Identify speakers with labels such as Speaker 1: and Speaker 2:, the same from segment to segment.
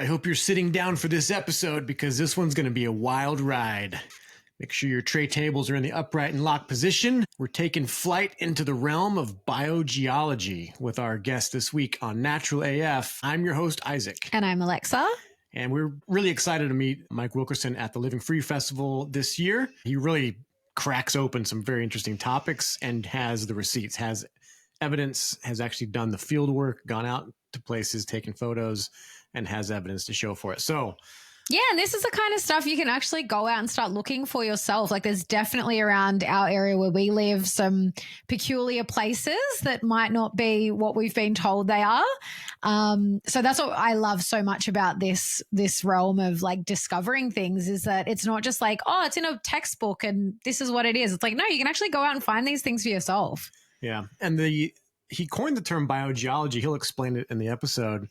Speaker 1: I hope you're sitting down for this episode because this one's going to be a wild ride. Make sure your tray tables are in the upright and locked position. We're taking flight into the realm of biogeology with our guest this week on Natural AF. I'm your host, Isaac.
Speaker 2: And I'm Alexa.
Speaker 1: And we're really excited to meet Mike Wilkerson at the Living Free Festival this year. He really cracks open some very interesting topics and has the receipts, has evidence, has actually done the field work, gone out to places, taken photos, and has evidence to show for it. So
Speaker 2: yeah, and this is the kind of stuff you can actually go out and start looking for yourself. Like there's definitely around our area where we live some peculiar places that might not be what we've been told they are. So that's what I love so much about this realm of like discovering things, is that it's not just like, oh, it's in a textbook and this is what it is. It's like, no, you can actually go out and find these things for yourself.
Speaker 1: Yeah. And he coined the term biogeology. He'll explain it in the episode.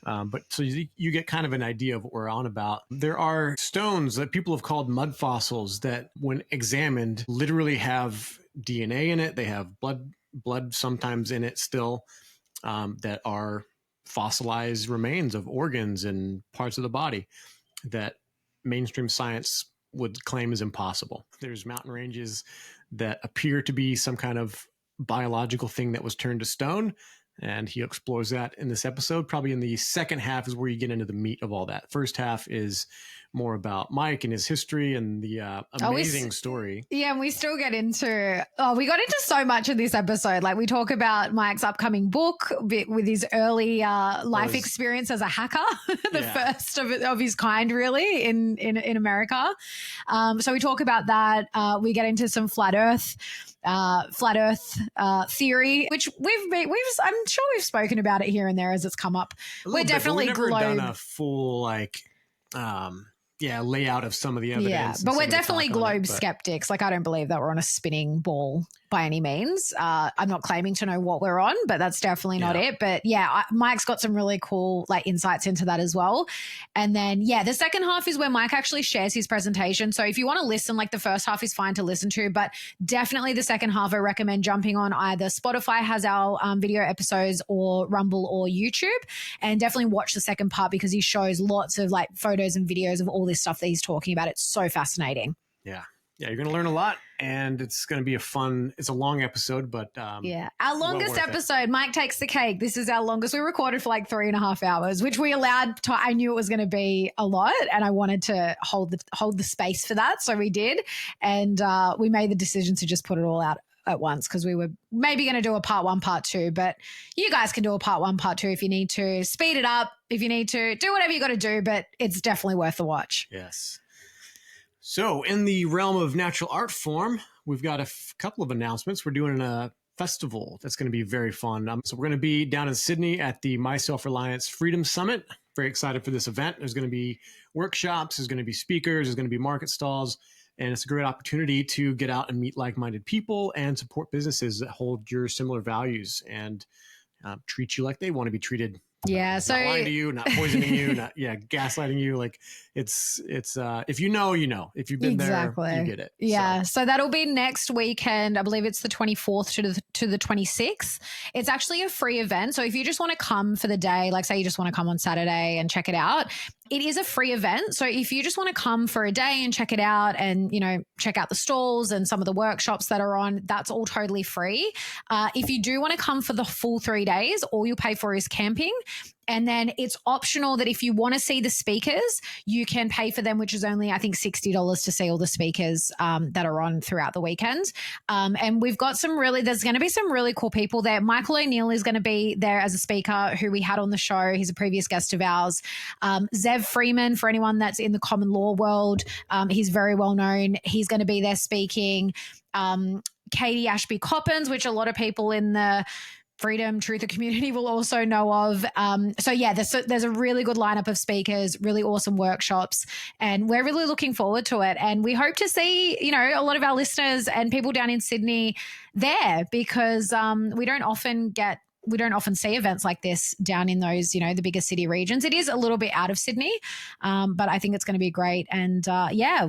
Speaker 1: But so you get kind of an idea of what we're on about. There are stones that people have called mud fossils that, when examined, literally have DNA in it. They have blood sometimes in it still, that are fossilized remains of organs and parts of the body that mainstream science would claim is impossible. There's mountain ranges that appear to be some kind of biological thing that was turned to stone, and he explores that in this episode. Probably in the second half is where you get into the meat of all that. First half is more about Mike and his history and the amazing story.
Speaker 2: Yeah, and we still get into, we got into so much in this episode. Like we talk about Mike's upcoming book with his early life experience as a hacker, first of his kind really in America. So we talk about that. We get into some flat Earth theory, which I'm sure we've spoken about it here and there as it's come up. We're definitely
Speaker 1: never done a full layout of some of the evidence.
Speaker 2: Yeah, but we're definitely globe skeptics. Like, I don't believe that we're on a spinning ball by any means. I'm not claiming to know what we're on, but that's definitely not it. But yeah, Mike's got some really cool like insights into that as well. And then, the second half is where Mike actually shares his presentation. So if you want to listen, like the first half is fine to listen to, but definitely the second half, I recommend jumping on either Spotify has our video episodes or Rumble or YouTube, and definitely watch the second part because he shows lots of like photos and videos of all this stuff that he's talking about. It's so fascinating.
Speaker 1: Yeah, you're going to learn a lot, and it's going to be it's a long episode, but
Speaker 2: our longest episode, Mike takes the cake. This is our longest. We recorded for like 3.5 hours, which we allowed. I knew it was going to be a lot, and I wanted to hold the space for that, so we did, and we made the decision to just put it all out at once because we were maybe going to do a part 1, part 2, but you guys can do a part 1, part 2 if you need to. Speed it up if you need to. Do whatever you got to do, but it's definitely worth the watch.
Speaker 1: Yes. So in the realm of natural art form, we've got a couple of announcements. We're doing a festival that's going to be very fun. So we're going to be down in Sydney at the My Self-Reliance Freedom Summit. Very excited for this event. There's going to be workshops, there's going to be speakers, there's going to be market stalls, and it's a great opportunity to get out and meet like-minded people and support businesses that hold your similar values and treat you like they want to be treated.
Speaker 2: Yeah. So
Speaker 1: not lying to you, not poisoning you, not gaslighting you. Like it's if you know, if you've been there, you get it.
Speaker 2: Yeah. So that'll be next weekend. I believe it's the 24th to the 26th. It's actually a free event. So if you just want to come for the day, like say you just want to come on Saturday and check it out, it is a free event. So if you just want to come for a day and check it out and, check out the stalls and some of the workshops that are on, that's all totally free. If you do want to come for the full 3 days, all you'll pay for is camping. And then it's optional that if you want to see the speakers, you can pay for them, which is only, I think, $60 to see all the speakers that are on throughout the weekend. And we've got there's going to be some really cool people there. Michael O'Neill is going to be there as a speaker who we had on the show. He's a previous guest of ours. Zev Freeman, for anyone that's in the common law world, he's very well known. He's going to be there speaking. Katie Ashby Coppins, which a lot of people in the freedom, truther community will also know of. There's a really good lineup of speakers, really awesome workshops, and we're really looking forward to it. And we hope to see, a lot of our listeners and people down in Sydney there because we don't often see events like this down in those, the bigger city regions. It is a little bit out of Sydney, but I think it's going to be great. And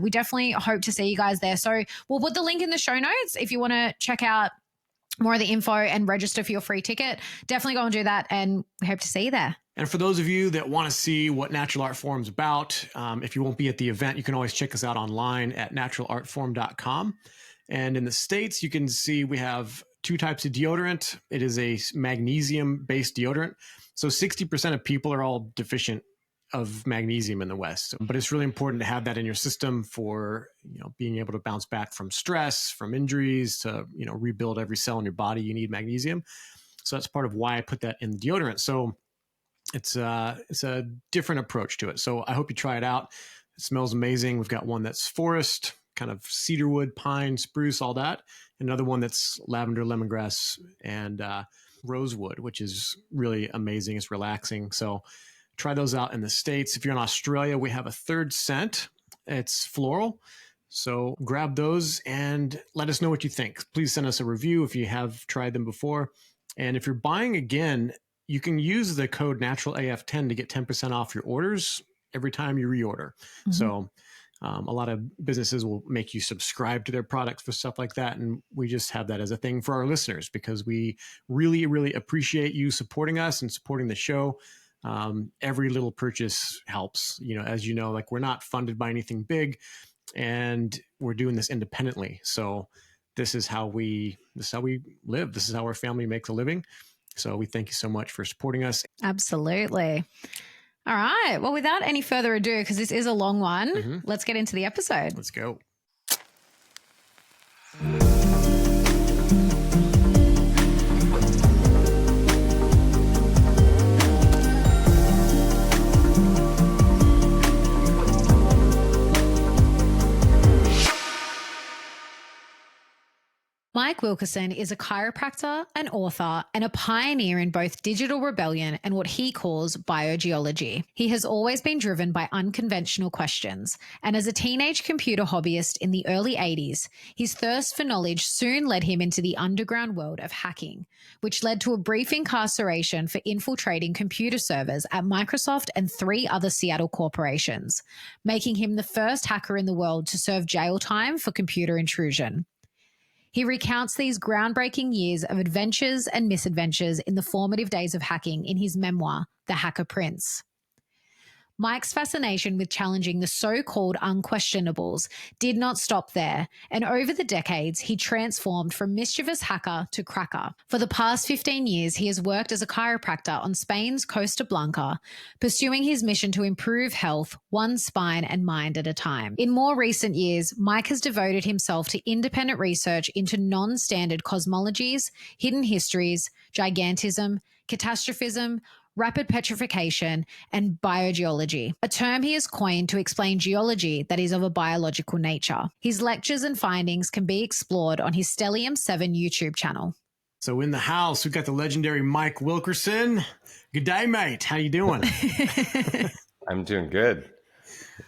Speaker 2: we definitely hope to see you guys there. So we'll put the link in the show notes if you want to check out more of the info and register for your free ticket. Definitely go and do that, and we hope to see you there.
Speaker 1: And for those of you that want to see what Natural Art Forum's about, if you won't be at the event, you can always check us out online at naturalartforum.com. And in the States, you can see we have 2 types of deodorant. It is a magnesium-based deodorant. So 60% of people are all deficient of magnesium in the West. But it's really important to have that in your system for, being able to bounce back from stress, from injuries, to, rebuild every cell in your body. You need magnesium. So that's part of why I put that in the deodorant. So it's a different approach to it. So I hope you try it out. It smells amazing. We've got one that's forest, kind of cedarwood, pine, spruce, all that. Another one that's lavender, lemongrass, and rosewood, which is really amazing. It's relaxing. So try those out in the States. If you're in Australia, we have a third scent. It's floral. So grab those and let us know what you think. Please send us a review if you have tried them before. And if you're buying again, you can use the code NaturalAF10 to get 10% off your orders every time you reorder. Mm-hmm. So a lot of businesses will make you subscribe to their products for stuff like that. And we just have that as a thing for our listeners because we really, really appreciate you supporting us and supporting the show. Every little purchase helps, as you know, like we're not funded by anything big and we're doing this independently. So this is how we live. This is how our family makes a living. So we thank you so much for supporting us.
Speaker 2: Absolutely. All right. Well, without any further ado, because this is a long one, let's get into the episode.
Speaker 1: Let's go.
Speaker 2: Mike Wilkerson is a chiropractor, an author, and a pioneer in both digital rebellion and what he calls biogeology. He has always been driven by unconventional questions, and as a teenage computer hobbyist in the early 80s, his thirst for knowledge soon led him into the underground world of hacking, which led to a brief incarceration for infiltrating computer servers at Microsoft and 3 other Seattle corporations, making him the first hacker in the world to serve jail time for computer intrusion. He recounts these groundbreaking years of adventures and misadventures in the formative days of hacking in his memoir, The Hacker Prince. Mike's fascination with challenging the so-called unquestionables did not stop there, and over the decades, he transformed from mischievous hacker to cracker. For the past 15 years, he has worked as a chiropractor on Spain's Costa Blanca, pursuing his mission to improve health, one spine and mind at a time. In more recent years, Mike has devoted himself to independent research into non-standard cosmologies, hidden histories, gigantism, catastrophism, rapid petrification, and biogeology, a term he has coined to explain geology that is of a biological nature. His lectures and findings can be explored on his Stellium 7 YouTube channel.
Speaker 1: So in the house, we've got the legendary Mike Wilkerson. Good day, mate. How you doing?
Speaker 3: I'm doing good.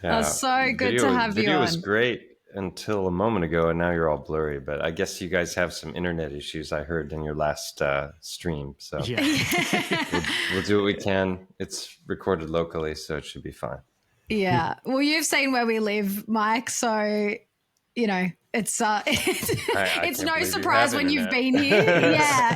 Speaker 2: Yeah. So good to have you on.
Speaker 3: Video was great until a moment ago, and now you're all blurry. But I guess you guys have some internet issues, I heard in your last stream. So yeah. we'll do what we can. It's recorded locally, so it should be fine.
Speaker 2: Yeah. Well, you've seen where we live, Mike. So, it's no surprise when you've been here.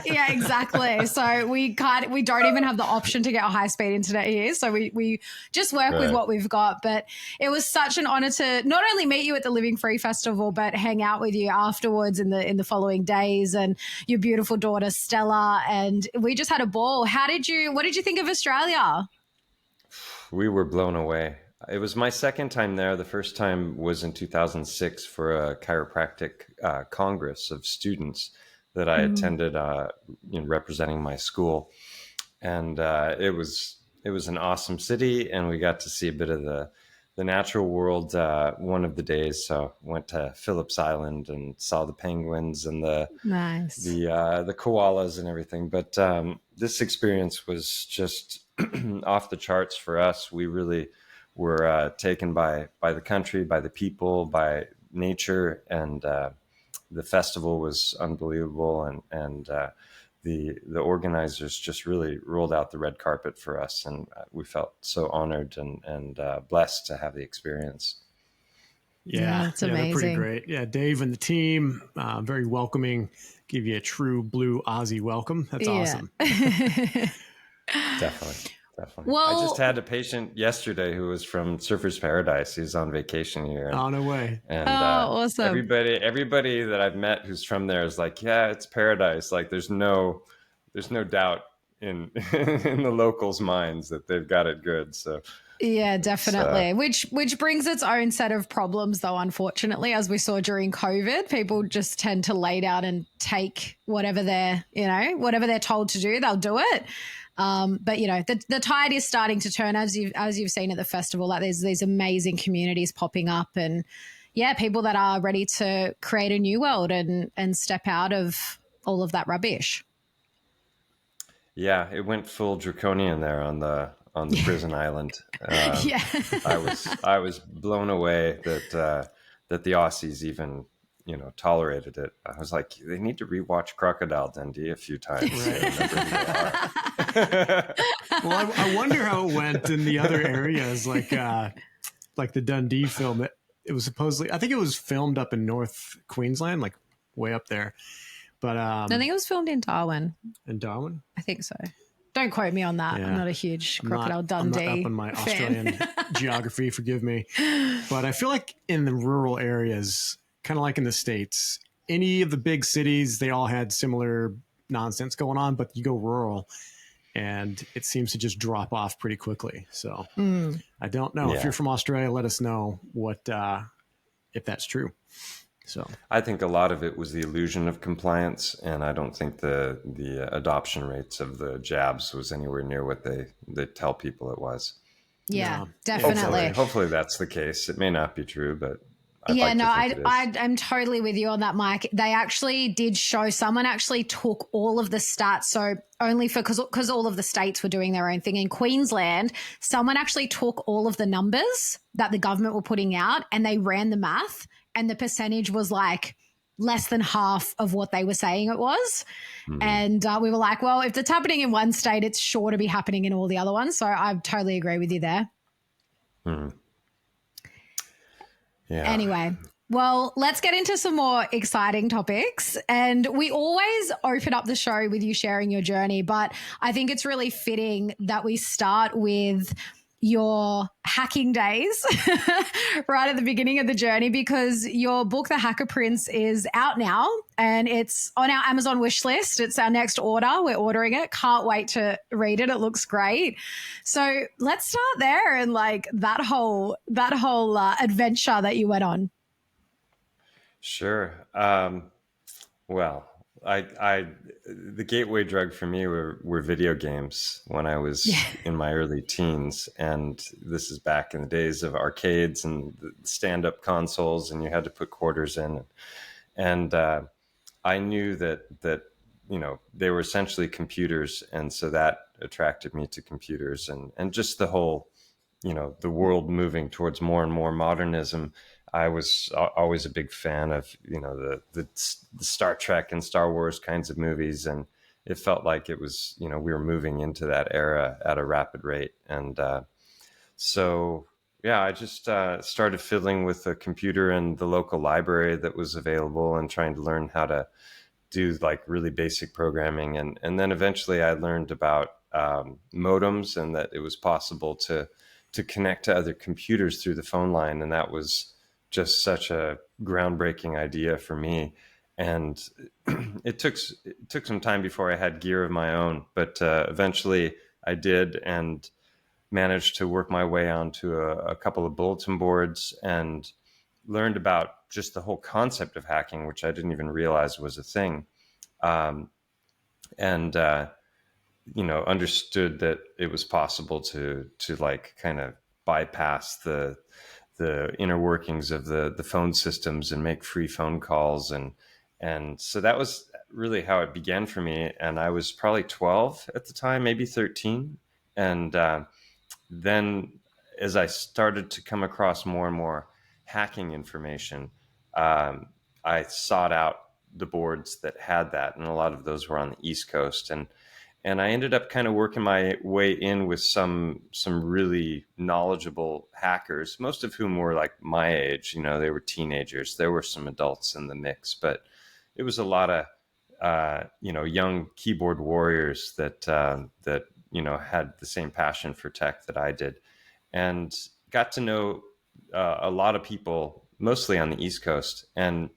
Speaker 2: Yeah, exactly. So we don't even have the option to get a high speed internet here. So we just work with what we've got. But it was such an honor to not only meet you at the Living Free Festival, but hang out with you afterwards in the following days, and your beautiful daughter Stella. And we just had a ball. What did you think of Australia?
Speaker 3: We were blown away. It was my second time there. The first time was in 2006 for a chiropractic congress of students that I attended, representing my school. And it was an awesome city, and we got to see a bit of the natural world one of the days. So went to Phillips Island and saw the penguins and the koalas and everything. But this experience was just off the charts for us. We really were taken by the country, by the people, by nature, and the festival was unbelievable. And the organizers just really rolled out the red carpet for us, and we felt so honored and blessed to have the experience.
Speaker 2: Yeah, it's amazing.
Speaker 1: They're pretty great. Yeah, Dave and the team, very welcoming. Give you a true blue Aussie welcome. That's awesome.
Speaker 3: Definitely. Definitely. I just
Speaker 2: Well,
Speaker 3: had a patient yesterday who was from Surfer's Paradise. He's on vacation here.
Speaker 1: Oh, no way.
Speaker 3: And
Speaker 2: awesome.
Speaker 3: everybody that I've met who's from there is like, yeah, it's paradise. Like there's no doubt in in the locals' minds that they've got it good. So
Speaker 2: Yeah, definitely. Which brings its own set of problems, though. Unfortunately, as we saw during COVID, people just tend to lay down and take whatever they're told to do, they'll do it. But the tide is starting to turn, as you've seen at the festival. Like there's these amazing communities popping up, and people that are ready to create a new world and step out of all of that rubbish.
Speaker 3: Yeah, it went full draconian there on the prison island.
Speaker 2: Yeah.
Speaker 3: I was blown away that the Aussies even tolerated it. I was like, they need to rewatch Crocodile Dundee a few times.
Speaker 1: Right.
Speaker 3: To remember who they are.
Speaker 1: Well, I wonder how it went in the other areas, like the Dundee film. It was supposedly, I think it was filmed up in North Queensland, like way up there. But
Speaker 2: I think it was filmed in Darwin.
Speaker 1: In Darwin?
Speaker 2: I think so. Don't quote me on that. Yeah. I'm not a huge Crocodile Dundee
Speaker 1: I'm not up on my Australian geography, forgive me. But I feel like in the rural areas, kind of like in the States, any of the big cities, they all had similar nonsense going on, but you go rural and it seems to just drop off pretty quickly. So I don't know. If you're from Australia, let us know if that's true. So
Speaker 3: I think a lot of it was the illusion of compliance, and I don't think the adoption rates of the jabs was anywhere near what they tell people it was.
Speaker 2: Yeah, definitely.
Speaker 3: Hopefully that's the case. It may not be true, but
Speaker 2: I'm totally with you on that, Mike. They actually did show, someone actually took all of the stats. So only because all of the states were doing their own thing. In Queensland, someone actually took all of the numbers that the government were putting out and they ran the math, and the percentage was like less than half of what they were saying it was. And we were like, well, if it's happening in one state, it's sure to be happening in all the other ones. So I totally agree with you there.
Speaker 3: Yeah.
Speaker 2: Anyway, well, let's get into some more exciting topics. And we always open up the show with you sharing your journey, but I think it's really fitting that we start with your hacking days right at the beginning of the journey, because your book, The Hacker Prince, is out now and it's on our Amazon wish list. It's our next order. We're ordering it. Can't wait to read it. It looks great. So let's start there and like that whole adventure that you went on.
Speaker 3: Sure. Well, the gateway drug for me were video games when I was in my early teens. And this is back in the days of arcades and the stand-up consoles, and you had to put quarters in. And I knew that they were essentially computers. And so that attracted me to computers and just the whole, the world moving towards more and more modernism. I was always a big fan of, the Star Trek and Star Wars kinds of movies. And it felt like it was, we were moving into that era at a rapid rate. And so I just started fiddling with a computer in the local library that was available and trying to learn how to do like really basic programming. And then eventually I learned about modems and that it was possible to connect to other computers through the phone line. And that was just such a groundbreaking idea for me. And it took some time before I had gear of my own, but eventually I did and managed to work my way onto a couple of bulletin boards and learned about just the whole concept of hacking, which I didn't even realize was a thing. Understood that it was possible to like kind of bypass the inner workings of the phone systems and make free phone calls. And so that was really how it began for me. And I was probably 12 at the time, maybe 13. And then as I started to come across more and more hacking information, I sought out the boards that had that. And a lot of those were on the East Coast. And I ended up kind of working my way in with some really knowledgeable hackers, most of whom were like my age. They were teenagers. There were some adults in the mix, but it was a lot of young keyboard warriors that had the same passion for tech that I did, and got to know a lot of people, mostly on the East Coast. And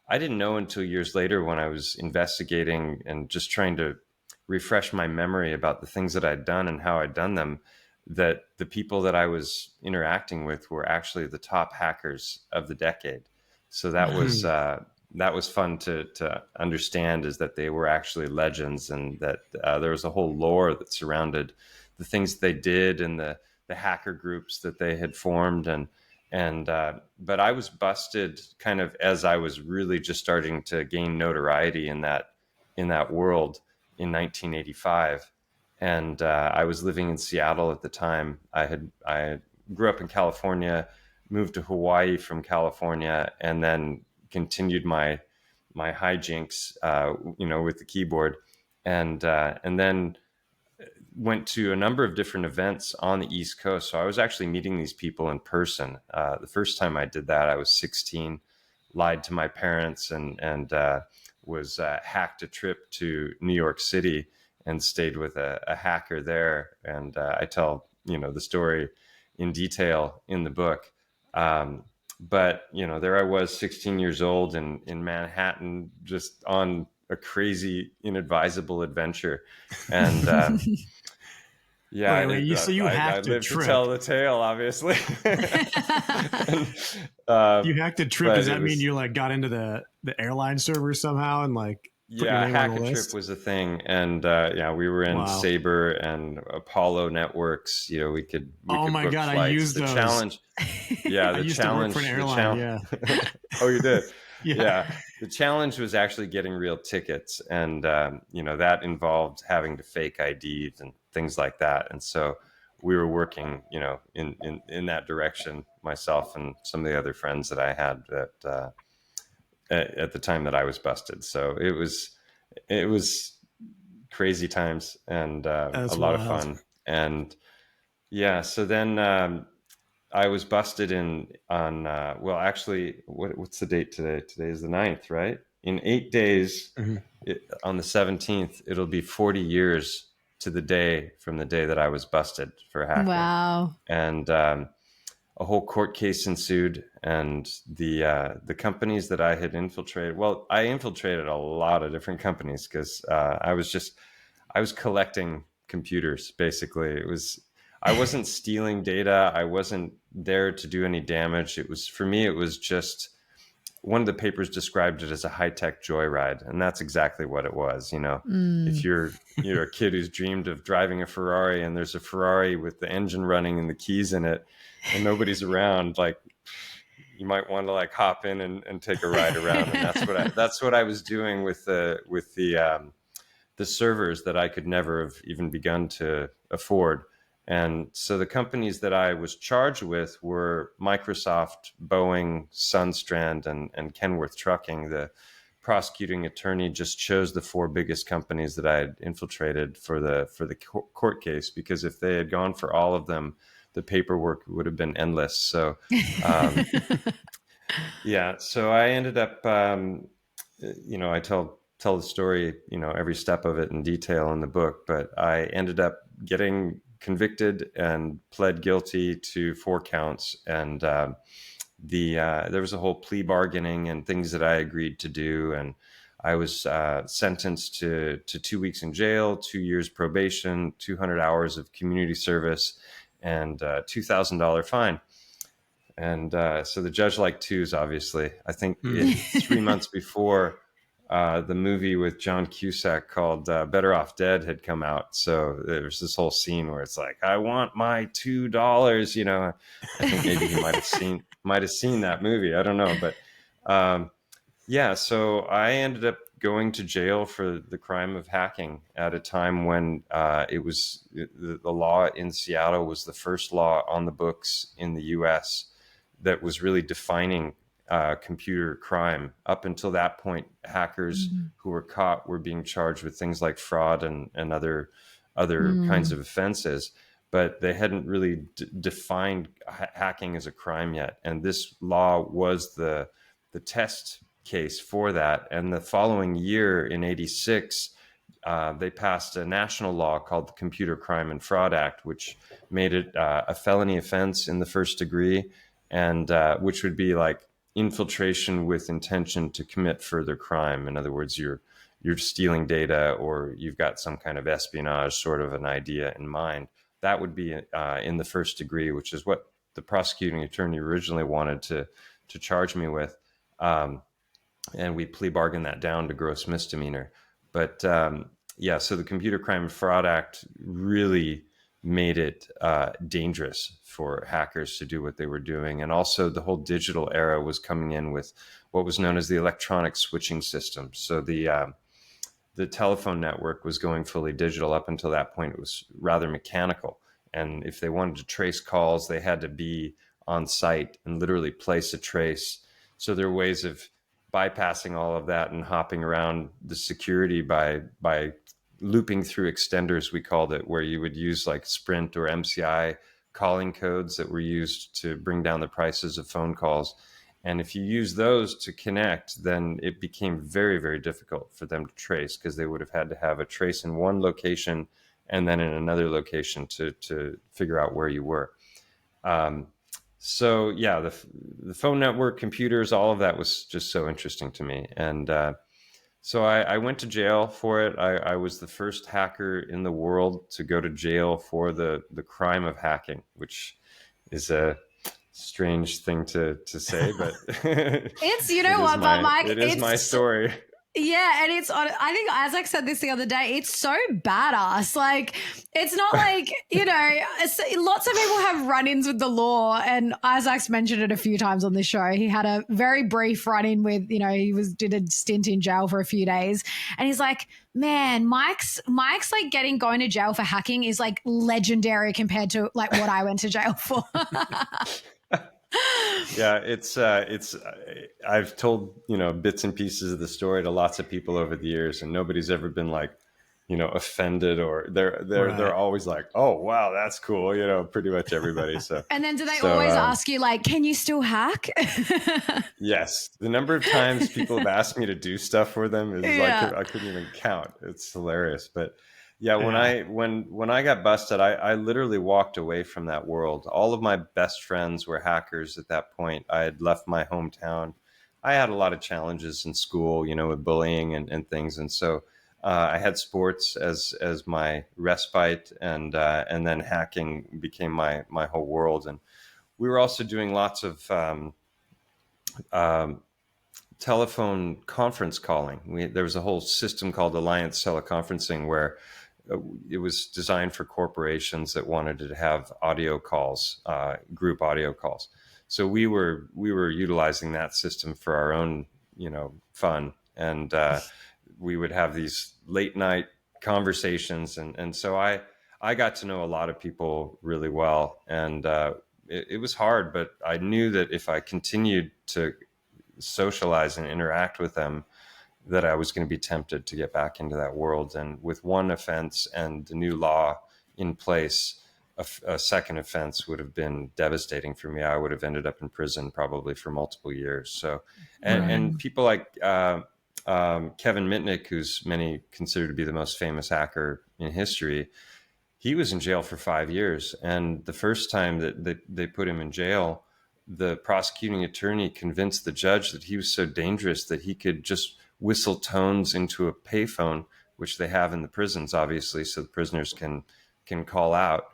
Speaker 3: I didn't know until years later, when I was investigating and just trying to refresh my memory about the things that I'd done and how I'd done them, that the people that I was interacting with were actually the top hackers of the decade. So that was fun to understand, is that they were actually legends, and that there was a whole lore that surrounded the things they did and the hacker groups that they had formed. But I was busted kind of as I was really just starting to gain notoriety in that world in 1985. And I was living in Seattle at the time. I grew up in California, moved to Hawaii from California, and then continued my hijinks, with the keyboard, and then went to a number of different events on the East Coast. So I was actually meeting these people in person. The first time I did that, I was 16, lied to my parents, and was hacked a trip to New York City and stayed with a hacker there. And I tell, the story in detail in the book. But, there I was, 16 years old in Manhattan, just on a crazy, inadvisable adventure. And yeah,
Speaker 1: wait, so you hacked
Speaker 3: I
Speaker 1: a
Speaker 3: live
Speaker 1: trip.
Speaker 3: to tell the tale, obviously.
Speaker 1: You hacked a trip. Does that mean you got into the airline server somehow and put your name
Speaker 3: hack
Speaker 1: on the
Speaker 3: a
Speaker 1: list?
Speaker 3: trip was a thing, and we were in Sabre and Apollo networks. We could
Speaker 1: oh my
Speaker 3: book
Speaker 1: god,
Speaker 3: flights.
Speaker 1: I used those.
Speaker 3: Challenge. Yeah,
Speaker 1: I used to work for an airline. Yeah.
Speaker 3: Oh, you did.
Speaker 1: Yeah.
Speaker 3: The challenge was actually getting real tickets, and that involved having to fake IDs and things like that. And so we were working, in that direction, myself and some of the other friends that I had at the time that I was busted. So it was crazy times, and a lot of fun. And so then I was busted actually, what's the date today? Today is the 9th, right? In 8 days, on the 17th, it'll be 40 years to the day from the day that I was busted for hacking.
Speaker 2: Wow.
Speaker 3: And a whole court case ensued, and the companies that I had infiltrated. Well, I infiltrated a lot of different companies because I was collecting computers. Basically, I wasn't stealing data. I wasn't there to do any damage. For me, it was just, one of the papers described it as a high-tech joyride, and that's exactly what it was. If you're a kid who's dreamed of driving a Ferrari, and there's a Ferrari with the engine running and the keys in it, and nobody's around, you might want to hop in and take a ride around. And that's what I was doing with the servers that I could never have even begun to afford. And so the companies that I was charged with were Microsoft, Boeing, Sunstrand, and Kenworth Trucking. The prosecuting attorney just chose the 4 biggest companies that I had infiltrated for the court case, because if they had gone for all of them, the paperwork would have been endless. So, so I ended up, I tell the story, every step of it in detail in the book, but I ended up getting convicted and pled guilty to 4 counts. And there was a whole plea bargaining and things that I agreed to do. And I was sentenced to 2 weeks in jail, 2 years probation, 200 hours of community service, and $2,000 fine. And so the judge liked twos, obviously. I think 3 months before, the movie with John Cusack called Better Off Dead had come out. So there was this whole scene where it's like, I want my $2, I think maybe he might have seen that movie. I don't know. But so I ended up going to jail for the crime of hacking at a time when the law in Seattle was the first law on the books in the US that was really defining computer crime. Up until that point, hackers who were caught were being charged with things like fraud and other kinds of offenses, but they hadn't really defined hacking as a crime yet. And this law was the test case for that. And the following year, in '86, they passed a national law called the Computer Crime and Fraud Act, which made it a felony offense in the first degree, and which would be like infiltration with intention to commit further crime. In other words, you're stealing data, or you've got some kind of espionage sort of an idea in mind. That would be in the first degree, which is what the prosecuting attorney originally wanted to charge me with. And we plea bargained that down to gross misdemeanor. But yeah, so the Computer Crime and Fraud Act really made it dangerous for hackers to do what they were doing. And also the whole digital era was coming in with what was known as the electronic switching system. So the telephone network was going fully digital. Up until that point, it was rather mechanical. And if they wanted to trace calls, they had to be on site and literally place a trace. So there are ways of bypassing all of that and hopping around the security by looping through extenders, we called it, where you would use like Sprint or MCI calling codes that were used to bring down the prices of phone calls. And if you use those to connect, then it became very, very difficult for them to trace, because they would have had to have a trace in one location and then in another location to figure out where you were. So yeah, the phone network, computers, all of that was just so interesting to me. And so I went to jail for it. I was the first hacker in the world to go to jail for the crime of hacking, which is a strange thing to say, but
Speaker 2: it's, you know what, but Mike,
Speaker 3: it is my story.
Speaker 2: Yeah, and it's on. I think Isaac said this the other day. It's so badass. Like, it's not like, lots of people have run-ins with the law, and Isaac's mentioned it a few times on this show. He had a very brief run-in with, he did a stint in jail for a few days, and he's like, man, Mike's like going to jail for hacking is like legendary compared to like what I went to jail for.
Speaker 3: Yeah, it's I've told, bits and pieces of the story to lots of people over the years, and nobody's ever been like, offended, or they're always like, oh, wow, that's cool. Pretty much everybody. So,
Speaker 2: and then do they always ask you like, can you still hack?
Speaker 3: Yes. The number of times people have asked me to do stuff for them is like, I couldn't even count. It's hilarious. But yeah, when I got busted, I literally walked away from that world. All of my best friends were hackers at that point. I had left my hometown. I had a lot of challenges in school, with bullying and things. And so I had sports as my respite, and then hacking became my whole world. And we were also doing lots of telephone conference calling. There was a whole system called Alliance Teleconferencing, where it was designed for corporations that wanted to have audio calls, group audio calls. So we were utilizing that system for our own, fun, and we would have these late night conversations, and so I got to know a lot of people really well, and it was hard, but I knew that if I continued to socialize and interact with them, that I was going to be tempted to get back into that world. And with one offense and the new law in place, a second offense would have been devastating for me. I would have ended up in prison probably for multiple years. So, and people like Kevin Mitnick, who's many consider to be the most famous hacker in history, he was in jail for 5 years. And the first time that they put him in jail, the prosecuting attorney convinced the judge that he was so dangerous that he could just whistle tones into a payphone, which they have in the prisons, obviously, so the prisoners can call out,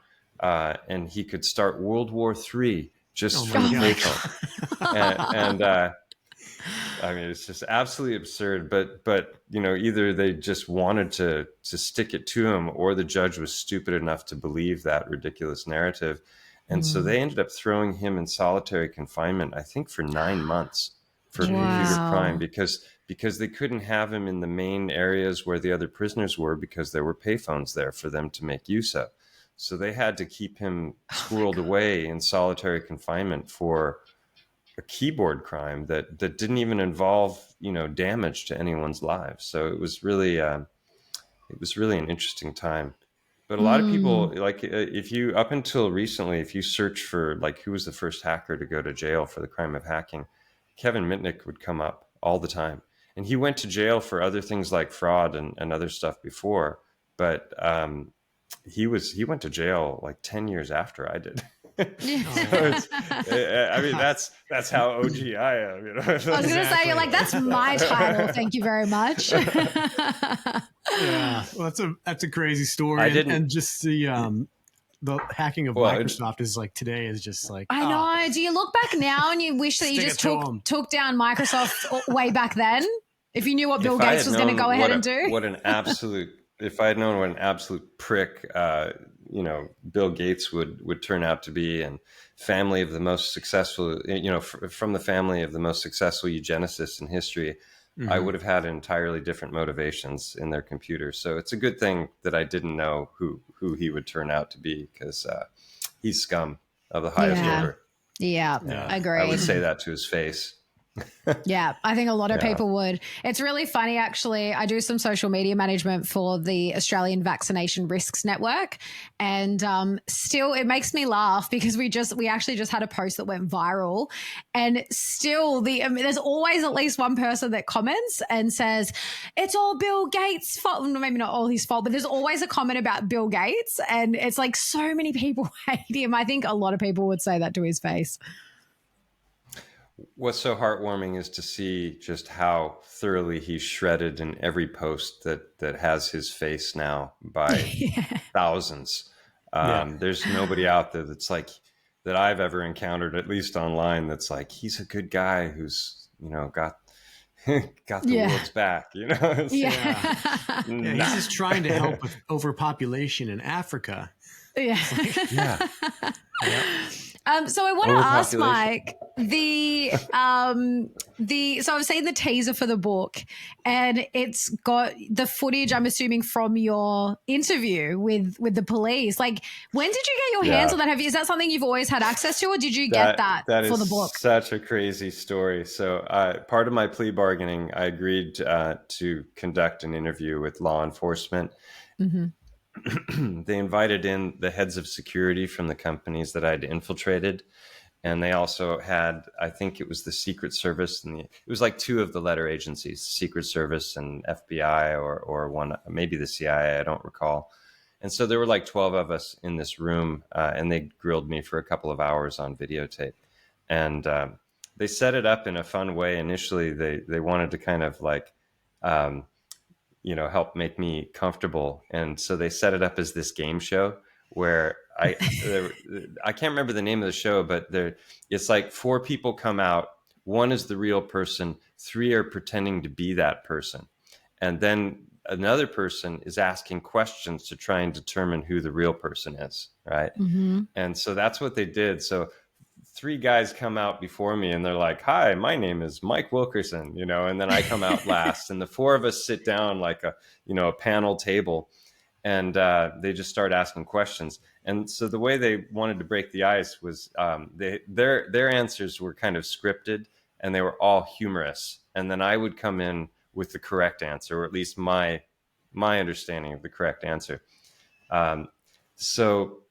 Speaker 3: and he could start World War III just from a payphone. and I mean, it's just absolutely absurd. But either they just wanted to stick it to him, or the judge was stupid enough to believe that ridiculous narrative. And so they ended up throwing him in solitary confinement, I think for 9 months for computer crime, because they couldn't have him in the main areas where the other prisoners were, because there were payphones there for them to make use of. So they had to keep him squirreled away in solitary confinement for a keyboard crime that didn't even involve, damage to anyone's lives. So it was really an interesting time. But a lot of people, like, if you, up until recently, if you search for like who was the first hacker to go to jail for the crime of hacking, Kevin Mitnick would come up all the time. and he went to jail for other things like fraud and other stuff before, but he went to jail like 10 years after I did. I mean, that's how OG I am. You know?
Speaker 2: I was going to say, you're like, that's my title. Thank you very much.
Speaker 1: Yeah, well, that's a crazy story. And just the hacking of Microsoft is like today is just like,
Speaker 2: I know. Do you look back now and you wish that you just took down Microsoft way back then? If you knew what Bill Gates was going to go ahead and do?
Speaker 3: If I had known what an absolute prick, Bill Gates would turn out to be, and family of the most successful, from the family of the most successful eugenicists in history, I would have had entirely different motivations in their computers. So it's a good thing that I didn't know who he would turn out to be, because he's scum of the highest order.
Speaker 2: Yeah, agree.
Speaker 3: I would say that to his face.
Speaker 2: Yeah, I think a lot of people would. It's really funny, actually. I do some social media management for the Australian Vaccination Risks Network, and still it makes me laugh because we actually just had a post that went viral, and still there's always at least one person that comments and says it's all Bill Gates' fault. Maybe not all his fault, but there's always a comment about Bill Gates, and it's like so many people hate him. I think a lot of people would say that to his face.
Speaker 3: What's so heartwarming is to see just how thoroughly he's shredded in every post that has his face now by thousands. There's nobody out there that's like, that I've ever encountered, at least online, that's like, he's a good guy who's, got the world's back,
Speaker 1: He's just trying to help with overpopulation in Africa.
Speaker 2: Yeah. So I want to ask Mike so I've seen the teaser for the book, and it's got the footage, I'm assuming, from your interview with the police. Like, when did you get your hands on that? Is that something you've always had access to, or did you get that for the book?
Speaker 3: Such a crazy story. So part of my plea bargaining, I agreed to conduct an interview with law enforcement. They invited in the heads of security from the companies that I'd infiltrated. And they also had, I think it was the Secret Service, and it was like two of the letter agencies, Secret Service and FBI, or one, maybe the CIA, I don't recall. And so there were like 12 of us in this room, and they grilled me for a couple of hours on videotape. And they set it up in a fun way. Initially, they wanted to kind of like, help make me comfortable. And so they set it up as this game show where I can't remember the name of the show, but it's like 4 people come out. 1 is the real person. 3 are pretending to be that person. And then another person is asking questions to try and determine who the real person is. Right. And so that's what they did. So 3 guys come out before me, and they're like, "Hi, my name is Mike Wilkerson," and then I come out last, and the 4 of us sit down like a panel table, and they just start asking questions. And so the way they wanted to break the ice was their answers were kind of scripted, and they were all humorous. And then I would come in with the correct answer, or at least my understanding of the correct answer. So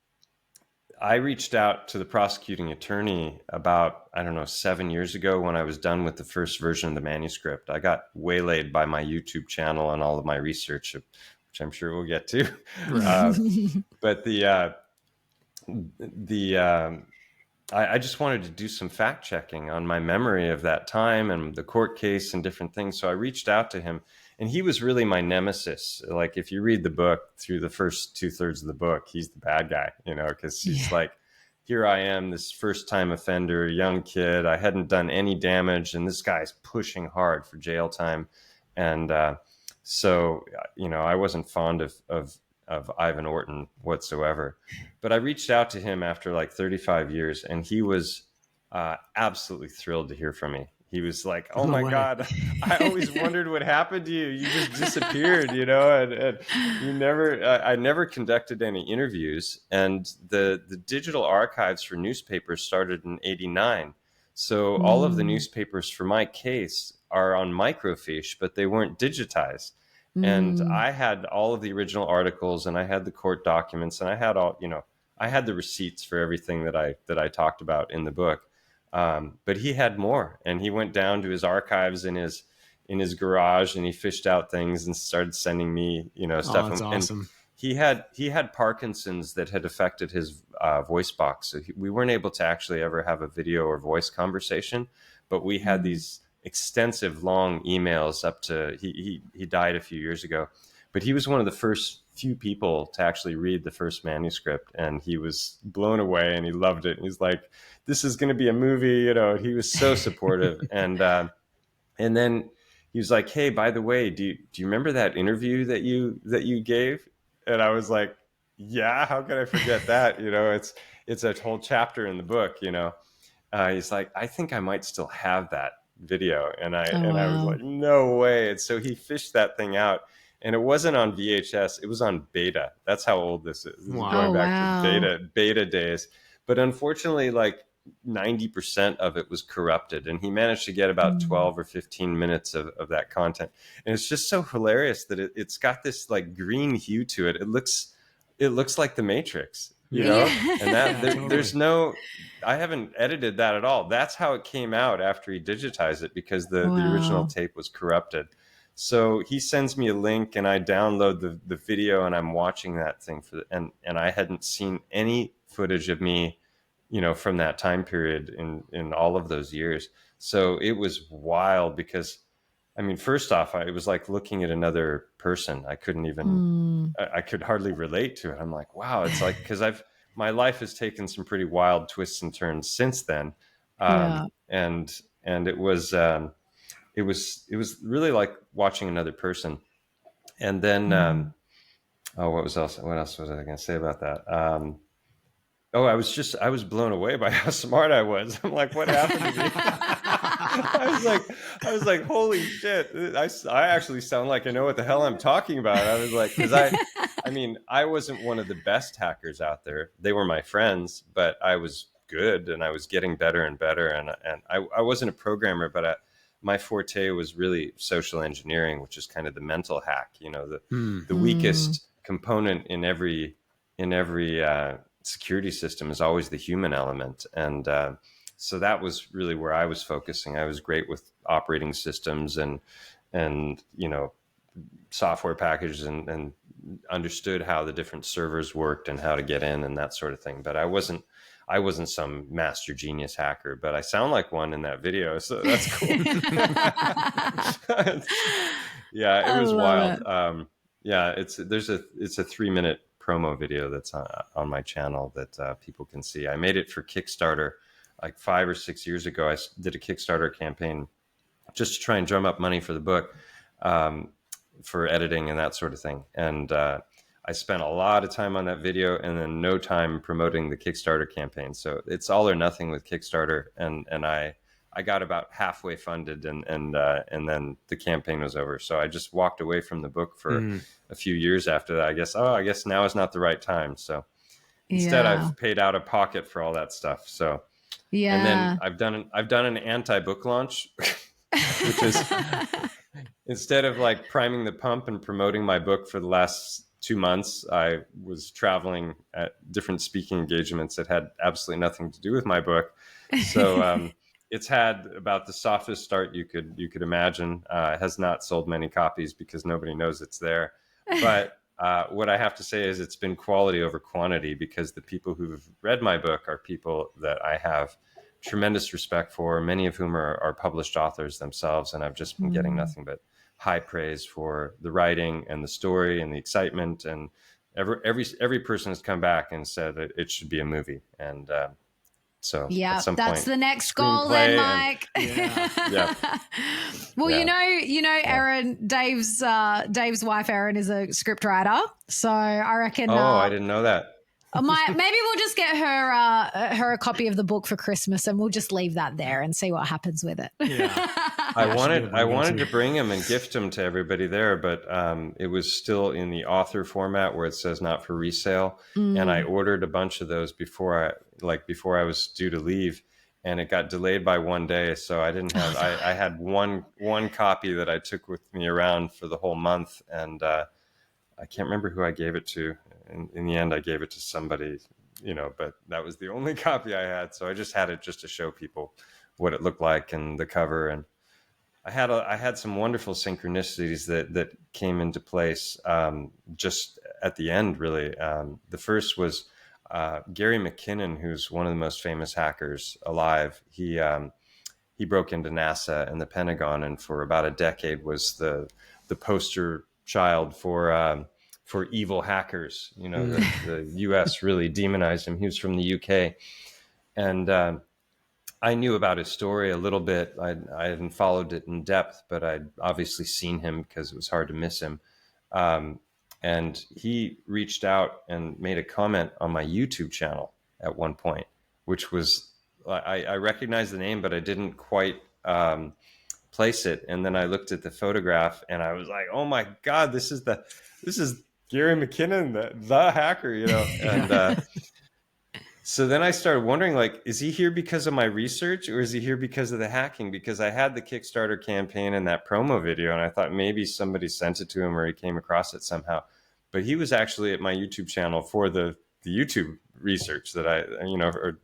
Speaker 3: I reached out to the prosecuting attorney about, 7 years ago, when I was done with the first version of the manuscript. I got waylaid by my YouTube channel and all of my research, which I'm sure we'll get to. But I just wanted to do some fact checking on my memory of that time and the court case and different things. So I reached out to him, and he was really my nemesis. Like, if you read the book through the first 2/3 of the book, he's the bad guy, because he's like, here I am, this first time offender, young kid. I hadn't done any damage, and this guy's pushing hard for jail time. And so, I wasn't fond of Ivan Orton whatsoever. But I reached out to him after like 35 years, and he was absolutely thrilled to hear from me. He was like, "Oh my God, I always wondered what happened to you. You just disappeared, and you never, I never conducted any interviews." And the digital archives for newspapers started in '89. So all of the newspapers for my case are on microfiche, but they weren't digitized. And I had all of the original articles, and I had the court documents, and I had I had the receipts for everything that I talked about in the book. But he had more, and he went down to his archives in in his garage, and he fished out things and started sending me, stuff.
Speaker 1: Oh, that's awesome.
Speaker 3: And he had Parkinson's that had affected his voice box, so we weren't able to actually ever have a video or voice conversation. But we had these extensive, long emails up to he died a few years ago, but he was one of the first few people to actually read the first manuscript, and he was blown away and he loved it. And he's like, "This is going to be a movie," He was so supportive, and then he was like, "Hey, by the way, do you remember that interview that you gave?" And I was like, "Yeah, how could I forget that? It's a whole chapter in the book." He's like, "I think I might still have that video," and I was like, "No way!" And so he fished that thing out, and it wasn't on VHS; it was on beta. That's how old this is. This is going back to beta days. But unfortunately, like 90% of it was corrupted, and he managed to get about 12 or 15 minutes of that content. And it's just so hilarious that it's got this like green hue to it. It looks like the Matrix. And that there's no, I haven't edited that at all. That's how it came out after he digitized it, because the original tape was corrupted. So he sends me a link, and I download the video, and I'm watching that thing and I hadn't seen any footage of me, from that time period in all of those years. So it was wild, because I mean, first off, it was like looking at another person. I couldn't even, I could hardly relate to it. I'm like, wow, it's like, because my life has taken some pretty wild twists and turns since then. And it was really like watching another person. And then, what else was I going to say about that? I was blown away by how smart I was. I'm like, what happened to me? I was like, holy shit! I actually sound like I know what the hell I'm talking about. I was like, because I wasn't one of the best hackers out there. They were my friends, but I was good, and I was getting better and better. And I wasn't a programmer, but my forte was really social engineering, which is kind of the mental hack. The weakest component in every security system is always the human element, and so that was really where I was focusing. I was great with operating systems and software packages, and understood how the different servers worked and how to get in and that sort of thing. But I wasn't some master genius hacker, but I sound like one in that video, so that's cool. Yeah, it was wild. It's a 3-minute promo video that's on my channel that people can see. I made it for Kickstarter like 5 or 6 years ago. I did a Kickstarter campaign just to try and drum up money for the book, for editing and that sort of thing. And I spent a lot of time on that video, and then no time promoting the Kickstarter campaign. So it's all or nothing with Kickstarter. And I got about halfway funded, and then the campaign was over. So I just walked away from the book for a few years after that. I guess now is not the right time. So instead, I've paid out of pocket for all that stuff. So and then I've done an anti-book launch, which is instead of like priming the pump and promoting my book for the last 2 months, I was traveling at different speaking engagements that had absolutely nothing to do with my book. So it's had about the softest start you could imagine. It has not sold many copies because nobody knows it's there. But what I have to say is it's been quality over quantity, because the people who've read my book are people that I have tremendous respect for, many of whom are published authors themselves. And I've just been getting nothing but high praise for the writing and the story and the excitement. And every person has come back and said that it should be a movie. And so
Speaker 2: yeah, that's
Speaker 3: point,
Speaker 2: the next goal then, Mike. Well, Erin, Dave's wife, Erin, is a script writer. So I reckon.
Speaker 3: I didn't know that.
Speaker 2: Maybe we'll just get her a copy of the book for Christmas, and we'll just leave that there and see what happens with it.
Speaker 1: Yeah.
Speaker 3: I wanted to bring him and gift him to everybody there, but it was still in the author format where it says not for resale. And I ordered a bunch of those before I was due to leave, and it got delayed by 1 day. So I didn't have, I had one copy that I took with me around for the whole month. And I can't remember who I gave it to. In the end, I gave it to somebody, but that was the only copy I had. So I just had it just to show people what it looked like and the cover. And I had some wonderful synchronicities that came into place just at the end, really. The first was Gary McKinnon, who's one of the most famous hackers alive. He broke into NASA and the Pentagon, and for about a decade was the poster child for evil hackers. You know, the U.S. really demonized him. He was from the U.K. and I knew about his story a little bit. I hadn't followed it in depth, but I'd obviously seen him because it was hard to miss him. And he reached out and made a comment on my YouTube channel at one point, which was, I recognized the name, but I didn't quite place it. And then I looked at the photograph and I was like, oh my God, this is Gary McKinnon, the hacker, you know? And so then I started wondering, like, is he here because of my research or is he here because of the hacking? Because I had the Kickstarter campaign and that promo video, and I thought maybe somebody sent it to him or he came across it somehow. But he was actually at my YouTube channel for the YouTube research that or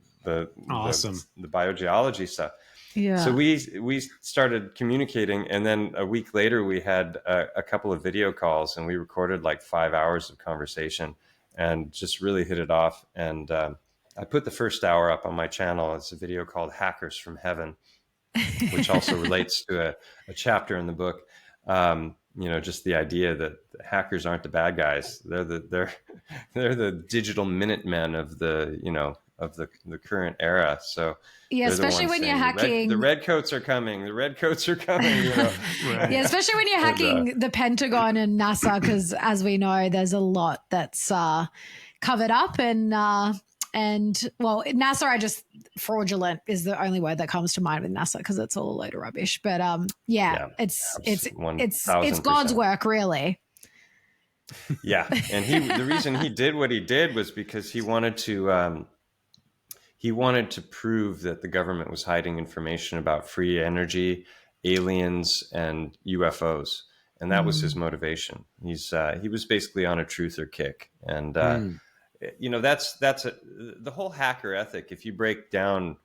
Speaker 1: Awesome.
Speaker 3: the biogeology stuff.
Speaker 2: Yeah.
Speaker 3: So we started communicating, and then a week later we had a couple of video calls, and we recorded like 5 hours of conversation and just really hit it off. And I put the first hour up on my channel. It's a video called Hackers from Heaven, which also relates to a chapter in the book. Just the idea that hackers aren't the bad guys. They're the digital Minutemen of the current era. So
Speaker 2: yeah, especially when you're hacking.
Speaker 3: The red coats are coming. The red coats are coming. You know?
Speaker 2: Right. Yeah, especially when you're hacking the Pentagon and NASA, because as we know, there's a lot that's covered up and well, NASA, fraudulent is the only word that comes to mind with NASA because it's all a load of rubbish. But it's God's work, really.
Speaker 3: Yeah, and the reason he did what he did was because he wanted to prove that the government was hiding information about free energy, aliens, and UFOs, and that was his motivation. He was basically on a truther kick, and that's the whole hacker ethic. If you break down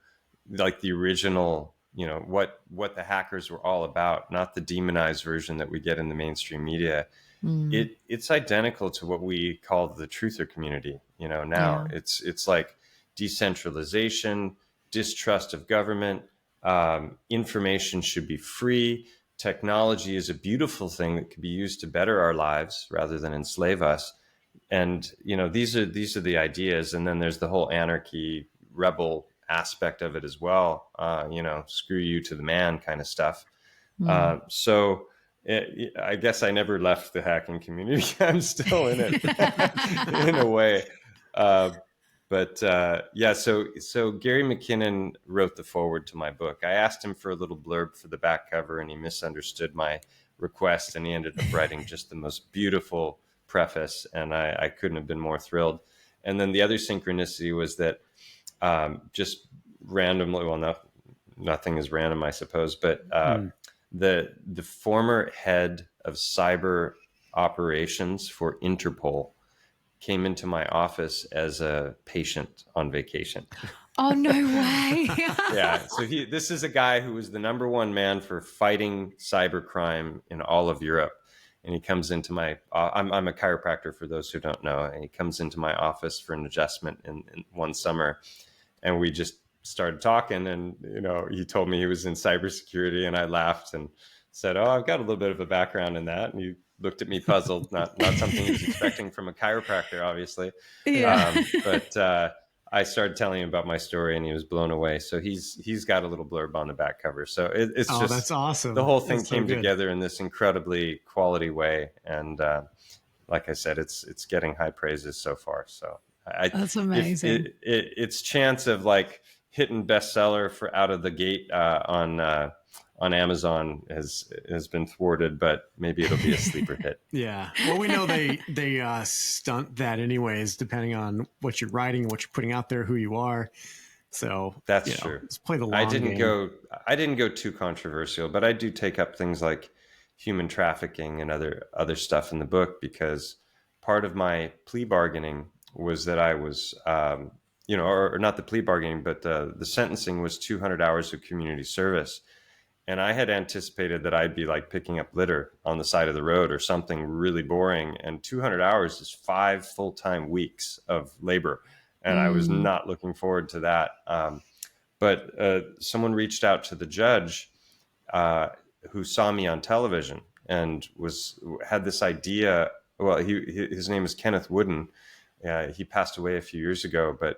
Speaker 3: like the original, what the hackers were all about, not the demonized version that we get in the mainstream media, it's identical to what we call the truther community. Now it's like decentralization, distrust of government, information should be free. Technology is a beautiful thing that could be used to better our lives rather than enslave us. And, these are the ideas. And then there's the whole anarchy rebel aspect of it as well. Screw you to the man kind of stuff. So I guess I never left the hacking community. I'm still in it in a way. So Gary McKinnon wrote the foreword to my book. I asked him for a little blurb for the back cover, and he misunderstood my request, and he ended up writing just the most beautiful preface, and I couldn't have been more thrilled. And then the other synchronicity was that just randomly, well, nothing is random, I suppose, but the former head of cyber operations for Interpol came into my office as a patient on vacation.
Speaker 2: Oh, no way.
Speaker 3: Yeah. So this is a guy who was the number one man for fighting cybercrime in all of Europe. And he comes into I'm a chiropractor for those who don't know. And he comes into my office for an adjustment in one summer. And we just started talking, and, he told me he was in cybersecurity, and I laughed and said, oh, I've got a little bit of a background in that. And he looked at me puzzled, not something he was expecting from a chiropractor, obviously.
Speaker 2: Yeah.
Speaker 3: But I started telling him about my story, and he was blown away. So he's got a little blurb on the back cover. So it's just,
Speaker 1: that's awesome.
Speaker 3: The whole thing
Speaker 1: that's
Speaker 3: came
Speaker 1: so
Speaker 3: together in this incredibly quality way. And like I said, it's getting high praises so far. So
Speaker 2: that's amazing.
Speaker 3: Its chance of like hitting bestseller for out of the gate on Amazon has been thwarted, but maybe it'll be a sleeper hit.
Speaker 1: Yeah. Well, we know they stunt that anyways, depending on what you're writing and what you're putting out there, who you are. So
Speaker 3: that's true.
Speaker 1: Let's play the long game.
Speaker 3: I didn't go too controversial, but I do take up things like human trafficking and other stuff in the book, because part of my plea bargaining was that I was, or not the plea bargaining, but the sentencing was 200 hours of community service. And I had anticipated that I'd be like picking up litter on the side of the road or something really boring. And 200 hours is 5 full-time weeks of labor. And I was not looking forward to that. But someone reached out to the judge who saw me on television and had this idea. Well, his name is Kenneth Wooden. He passed away a few years ago, but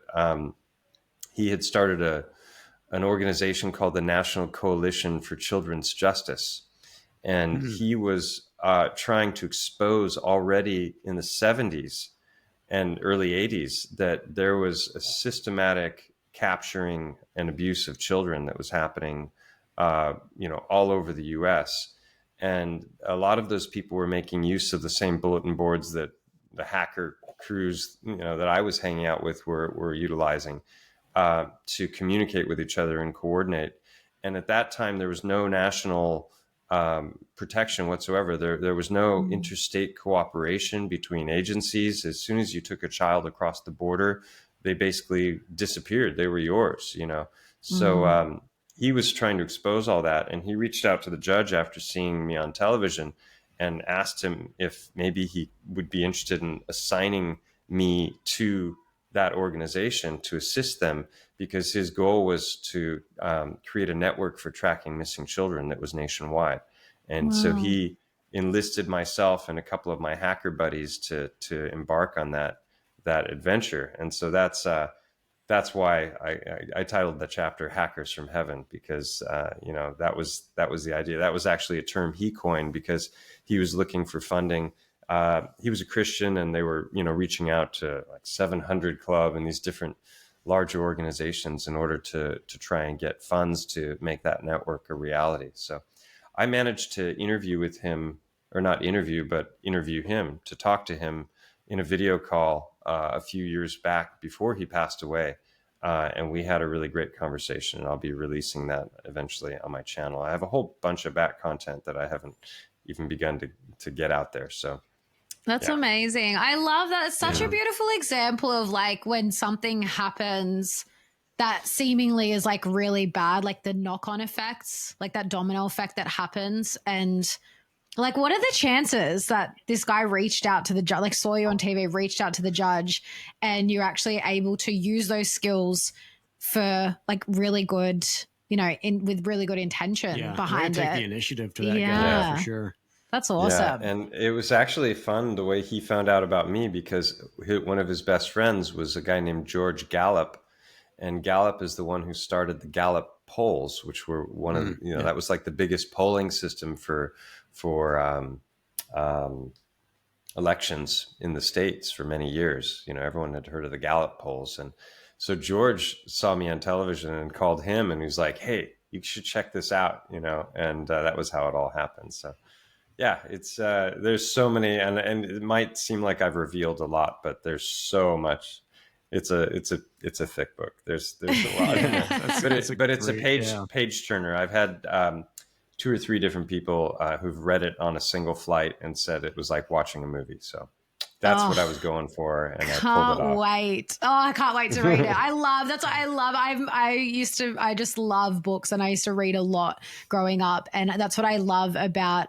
Speaker 3: he had started an organization called the National Coalition for Children's Justice. And he was trying to expose already in the 70s and early 80s that there was a systematic capturing and abuse of children that was happening, all over the US. And a lot of those people were making use of the same bulletin boards that the hacker crews, that I was hanging out with were utilizing to communicate with each other and coordinate. And at that time, there was no national protection whatsoever. There was no interstate cooperation between agencies. As soon as you took a child across the border, they basically disappeared. They were yours, So he was trying to expose all that. And he reached out to the judge after seeing me on television and asked him if maybe he would be interested in assigning me to that organization to assist them, because his goal was to create a network for tracking missing children that was nationwide. And so he enlisted myself and a couple of my hacker buddies to embark on that adventure. And so that's why I titled the chapter "Hackers from Heaven," because that was the idea. That was actually a term he coined because he was looking for funding. He was a Christian, and they were reaching out to like 700 Club and these different larger organizations in order to try and get funds to make that network a reality. So I managed to interview him to talk to him in a video call a few years back before he passed away. And we had a really great conversation, and I'll be releasing that eventually on my channel. I have a whole bunch of back content that I haven't even begun to get out there. So
Speaker 2: that's amazing. I love that. It's such a beautiful example of like when something happens that seemingly is like really bad, like the knock-on effects, like that domino effect that happens. And like, what are the chances that this guy reached out to the judge, like saw you on TV, reached out to the judge, and you're actually able to use those skills for like really good, with really good intention behind it.
Speaker 1: Take the initiative to that guy for sure.
Speaker 2: That's awesome.
Speaker 3: Yeah, and it was actually fun the way he found out about me, because one of his best friends was a guy named George Gallup, and Gallup is the one who started the Gallup polls, which were one of that was like the biggest polling system for elections in the States for many years. Everyone had heard of the Gallup polls, and so George saw me on television and called him, and he was like, "Hey, you should check this out," and that was how it all happened. So. Yeah, it's there's so many, and it might seem like I've revealed a lot, but there's so much. It's a thick book. There's a lot in it, but it's a page turner. I've had 2 or 3 different people who've read it on a single flight and said it was like watching a movie. So that's what I was going for, and I pulled it off.
Speaker 2: Can't wait! Oh, I can't wait to read it. That's what I love. I just love books, and I used to read a lot growing up, and that's what I love about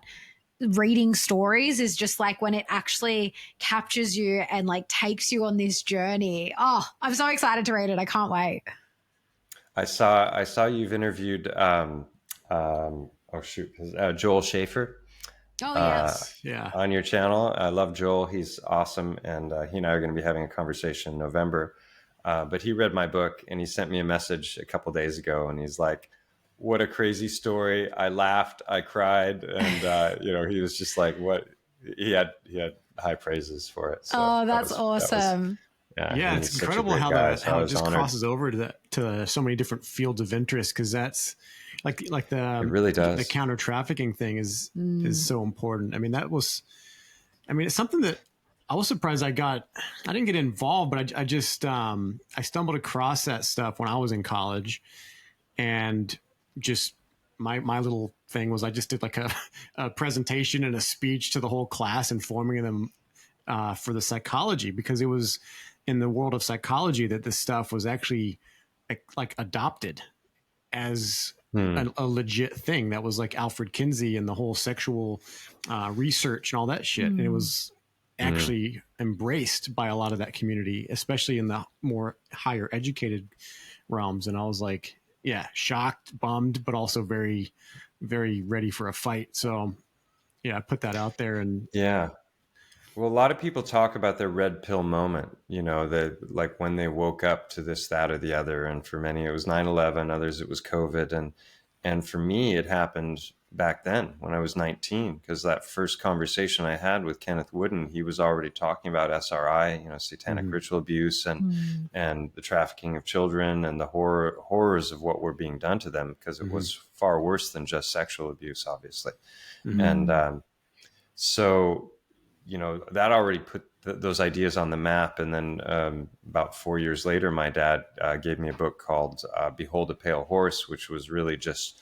Speaker 2: reading stories, is just like when it actually captures you and like takes you on this journey. Oh, I'm so excited to read it. I can't wait.
Speaker 3: I saw you've interviewed Joel Schaefer.
Speaker 2: Oh yes.
Speaker 3: On your channel. I love Joel. He's awesome, and he and I are going to be having a conversation in November. But he read my book, and he sent me a message a couple days ago, and he's like, "What a crazy story. I laughed, I cried." And, he was just like, he had high praises for it. So
Speaker 2: that's awesome.
Speaker 1: It's incredible how it just crosses over to so many different fields of interest. Cause that's like
Speaker 3: it really does.
Speaker 1: The counter trafficking thing is so important. I mean, it's something that I was surprised I didn't get involved, but I just, I stumbled across that stuff when I was in college, and just my little thing was I just did like a presentation and a speech to the whole class, informing them for the psychology, because it was in the world of psychology that this stuff was actually like adopted as
Speaker 3: Hmm.
Speaker 1: a legit thing that was like Alfred Kinsey and the whole sexual research and all that shit. And it was
Speaker 3: Hmm.
Speaker 1: actually embraced by a lot of that community, especially in the more higher educated realms. And I was like, yeah, shocked, bummed, but also very, very ready for a fight. So yeah, I put that out there. And
Speaker 3: Yeah. Well, a lot of people talk about their red pill moment, that like when they woke up to this, that, or the other. And for many, it was 9/11, others, it was COVID. And for me, it happened back then when I was 19, because that first conversation I had with Kenneth Wooden, he was already talking about SRI, satanic
Speaker 1: Mhm.
Speaker 3: ritual abuse and the trafficking of children and the horrors of what were being done to them, because it
Speaker 1: Mhm.
Speaker 3: was far worse than just sexual abuse, obviously.
Speaker 1: Mhm.
Speaker 3: And so, that already put those ideas on the map. And then about 4 years later, my dad gave me a book called Behold a Pale Horse, which was really just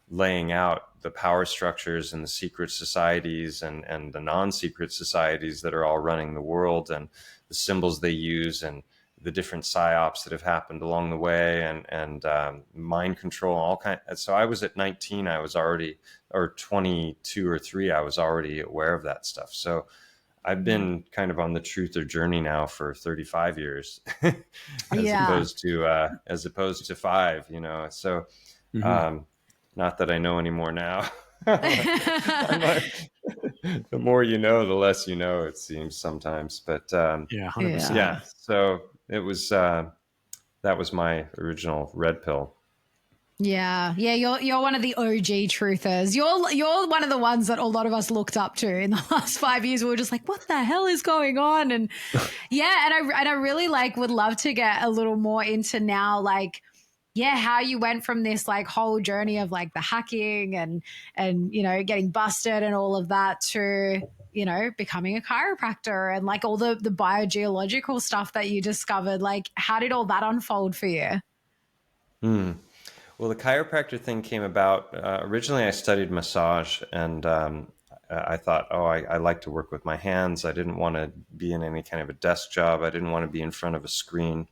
Speaker 3: laying out the power structures and the secret societies and the non-secret societies that are all running the world, and the symbols they use, and the different psyops that have happened along the way, and mind control, all kind. So I was at 19, I was already, or 22 or 3, I was already aware of that stuff. So I've been kind of on the truth or journey now for 35 years,
Speaker 2: Yeah.
Speaker 3: as opposed to 5. So
Speaker 1: Mhm.
Speaker 3: um, not that I know anymore now. I'm like, the more you know, the less you know, it seems sometimes. But
Speaker 1: Yeah,
Speaker 2: Yeah.
Speaker 1: 100%.
Speaker 3: yeah, so it was that was my original red pill.
Speaker 2: Yeah, yeah, you're one of the OG truthers. You're one of the ones that a lot of us looked up to in the last 5 years. We were just like, what the hell is going on? And yeah, and I really like would love to get a little more into now, like, yeah, how you went from this like whole journey of like the hacking and getting busted and all of that to becoming a chiropractor and like all the biogeological stuff that you discovered. Like, how did all that unfold for you?
Speaker 3: Hmm. Well, the chiropractor thing came about. Originally, I studied massage, and I thought, oh, I like to work with my hands. I didn't want to be in any kind of a desk job. I didn't want to be in front of a screen.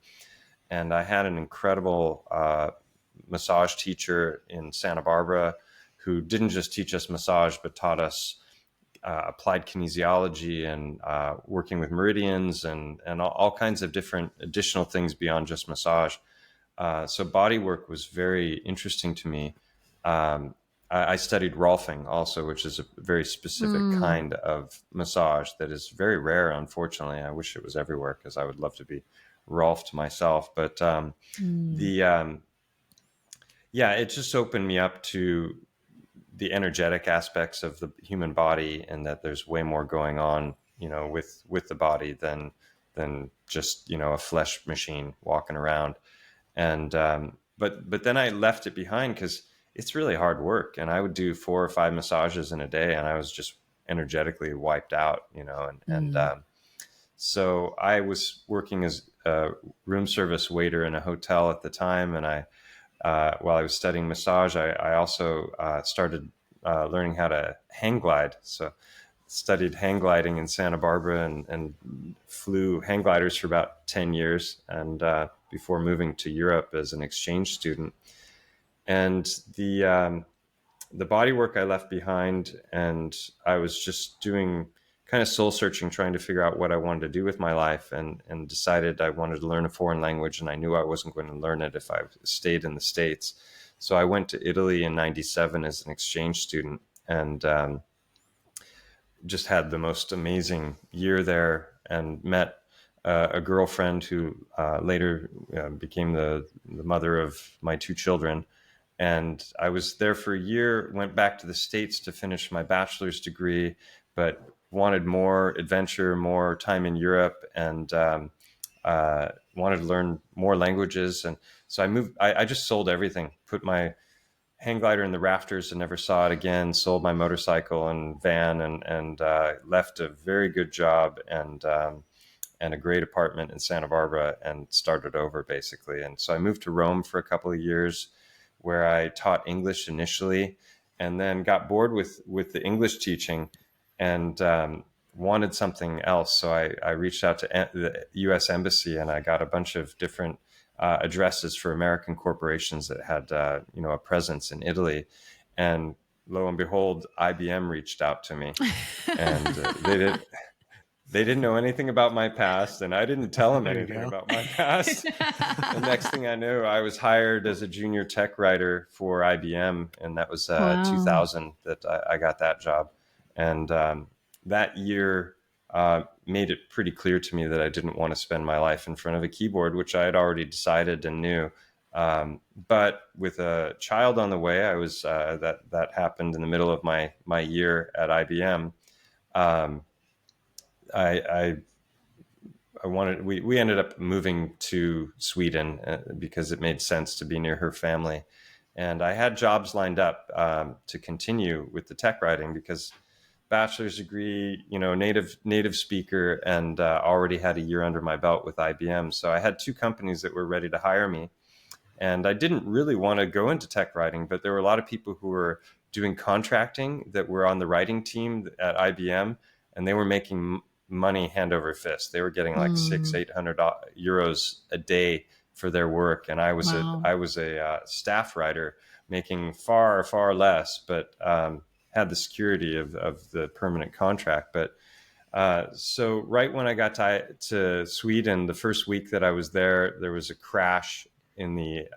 Speaker 3: And I had an incredible massage teacher in Santa Barbara who didn't just teach us massage, but taught us applied kinesiology and working with meridians and all kinds of different additional things beyond just massage. So body work was very interesting to me. I studied Rolfing also, which is a very specific
Speaker 2: Mm,
Speaker 3: kind of massage that is very rare, unfortunately. I wish it was everywhere because I would love to be Rolfed myself. But
Speaker 2: mm,
Speaker 3: the yeah, it just opened me up to the energetic aspects of the human body, and that there's way more going on, with the body than just a flesh machine walking around. And but then I left it behind because it's really hard work, and I would do 4 or 5 massages in a day, and I was just energetically wiped out, and
Speaker 2: mm.
Speaker 3: so I was working as a room service waiter in a hotel at the time, and I while I was studying massage, I also started learning how to hang glide. So studied hang gliding in Santa Barbara and flew hang gliders for about 10 years, and before moving to Europe as an exchange student. And the body work I left behind, and I was just doing kind of soul searching, trying to figure out what I wanted to do with my life, and decided I wanted to learn a foreign language, and I knew I wasn't going to learn it if I stayed in the States. So I went to Italy in '97 as an exchange student, and just had the most amazing year there, and met a girlfriend who later became the mother of my 2 children. And I was there for a year, went back to the States to finish my bachelor's degree, but wanted more adventure, more time in Europe, and wanted to learn more languages. And so I moved, I just sold everything, put my hang glider in the rafters and never saw it again, sold my motorcycle and van, and left a very good job and a great apartment in Santa Barbara, and started over basically. And so I moved to Rome for a couple of years, where I taught English initially, and then got bored with the English teaching, and wanted something else. So I reached out to the U.S. Embassy, and I got a bunch of different addresses for American corporations that had, a presence in Italy. And lo and behold, IBM reached out to me, and they didn't know anything about my past, and I didn't tell them anything about my past. The next thing I knew, I was hired as a junior tech writer for IBM, and that was 2000 that I got that job. And that year made it pretty clear to me that I didn't want to spend my life in front of a keyboard, which I had already decided and knew. But with a child on the way, I was that happened in the middle of my year at IBM. I wanted, we ended up moving to Sweden because it made sense to be near her family. And I had jobs lined up to continue with the tech writing because bachelor's degree, native speaker, and already had a year under my belt with IBM. So I had 2 companies that were ready to hire me. And I didn't really want to go into tech writing, but there were a lot of people who were doing contracting that were on the writing team at IBM, and they were making money hand over fist. They were getting like €600-800 a day for their work, and I was a staff writer making far less, but had the security of the permanent contract. But so right when I got to Sweden, the first week that I was there was a crash in the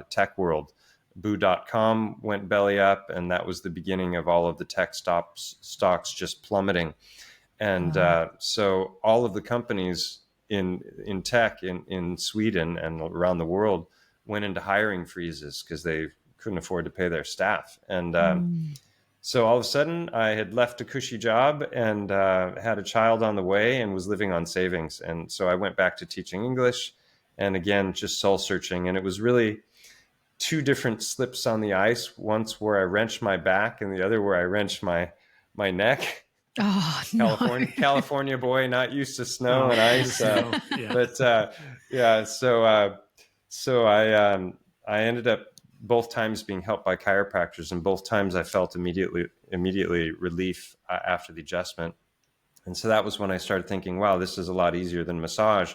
Speaker 3: tech world. Boo.com went belly up, and that was the beginning of all of the tech stocks just plummeting. And so all of the companies in tech in Sweden and around the world went into hiring freezes because they couldn't afford to pay their staff. And so all of a sudden I had left a cushy job and had a child on the way and was living on savings. And so I went back to teaching English, and again, just soul searching. And it was really 2 different slips on the ice, once where I wrenched my back and the other where I wrenched my neck.
Speaker 2: Oh,
Speaker 3: California boy, not used to snow and ice. So I ended up both times being helped by chiropractors, and both times I felt immediately relief after the adjustment. And so that was when I started thinking, wow, this is a lot easier than massage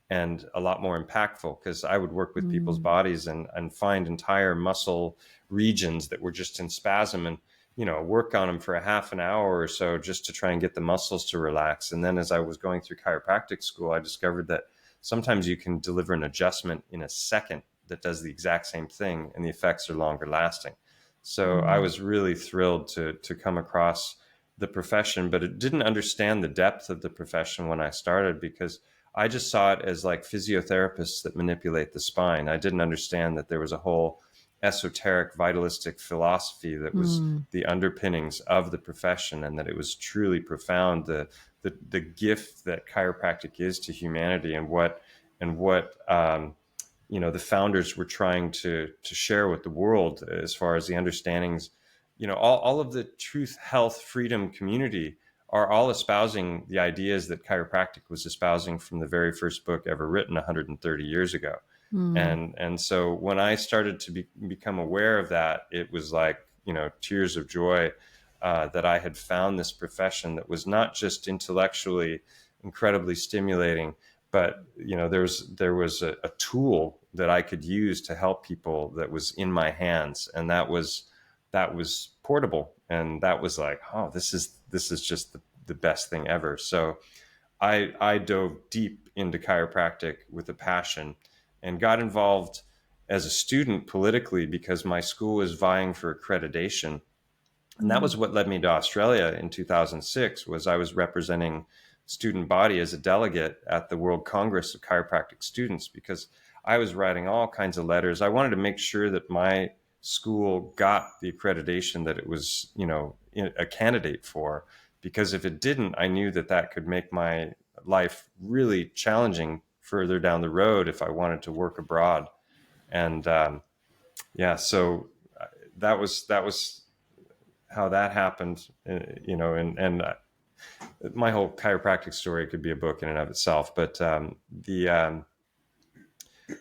Speaker 3: and a lot more impactful, because I would work with people's bodies and find entire muscle regions that were just in spasm, and work on them for a half an hour or so just to try and get the muscles to relax. And then as I was going through chiropractic school, I discovered that sometimes you can deliver an adjustment in a second that does the exact same thing, and the effects are longer lasting. So I was really thrilled to come across the profession, but it didn't understand the depth of the profession when I started, because I just saw it as like physiotherapists that manipulate the spine. I didn't understand that there was a whole esoteric vitalistic philosophy that was the underpinnings of the profession, and that it was truly profound, the gift that chiropractic is to humanity, and what the founders were trying to share with the world as far as the understandings. All of the truth, health, freedom community are all espousing the ideas that chiropractic was espousing from the very first book ever written 130 years ago. And so when I started to become aware of that, it was like, tears of joy that I had found this profession that was not just intellectually incredibly stimulating, but there was a tool that I could use to help people that was in my hands, and that was portable, and that was like, oh, this is just the best thing ever. So I dove deep into chiropractic with a passion, and got involved as a student politically because my school was vying for accreditation. And that was what led me to Australia in 2006, was I was representing student body as a delegate at the World Congress of Chiropractic Students, because I was writing all kinds of letters. I wanted to make sure that my school got the accreditation that it was, a candidate for, because if it didn't, I knew that could make my life really challenging further down the road if I wanted to work abroad. And so that was how that happened, and my whole chiropractic story could be a book in and of itself. But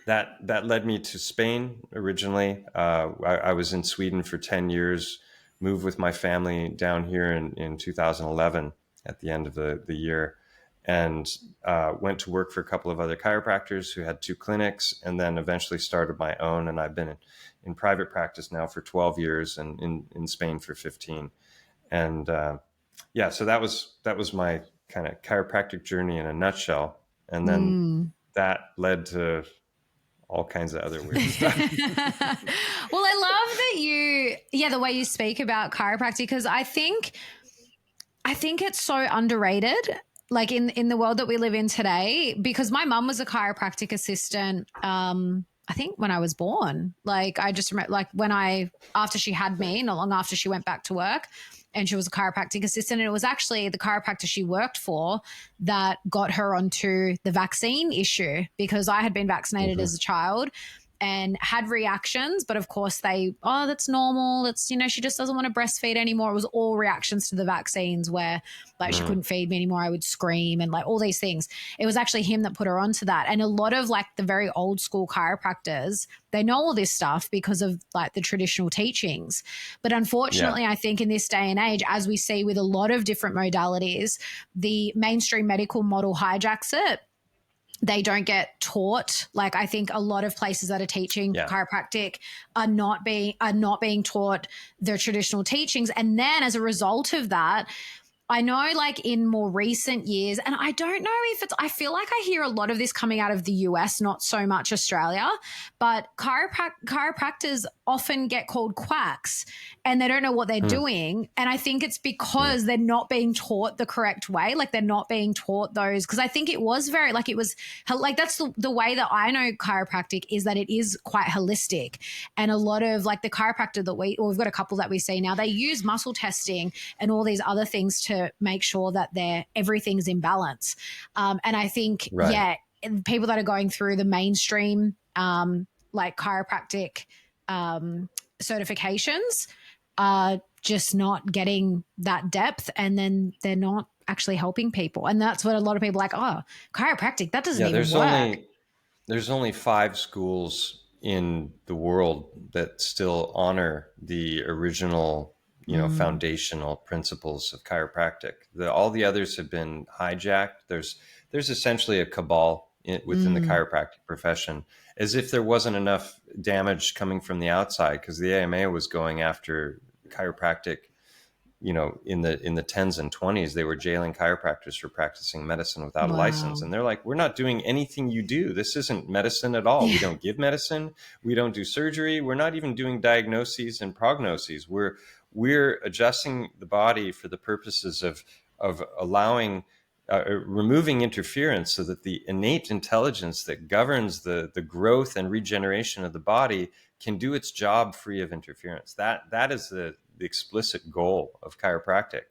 Speaker 3: that led me to Spain originally. I was in Sweden for 10 years, moved with my family down here in 2011 at the end of the year. and went to work for a couple of other chiropractors who had 2 clinics, and then eventually started my own. And I've been in private practice now for 12 years and in Spain for 15. And so that was my kind of chiropractic journey in a nutshell. And then that led to all kinds of other weird stuff.
Speaker 2: Well, I love that the way you speak about chiropractic, because I think it's so underrated, like in the world that we live in today, because my mum was a chiropractic assistant, I think when I was born. Like, I just remember, like, after she had me, not long after she went back to work, and she was a chiropractic assistant. And it was actually the chiropractor she worked for that got her onto the vaccine issue, because I had been vaccinated as a child and had reactions. But of course that's normal. It's, she just doesn't want to breastfeed anymore. It was all reactions to the vaccines where, like, she couldn't feed me anymore. I would scream and, like, all these things. It was actually him that put her onto that. And a lot of, like, the very old school chiropractors, they know all this stuff because of, like, the traditional teachings. But unfortunately, I think in this day and age, as we see with a lot of different modalities, the mainstream medical model hijacks it. They don't get taught. Like, I think a lot of places that are teaching chiropractic are not being taught their traditional teachings. And then as a result of that, I know, like, in more recent years, and I don't know if I feel like I hear a lot of this coming out of the US, not so much Australia, but chiropractors often get called quacks and they don't know what they're doing. And I think it's because they're not being taught the correct way. Like, they're not being taught those, because I think it was very, like, it was like, that's the way that I know chiropractic is that it is quite holistic. And a lot of, like, the chiropractor that we've got a couple that we see now, they use muscle testing and all these other things to make sure that everything's in balance. And I think, people that are going through the mainstream, like, chiropractic certifications are just not getting that depth, and then they're not actually helping people. And that's what a lot of people are like, oh, chiropractic, that doesn't even work.
Speaker 3: There's only 5 schools in the world that still honor the original foundational principles of chiropractic. All the others have been hijacked. There's essentially a cabal within the chiropractic profession, as if there wasn't enough damage coming from the outside, because the AMA was going after chiropractic. In the 10s and 20s, they were jailing chiropractors for practicing medicine without a license. And they're like, we're not doing anything you do. This isn't medicine at all. We don't give medicine. We don't do surgery. We're not even doing diagnoses and prognoses. We're adjusting the body for the purposes of allowing, removing interference, so that the innate intelligence that governs the growth and regeneration of the body can do its job free of interference. That is the explicit goal of chiropractic.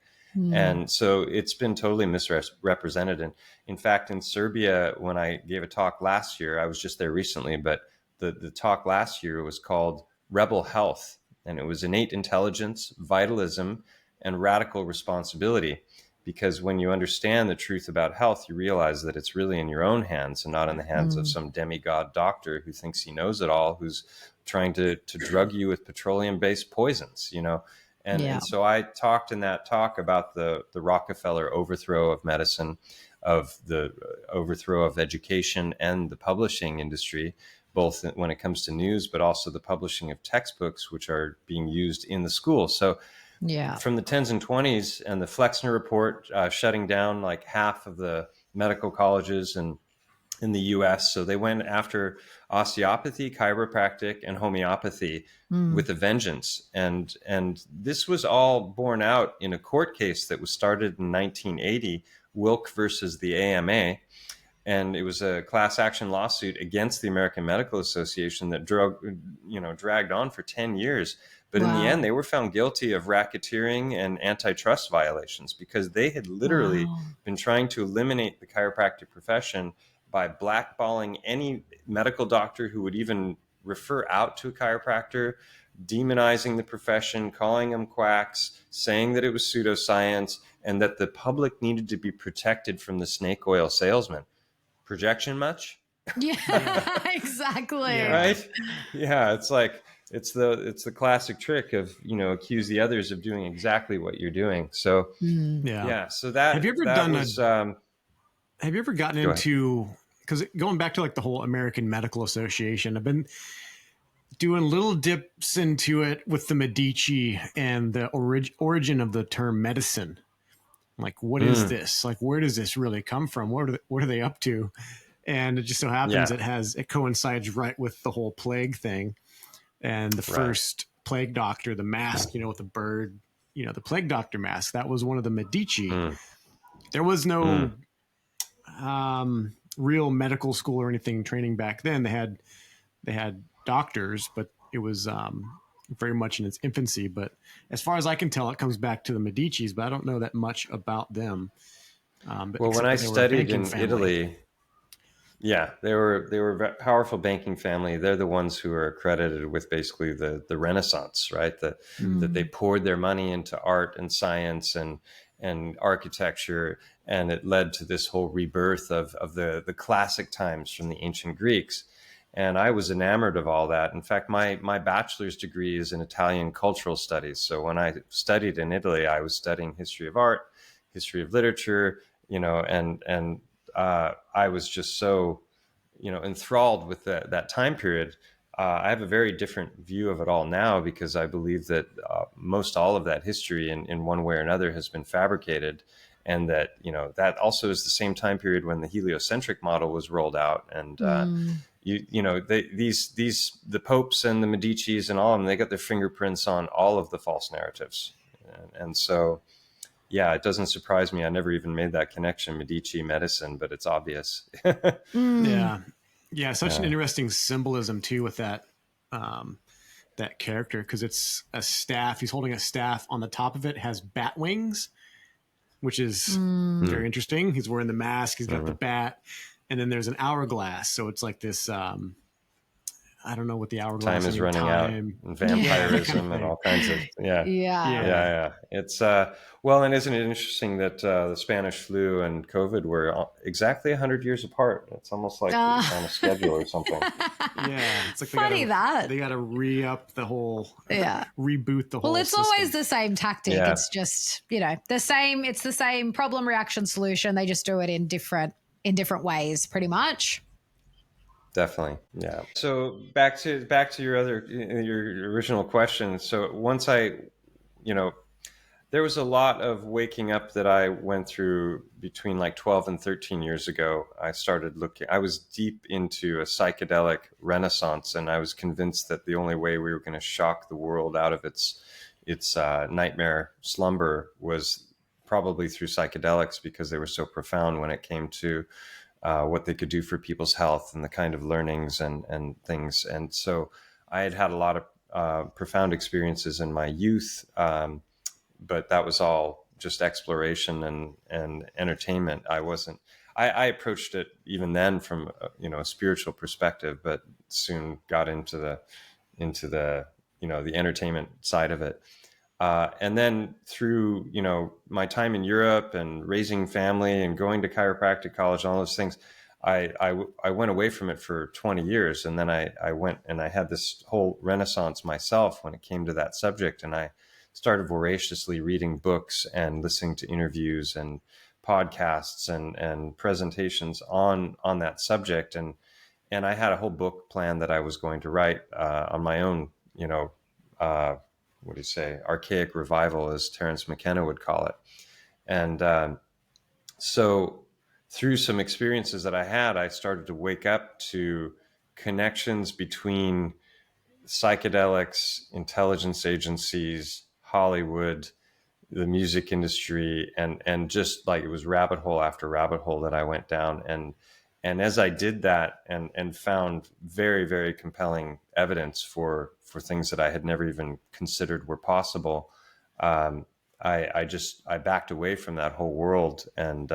Speaker 3: And so it's been totally misrepresented. And in fact, in Serbia, when I gave a talk last year, I was just there recently, but the talk last year was called Rebel Health. And it was innate intelligence, vitalism, and radical responsibility. Because when you understand the truth about health, you realize that it's really in your own hands and not in the hands of some demigod doctor who thinks he knows it all, who's trying to drug you with petroleum-based poisons, And so I talked in that talk about the Rockefeller overthrow of medicine, of the overthrow of education and the publishing industry, both when it comes to news, but also the publishing of textbooks, which are being used in the school. So from the 10s and 20s and the Flexner Report shutting down like half of the medical colleges in the US. So they went after osteopathy, chiropractic, and homeopathy with a vengeance. And this was all borne out in a court case that was started in 1980, Wilk versus the AMA. And it was a class action lawsuit against the American Medical Association that dragged on for 10 years. But in the end, they were found guilty of racketeering and antitrust violations, because they had literally been trying to eliminate the chiropractic profession by blackballing any medical doctor who would even refer out to a chiropractor, demonizing the profession, calling them quacks, saying that it was pseudoscience, and that the public needed to be protected from the snake oil salesman. Projection much?
Speaker 2: Yeah, exactly.
Speaker 3: Right? Yeah, it's like it's the classic trick of accuse the others of doing exactly what you're doing. So so that
Speaker 1: have you ever done
Speaker 3: was
Speaker 1: have you ever gotten
Speaker 3: Go ahead.
Speaker 1: into, because going back to like the whole American Medical Association, I've been doing little dips into it with the Medici and the origin of the term medicine. Like, what is this? Like, where does this really come from? What are they up to? And it just so happens it coincides right with the whole plague thing. And the first plague doctor, the mask, with the bird, the plague doctor mask, that was one of the Medici. There was no real medical school or anything training back then. They had doctors, but it was very much in its infancy. But as far as I can tell, it comes back to the Medicis, but I don't know that much about them.
Speaker 3: Well, when I studied in Italy, they were a powerful banking family. They're the ones who are accredited with basically the Renaissance, right? That they poured their money into art and science and architecture, and it led to this whole rebirth of the classic times from the ancient Greeks. And I was enamored of all that. In fact, my bachelor's degree is in Italian cultural studies. So when I studied in Italy, I was studying history of art, history of literature, and I was just so, enthralled with that time period. I have a very different view of it all now, because I believe that most all of that history in one way or another has been fabricated. And that, that also is the same time period when the heliocentric model was rolled out. And, the popes and the Medicis and all of them, they got their fingerprints on all of the false narratives. And so, it doesn't surprise me. I never even made that connection, Medici medicine, but it's obvious.
Speaker 1: Yeah. Such an interesting symbolism too with that, that character. 'Cause it's a staff. He's holding a staff. On the top of it has bat wings, which is very interesting. He's wearing the mask. He's got the bat. And then there's an hourglass. So it's like this, I don't know what the hourglass
Speaker 3: is running out, and vampirism and all kinds of, It's, well, and isn't it interesting that the Spanish flu and COVID were exactly 100 years apart? It's almost like on a schedule or something.
Speaker 1: It's like
Speaker 2: funny
Speaker 1: they got to re-up the whole, reboot the whole
Speaker 2: Well, it's
Speaker 1: system.
Speaker 2: always the same tactic. Yeah. It's just, it's the same problem, reaction, solution. They just do it in different ways, pretty much.
Speaker 3: Definitely. Yeah. So back to your original question. So once there was a lot of waking up that I went through between like 12 and 13 years ago. I started I was deep into a psychedelic renaissance, and I was convinced that the only way we were going to shock the world out of its nightmare slumber was probably through psychedelics, because they were so profound when it came to what they could do for people's health and the kind of learnings and things. And so I had a lot of profound experiences in my youth, but that was all just exploration and entertainment. I approached it even then from a spiritual perspective, but soon got into the the entertainment side of it. And then through, my time in Europe and raising family and going to chiropractic college and all those things, I went away from it for 20 years. And then I went and I had this whole renaissance myself when it came to that subject. And I started voraciously reading books and listening to interviews and podcasts and presentations on that subject. And I had a whole book plan that I was going to write on my own, what do you say, archaic revival, as Terence McKenna would call it. And so through some experiences that I had, I started to wake up to connections between psychedelics, intelligence agencies, Hollywood, the music industry, and just like it was rabbit hole after rabbit hole that I went down. And as I did that and found very, very compelling evidence for things that I had never even considered were possible, I backed away from that whole world. And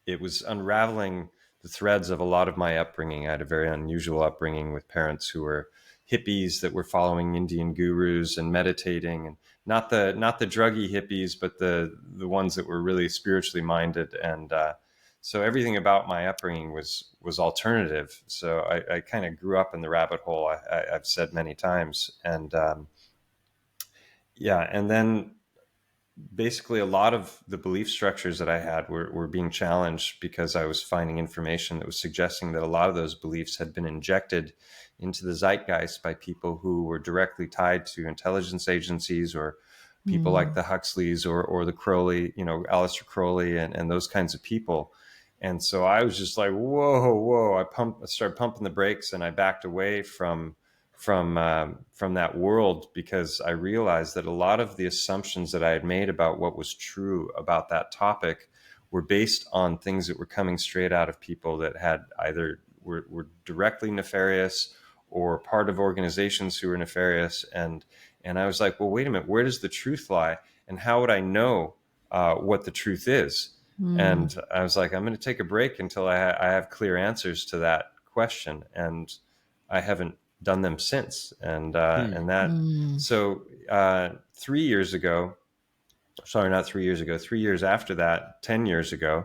Speaker 3: it was unraveling the threads of a lot of my upbringing. I had a very unusual upbringing with parents who were hippies that were following Indian gurus and meditating, and not the druggy hippies, but the ones that were really spiritually minded. And so everything about my upbringing was alternative. So I kind of grew up in the rabbit hole, I've said many times. And and then basically a lot of the belief structures that I had were being challenged because I was finding information that was suggesting that a lot of those beliefs had been injected into the zeitgeist by people who were directly tied to intelligence agencies, or people like the Huxleys or the Crowley, Aleister Crowley and those kinds of people. And so I was just like, whoa. I started pumping the brakes, and I backed away from that world, because I realized that a lot of the assumptions that I had made about what was true about that topic were based on things that were coming straight out of people that had either were directly nefarious or part of organizations who were nefarious. And I was like, well, wait a minute, where does the truth lie? And how would I know what the truth is? And I was like, I'm going to take a break until I have clear answers to that question. And I haven't done them since. And that, so 3 years ago, sorry, not 3 years ago, 3 years after that, 10 years ago,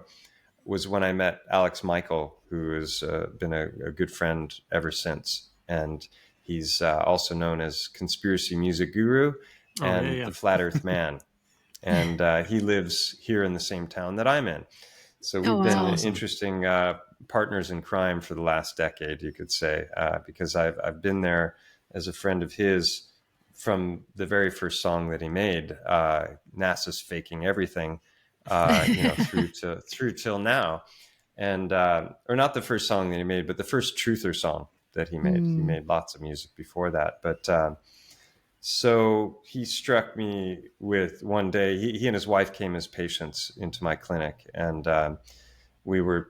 Speaker 3: was when I met Alex Michael, who has been a good friend ever since. And he's also known as Conspiracy Music Guru and the Flat Earth Man. And he lives here in the same town that I'm in. So we've been interesting partners in crime for the last decade, you could say, because I've been there as a friend of his from the very first song that he made, NASA's Faking Everything, through till now. And or not the first song that he made, but the first truther song that he made. He made lots of music before that, but so he struck me with one day, he and his wife came as patients into my clinic, and we were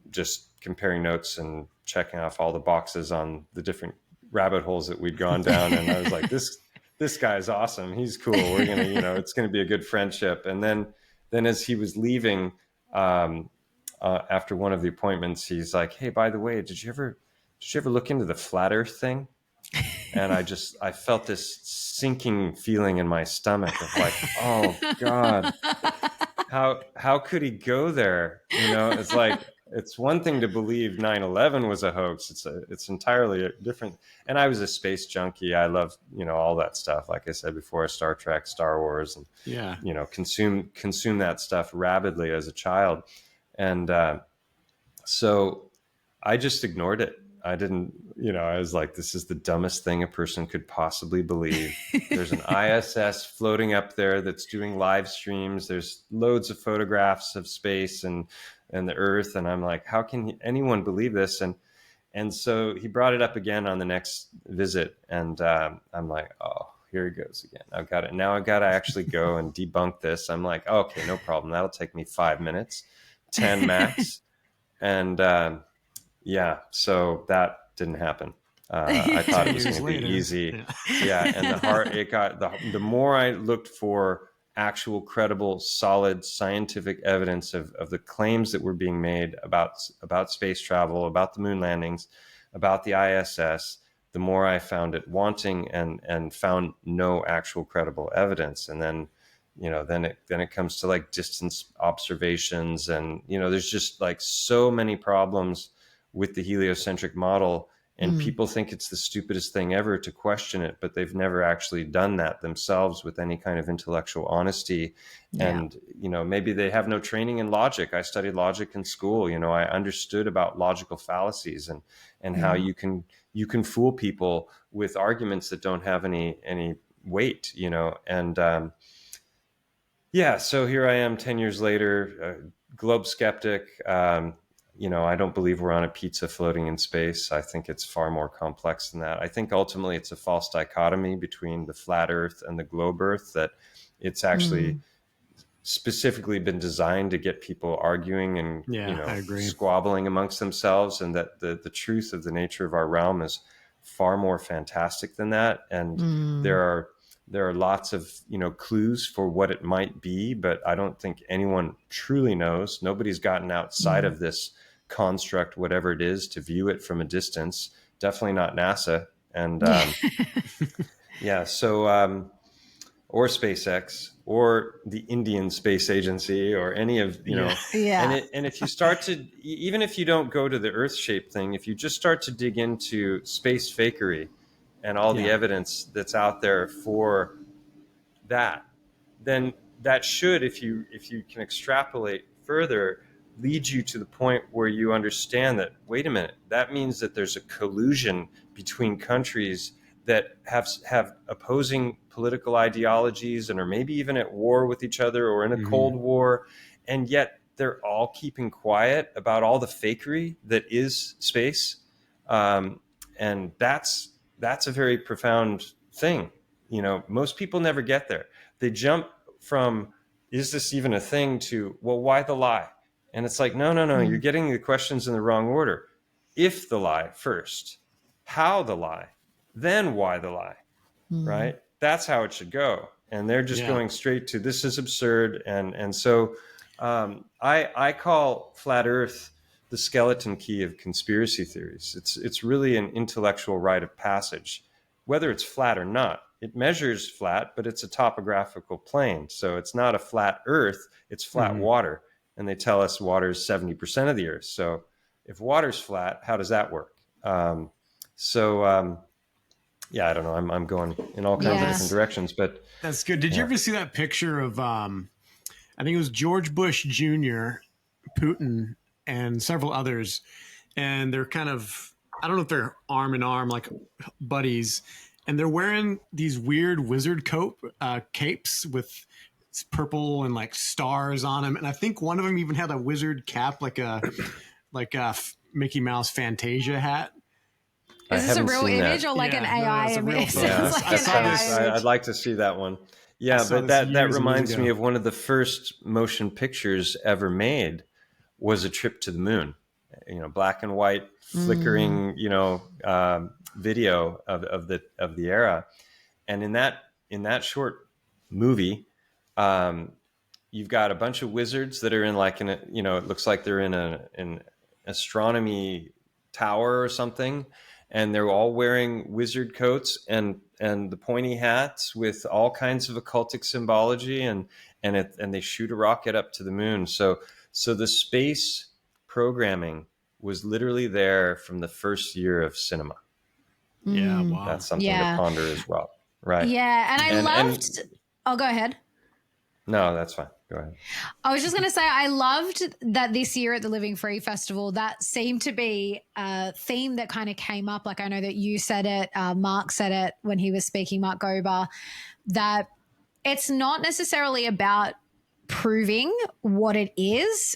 Speaker 3: just comparing notes and checking off all the boxes on the different rabbit holes that we'd gone down. And I was like, this guy's awesome. He's cool. We're going to, it's going to be a good friendship. And then as he was leaving, after one of the appointments, he's like, hey, by the way, did you ever look into the flat earth thing? And I felt this sinking feeling in my stomach of like, oh God, how could he go there? It's like, it's one thing to believe 9/11 was a hoax. It's entirely different. And I was a space junkie. I love, all that stuff. Like I said before, Star Trek, Star Wars, and, consume that stuff rabidly as a child. And so I just ignored it. I didn't, I was like, this is the dumbest thing a person could possibly believe. There's an ISS floating up there that's doing live streams. There's loads of photographs of space and the Earth. And I'm like, how can anyone believe this? And so he brought it up again on the next visit. And I'm like, oh, here he goes again. I've got it. Now I've got to actually go and debunk this. I'm like, okay, no problem. That'll take me 5 minutes, 10 max. And yeah, so that didn't happen. I thought it was going to be easy. Yeah. And the more I looked for actual credible, solid scientific evidence of the claims that were being made about space travel, about the moon landings, about the ISS, the more I found it wanting and found no actual credible evidence. And then, then it comes to like distance observations, and, there's just like so many problems with the heliocentric model, and people think it's the stupidest thing ever to question it, but they've never actually done that themselves with any kind of intellectual honesty. Yeah. And, maybe they have no training in logic. I studied logic in school. I understood about logical fallacies and how you can fool people with arguments that don't have any weight, and, yeah, so here I am 10 years later, globe skeptic. I don't believe we're on a pizza floating in space. I think it's far more complex than that. I think ultimately it's a false dichotomy between the flat Earth and the globe Earth, that it's actually specifically been designed to get people arguing and squabbling amongst themselves, and that the truth of the nature of our realm is far more fantastic than that. And there are lots of clues for what it might be, but I don't think anyone truly knows. Nobody's gotten outside of this construct, whatever it is, to view it from a distance. Definitely not NASA. And or SpaceX or the Indian Space Agency or any of and if you start to, even if you don't go to the Earth-shaped thing, if you just start to dig into space fakery and all the evidence that's out there for that, then that should, if you can extrapolate further, lead you to the point where you understand that, wait a minute, that means that there's a collusion between countries that have opposing political ideologies and are maybe even at war with each other or in a Cold War, and yet they're all keeping quiet about all the fakery that is space. And that's a very profound thing. You know, most people never get there. They jump from, is this even a thing, to, well, why the lie? And it's like, no, you're getting the questions in the wrong order. If the lie first, how the lie, then why the lie, right? That's how it should go. And they're just going straight to, this is absurd. And so I call flat Earth the skeleton key of conspiracy theories. It's really an intellectual rite of passage, whether it's flat or not. It measures flat, but it's a topographical plane. So it's not a flat Earth, it's flat water. And they tell us water is 70% of the Earth. So if water's flat, how does that work? Yeah, I don't know. I'm going in all kinds of different directions, but
Speaker 1: that's good. Did you ever see that picture of, I think it was George Bush Jr., Putin, and several others, and they're kind of, I don't know if they're arm in arm, like buddies, and they're wearing these weird wizard capes with purple and like stars on them. And I think one of them even had a wizard cap, like a Mickey Mouse Fantasia hat.
Speaker 2: Is this a real image or like an AI image?
Speaker 3: I'd like to see that one. Yeah, but that reminds me of one of the first motion pictures ever made was a trip to the moon. You know, black and white, flickering, video of the era. And in that short movie, you've got a bunch of wizards that are in it looks like they're in an astronomy tower or something. And they're all wearing wizard coats and the pointy hats with all kinds of occultic symbology, and they shoot a rocket up to the moon. So the space programming was literally there from the first year of cinema.
Speaker 1: Yeah, wow.
Speaker 3: That's something to ponder as well, right?
Speaker 2: Yeah, and I loved. Oh, go ahead.
Speaker 3: No, that's fine. Go ahead.
Speaker 2: I was just going to say, I loved that this year at the Living Free Festival, that seemed to be a theme that kind of came up. Like, I know that you said it, Mark said it when he was speaking, Mark Gober, that it's not necessarily about proving what it is.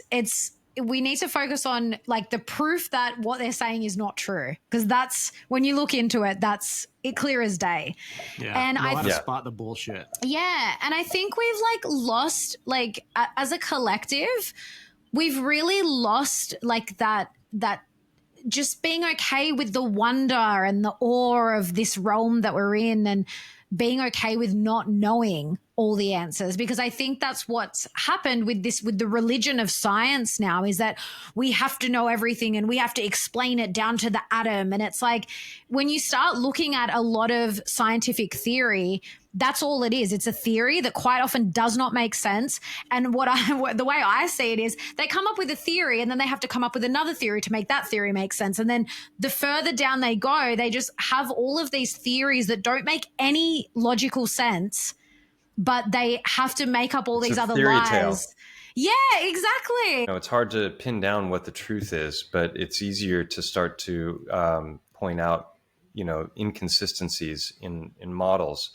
Speaker 2: We need to focus on like the proof that what they're saying is not true, because that's, when you look into it, that's it clear as day.
Speaker 1: Yeah, and I have to spot the bullshit.
Speaker 2: Yeah, and I think we've lost as a collective, we've really lost that just being okay with the wonder and the awe of this realm that we're in, and being okay with not knowing all the answers, because I think that's what's happened with the religion of science now, is that we have to know everything and we have to explain it down to the atom. And it's like, when you start looking at a lot of scientific theory, that's all it is. It's a theory that quite often does not make sense. And the way I see it is, they come up with a theory and then they have to come up with another theory to make that theory make sense. And then the further down they go, they just have all of these theories that don't make any logical sense, but they have to make up all these other lies. Tale. Yeah, exactly.
Speaker 3: It's hard to pin down what the truth is, but it's easier to start to point out, inconsistencies in models.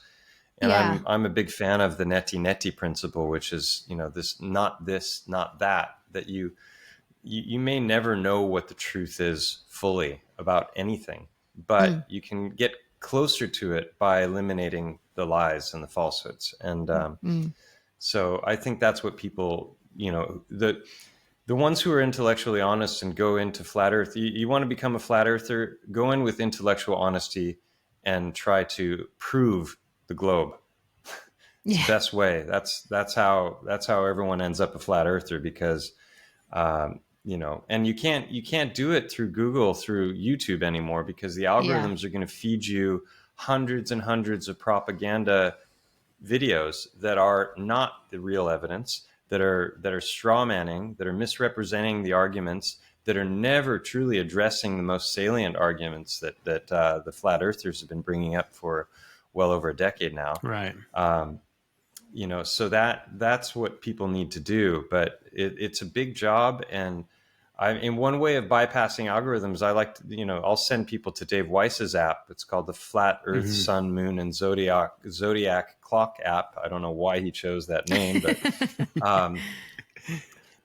Speaker 3: And I'm a big fan of the neti principle, which is, this, not that you may never know what the truth is fully about anything, but you can get closer to it by eliminating the lies and the falsehoods. And so I think that's what people, the ones who are intellectually honest and go into flat Earth, you want to become a flat earther, go in with intellectual honesty and try to prove the globe. It's the best way. That's how everyone ends up a flat earther, because and you can't do it through Google, through YouTube anymore, because the algorithms are going to feed you hundreds and hundreds of propaganda videos that are not the real evidence, that are straw manning, that are misrepresenting the arguments, that are never truly addressing the most salient arguments that the flat earthers have been bringing up for well over a decade now.
Speaker 1: Right.
Speaker 3: So that's what people need to do, but it's a big job. And in one way of bypassing algorithms, I like to, I'll send people to Dave Weiss's app. It's called the Flat Earth, Sun, Moon, and Zodiac Clock app. I don't know why he chose that name, but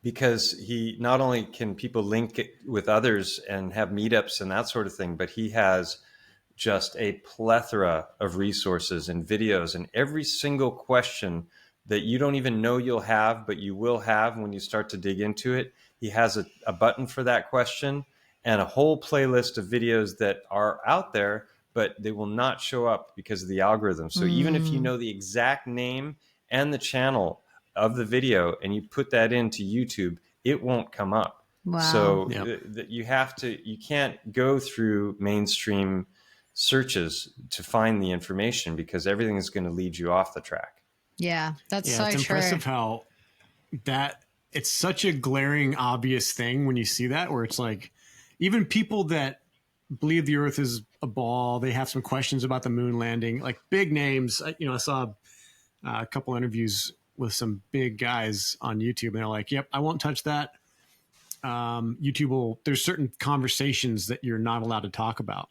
Speaker 3: because he not only can people link it with others and have meetups and that sort of thing, but he has just a plethora of resources and videos, and every single question that you don't even know you'll have, but you will have when you start to dig into it. He has a button for that question and a whole playlist of videos that are out there, but they will not show up because of the algorithm. So even if you know the exact name and the channel of the video and you put that into YouTube, it won't come up.
Speaker 2: Wow.
Speaker 3: So you can't go through mainstream searches to find the information because everything is going to lead you off the track.
Speaker 2: Yeah, that's so
Speaker 1: it's
Speaker 2: true.
Speaker 1: Impressive how that it's such a glaring, obvious thing when you see that, where it's like, even people that believe the Earth is a ball, they have some questions about the moon landing, like big names. I saw a couple interviews with some big guys on YouTube, and they're like, "Yep, I won't touch that." YouTube there's certain conversations that you're not allowed to talk about.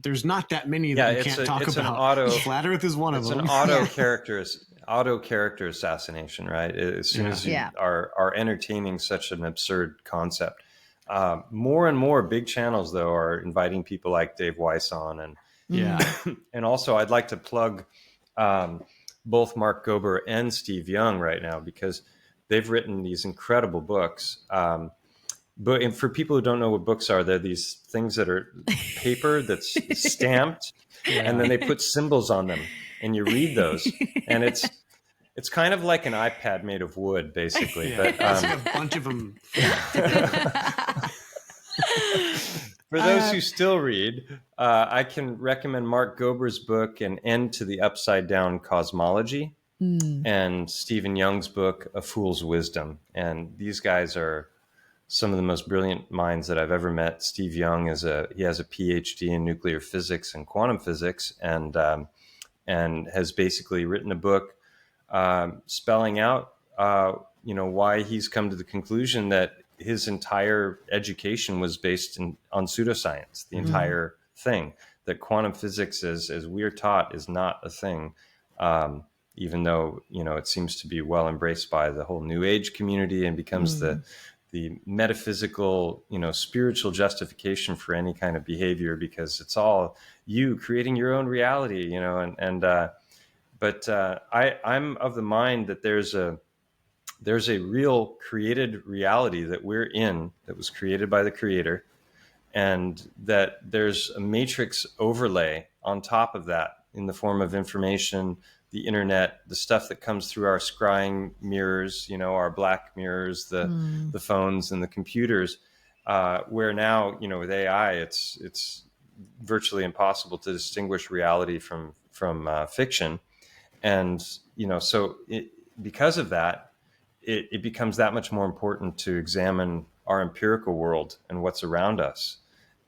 Speaker 1: There's not that many that you can't talk about. Flat Earth is one of them.
Speaker 3: It's an auto character assassination, right? As soon as you are entertaining such an absurd concept. More and more big channels, though, are inviting people like Dave Weiss on. And and also I'd like to plug both Mark Gober and Steve Young right now, because they've written these incredible books. But for people who don't know what books are, they're these things that are paper that's stamped, and then they put symbols on them, and you read those, and it's kind of like an iPad made of wood, basically. But
Speaker 1: it's like a bunch of them.
Speaker 3: For those who still read, I can recommend Mark Gober's book, An End to the Upside Down Cosmology, and Stephen Young's book, A Fool's Wisdom. And these guys are some of the most brilliant minds that I've ever met. Steve Young has a PhD in nuclear physics and quantum physics, and has basically written a book spelling out why he's come to the conclusion that his entire education was based on pseudoscience, the entire thing, that quantum physics, as we're taught, is not a thing, even though it seems to be well embraced by the whole New Age community and becomes the metaphysical, spiritual justification for any kind of behavior, because it's all you creating your own reality, but I'm of the mind that there's a real created reality that we're in, that was created by the Creator, and that there's a matrix overlay on top of that in the form of information, the internet, the stuff that comes through our scrying mirrors, our black mirrors, the phones and the computers, where now, with AI, it's virtually impossible to distinguish reality from fiction. And, because of that, it becomes that much more important to examine our empirical world and what's around us.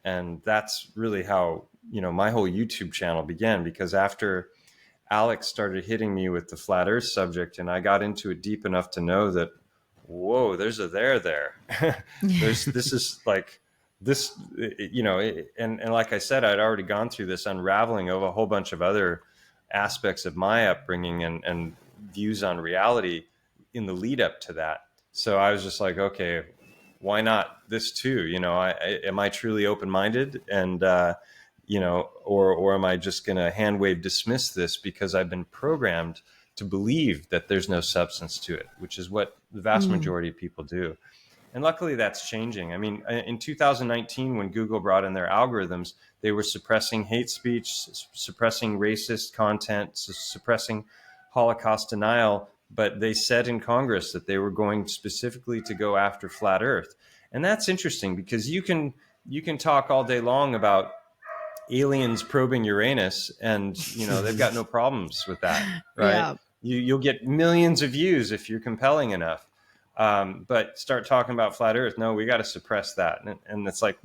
Speaker 3: And that's really how, my whole YouTube channel began, because after Alex started hitting me with the flat Earth subject, and I got into it deep enough to know that, whoa, there's a there. This is like this, and like I said, I'd already gone through this unraveling of a whole bunch of other aspects of my upbringing and views on reality in the lead up to that. So I was just like, okay, why not this too? Am I truly open-minded? And, or am I just going to hand wave dismiss this because I've been programmed to believe that there's no substance to it, which is what the vast majority of people do. And luckily that's changing. I mean, in 2019, when Google brought in their algorithms, they were suppressing hate speech, suppressing racist content, suppressing Holocaust denial. But they said in Congress that they were going specifically to go after flat Earth. And that's interesting, because you can talk all day long about aliens probing Uranus, and they've got no problems with that, right? Yeah. You'll get millions of views if you're compelling enough. But start talking about flat Earth, no, we got to suppress that. And it's like,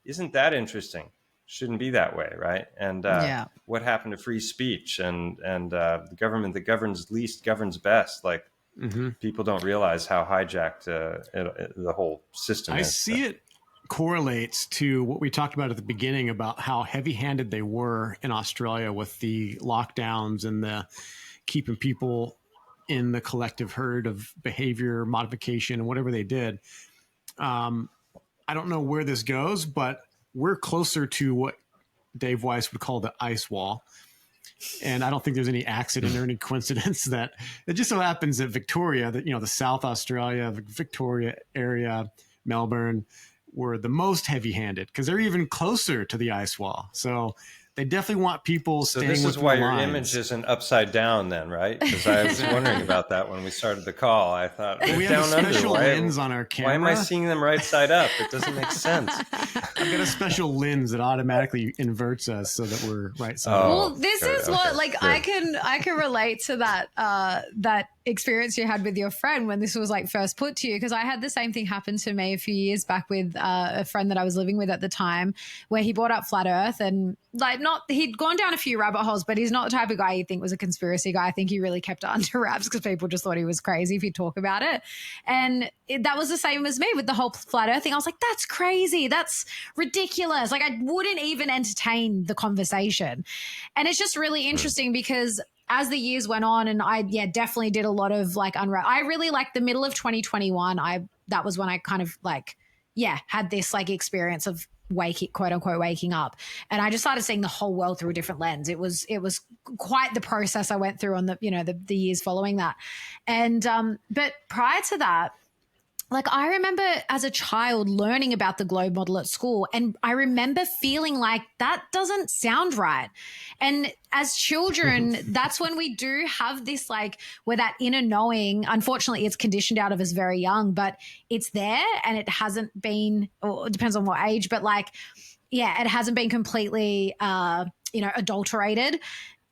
Speaker 3: isn't that interesting? shouldn't be that way, right? And
Speaker 2: Yeah.
Speaker 3: what happened to free speech and the government that governs least governs best? Like, people don't realize how hijacked the whole system
Speaker 1: I
Speaker 3: is.
Speaker 1: see it correlates to what we talked about at the beginning about how heavy-handed they were in Australia with the lockdowns and the keeping people in the collective herd of behavior modification and whatever they did. I don't know where this goes, but we're closer to what Dave Weiss would call the ice wall. And I don't think there's any accident or any coincidence that it just so happens that Victoria, that, the South Australia, Victoria area, Melbourne, were the most heavy-handed because they're even closer to the ice wall. So they definitely want people
Speaker 3: So
Speaker 1: staying
Speaker 3: this
Speaker 1: with
Speaker 3: is why
Speaker 1: the
Speaker 3: your
Speaker 1: lines.
Speaker 3: image isn't upside down then, right? Because I was wondering about that when we started the call. I thought,
Speaker 1: We have a special lens on our camera.
Speaker 3: Why am I seeing them right side up? It doesn't make sense.
Speaker 1: I've got a special lens that automatically inverts us so that we're right side up.
Speaker 2: Well, this is what, like, I can relate to that that experience you had with your friend when this was like first put to you, because I had the same thing happen to me a few years back with a friend that I was living with at the time, where he brought up flat earth, and like, he'd gone down a few rabbit holes, but he's not the type of guy you think was a conspiracy guy. I think he really kept it under wraps because people just thought he was crazy if he'd talk about it. And that was the same as me with the whole flat earth thing. I was like, that's crazy. That's ridiculous. Like, I wouldn't even entertain the conversation. And it's just really interesting because as the years went on, and I definitely did a lot of like I really like the middle of 2021. That was when I kind of like had this like experience of quote unquote waking up, and I just started seeing the whole world through a different lens. It was quite the process I went through on the years following that. And but prior to that, like, I remember as a child learning about the globe model at school, and I remember feeling like that doesn't sound right. And as children, that's when we do have this, like, where that inner knowing, unfortunately, it's conditioned out of us very young, but it's there, and it hasn't been, or it depends on what age, but like, it hasn't been completely, adulterated.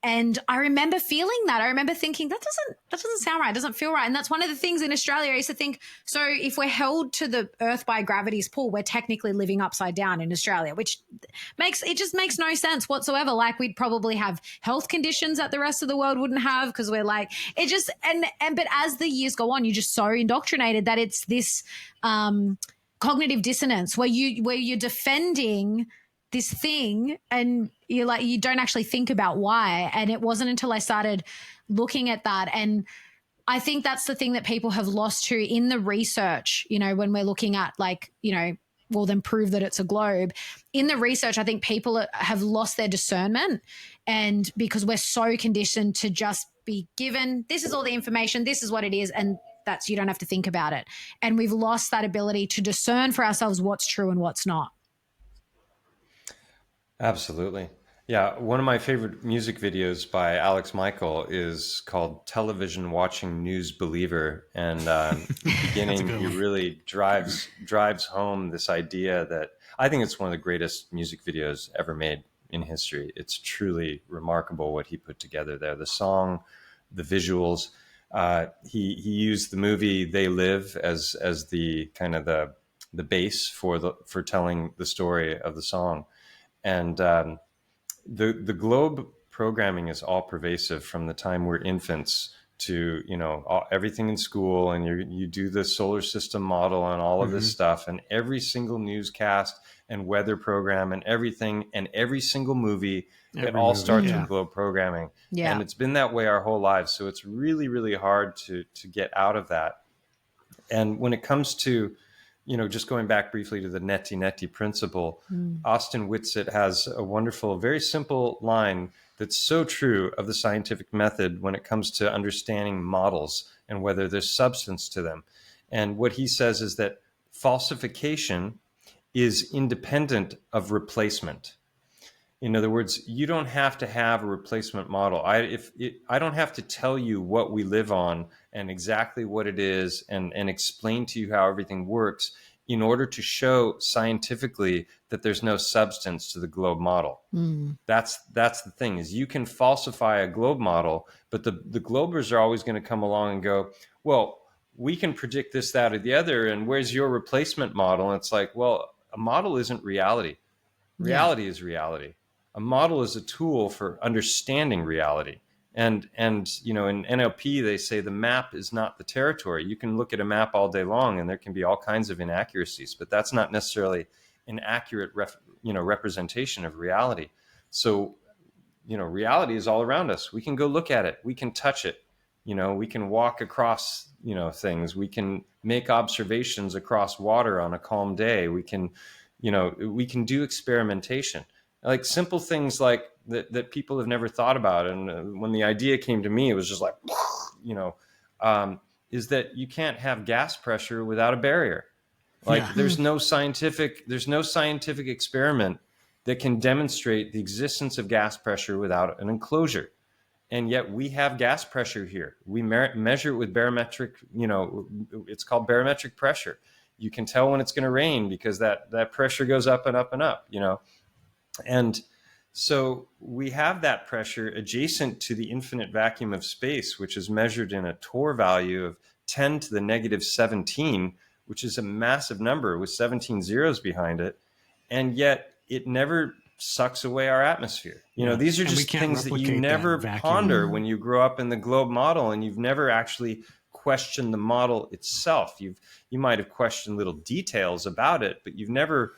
Speaker 2: And I remember feeling that. I remember thinking, that doesn't sound right. It doesn't feel right. And that's one of the things in Australia. I used to think, so if we're held to the earth by gravity's pull, we're technically living upside down in Australia, which just makes no sense whatsoever. Like, we'd probably have health conditions that the rest of the world wouldn't have, because we're like, it just, but as the years go on, you're just so indoctrinated that it's this cognitive dissonance where you're defending this thing, and you're like, you don't actually think about why. And it wasn't until I started looking at that. And I think that's the thing that people have lost to in the research, when we're looking at, like, well, then prove that it's a globe. In the research, I think people have lost their discernment, and because we're so conditioned to just be given, this is all the information, this is what it is, and that's, you don't have to think about it. And we've lost that ability to discern for ourselves what's true and what's not.
Speaker 3: Absolutely. Yeah. One of my favorite music videos by Alex Michael is called Television Watching News Believer. And beginning, he really drives home this idea that I think it's one of the greatest music videos ever made in history. It's truly remarkable what he put together there. The song, the visuals, he used the movie They Live as the kind of the base for telling the story of the song. And the globe programming is all pervasive from the time we're infants to, everything in school, and you do the solar system model and all of this stuff, and every single newscast and weather program and everything, and every single movie, it all starts with globe programming. Yeah. And it's been that way our whole lives. So it's really, really hard to get out of that. And when it comes to, just going back briefly to the neti principle, Austin Whitsitt has a wonderful, very simple line that's so true of the scientific method when it comes to understanding models and whether there's substance to them. And what he says is that falsification is independent of replacement. In other words, you don't have to have a replacement model. I don't have to tell you what we live on and exactly what it is and explain to you how everything works in order to show scientifically that there's no substance to the globe model. That's the thing, is you can falsify a globe model, but the globers are always going to come along and go, well, we can predict this, that, or the other, and where's your replacement model? And it's like, well, a model isn't reality. Reality is reality. A model is a tool for understanding reality. And you know, in NLP, they say the map is not the territory. You can look at a map all day long and there can be all kinds of inaccuracies, but that's not necessarily an accurate representation of reality. So, you know, reality is all around us. We can go look at it. We can touch it. You know, we can walk across, you know, things. We can make observations across water on a calm day. We can, you know, we can do experimentation, like simple things like that people have never thought about. And when the idea came to me, it was just like, you know, is that you can't have gas pressure without a barrier. Like there's no scientific experiment that can demonstrate the existence of gas pressure without an enclosure. And yet we have gas pressure here. We measure it with barometric, you know, it's called barometric pressure. You can tell when it's going to rain because that pressure goes up and up and up, you know. And so we have that pressure adjacent to the infinite vacuum of space, which is measured in a Torr value of 10 to the negative 17, which is a massive number with 17 zeros behind it. And yet it never sucks away our atmosphere. You know, these are just things that you never ponder when you grow up in the globe model, and you've never actually questioned the model itself. You might have questioned little details about it, but you've never,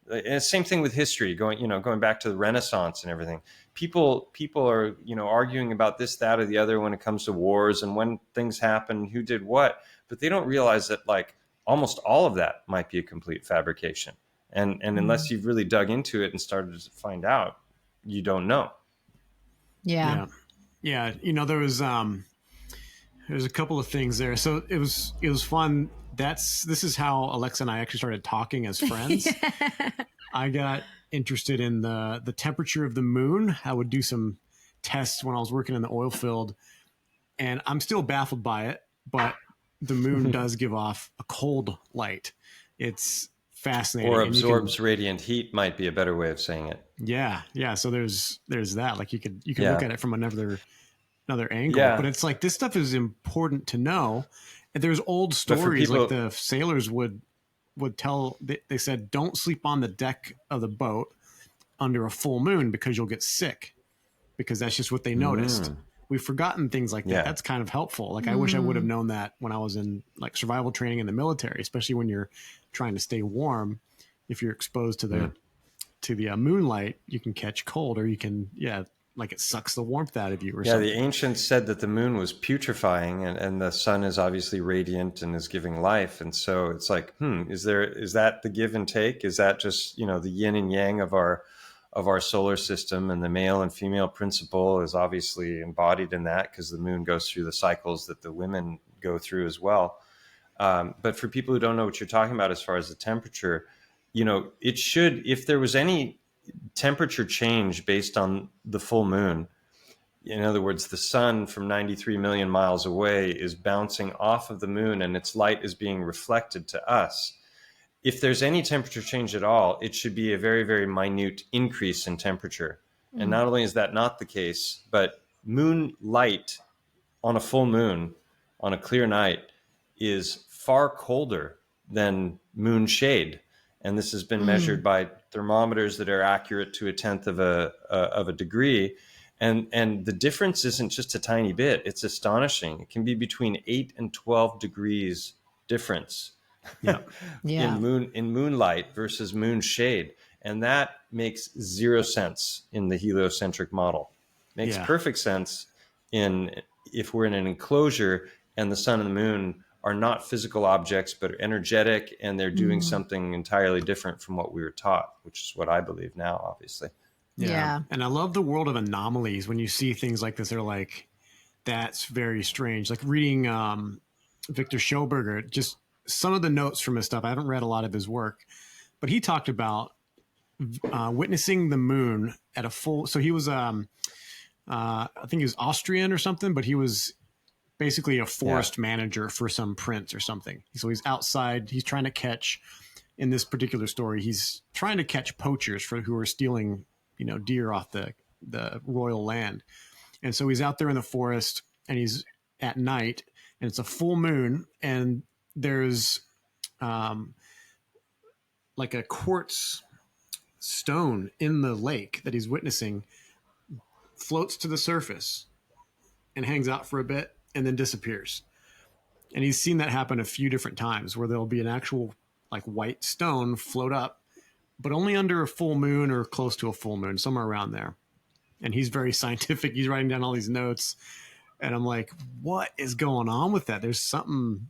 Speaker 3: and same thing with history, going back to the Renaissance and everything. People are, you know, arguing about this, that, or the other when it comes to wars and when things happen, who did what, but they don't realize that like almost all of that might be a complete fabrication. And unless you've really dug into it and started to find out, you don't know.
Speaker 2: Yeah.
Speaker 1: You know, there's a couple of things there. So it was fun. This is how Alexa and I actually started talking as friends. I got interested in the temperature of the moon. I would do some tests when I was working in the oil field, and I'm still baffled by it, but the moon does give off a cold light. It's fascinating.
Speaker 3: Or absorbs radiant heat might be a better way of saying it.
Speaker 1: Yeah. So there's that. Like you could look at it from another angle, but it's like this stuff is important to know. And there's old stories like the sailors would tell. They said, don't sleep on the deck of the boat under a full moon because you'll get sick, because that's just what they noticed. We've forgotten things like that. That's kind of helpful. Like I wish I would have known that when I was in like survival training in the military, especially when you're trying to stay warm. If you're exposed to the moonlight, you can catch cold, or you can like it sucks the warmth out of you or something.
Speaker 3: The ancients said that the moon was putrefying, and the sun is obviously radiant and is giving life. And so it's like, is that the give and take? Is that just, you know, the yin and yang of our solar system? And the male and female principle is obviously embodied in that, because the moon goes through the cycles that the women go through as well. But for people who don't know what you're talking about as far as the temperature, you know, it should, if there was any temperature change based on the full moon, in other words, the sun from 93 million miles away is bouncing off of the moon and its light is being reflected to us. If there's any temperature change at all, it should be a very, very minute increase in temperature. And not only is that not the case, but moonlight on a full moon on a clear night is far colder than moon shade. And this has been measured by thermometers that are accurate to 1/10 of a degree. And the difference isn't just a tiny bit. It's astonishing. It can be between 8 and 12 degrees difference in moonlight versus moon shade. And that makes zero sense in the heliocentric model. Makes perfect sense if we're in an enclosure and the sun and the moon are not physical objects, but are energetic, and they're doing something entirely different from what we were taught, which is what I believe now, obviously.
Speaker 2: Yeah.
Speaker 1: And I love the world of anomalies. When you see things like this, they're like, that's very strange. Like reading Victor Schauberger, just some of the notes from his stuff. I haven't read a lot of his work, but he talked about witnessing the moon at a full. So he was, I think he was Austrian or something, but he was basically a forest manager for some prince or something. So he's outside. He's trying to catch, in this particular story, he's trying to catch poachers who are stealing, you know, deer off the royal land. And so he's out there in the forest, and he's at night, and it's a full moon, and there's like a quartz stone in the lake that he's witnessing floats to the surface and hangs out for a bit and then disappears. And he's seen that happen a few different times where there'll be an actual like white stone float up, but only under a full moon or close to a full moon, somewhere around there. And he's very scientific. He's writing down all these notes. And I'm like, what is going on with that? There's some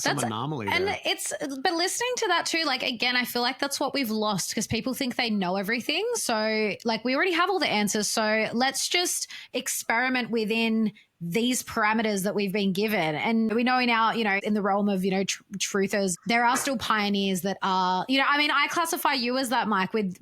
Speaker 1: anomaly
Speaker 2: and
Speaker 1: there.
Speaker 2: But listening to that too, like, again, I feel like that's what we've lost because people think they know everything. So like, we already have all the answers. So let's just experiment within these parameters that we've been given. And we know now, in the realm of, truthers, there are still pioneers that are, I mean, I classify you as that, Mike, with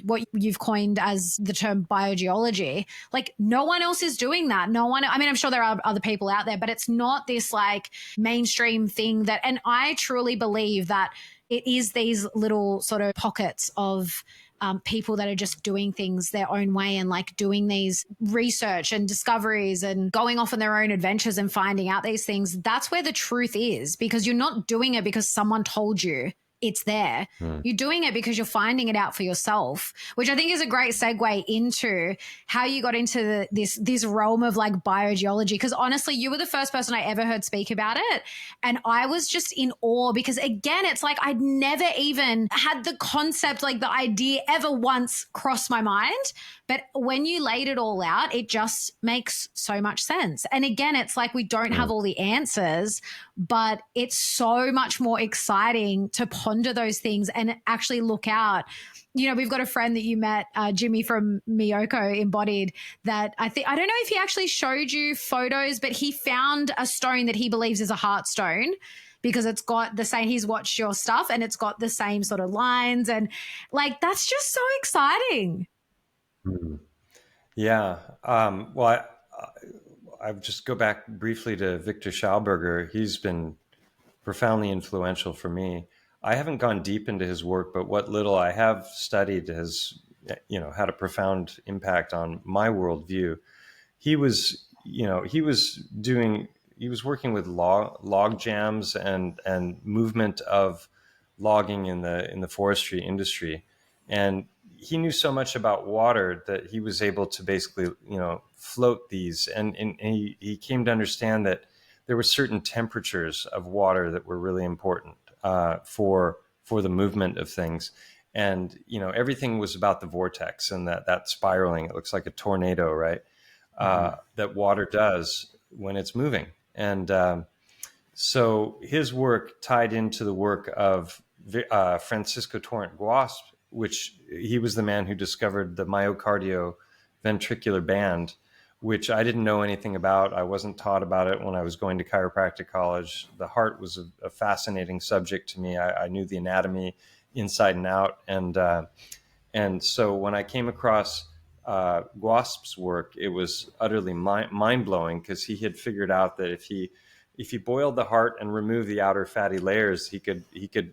Speaker 2: what you've coined as the term biogeology. Like, no one else is doing that. No one, I mean, I'm sure there are other people out there, but it's not this like mainstream thing that, and I truly believe that it is these little sort of pockets of people that are just doing things their own way and like doing these research and discoveries and going off on their own adventures and finding out these things. That's where the truth is, because you're not doing it because someone told you it's there. You're doing it because you're finding it out for yourself, which I think is a great segue into how you got into this realm of like biogeology. Because honestly, you were the first person I ever heard speak about it. And I was just in awe because, again, it's like I'd never even had the concept, like the idea ever once crossed my mind. But when you laid it all out, it just makes so much sense. And again, it's like we don't have all the answers, but it's so much more exciting to ponder those things and actually look out. We've got a friend that you met, Jimmy from Miyoko Embodied, that I don't know if he actually showed you photos, but he found a stone that he believes is a heart stone because it's got the same, he's watched your stuff and it's got the same sort of lines. And like, that's just so exciting.
Speaker 3: Yeah. Well, I just go back briefly to Victor Schauberger. He's been profoundly influential for me. I haven't gone deep into his work, but what little I have studied has, had a profound impact on my worldview. He was working with log jams and movement of logging in the forestry industry. And he knew so much about water that he was able to basically, float these. And he came to understand that there were certain temperatures of water that were really important for the movement of things. And, everything was about the vortex and that spiraling. It looks like a tornado, right? That water does when it's moving. And so his work tied into the work of Francisco Torrent Guasp, which he was the man who discovered the myocardio-ventricular band, which I didn't know anything about. I wasn't taught about it when I was going to chiropractic college. The heart was a fascinating subject to me. I knew the anatomy inside and out. And so when I came across Guasp's work, it was utterly mind-blowing because he had figured out that if he boiled the heart and removed the outer fatty layers, he could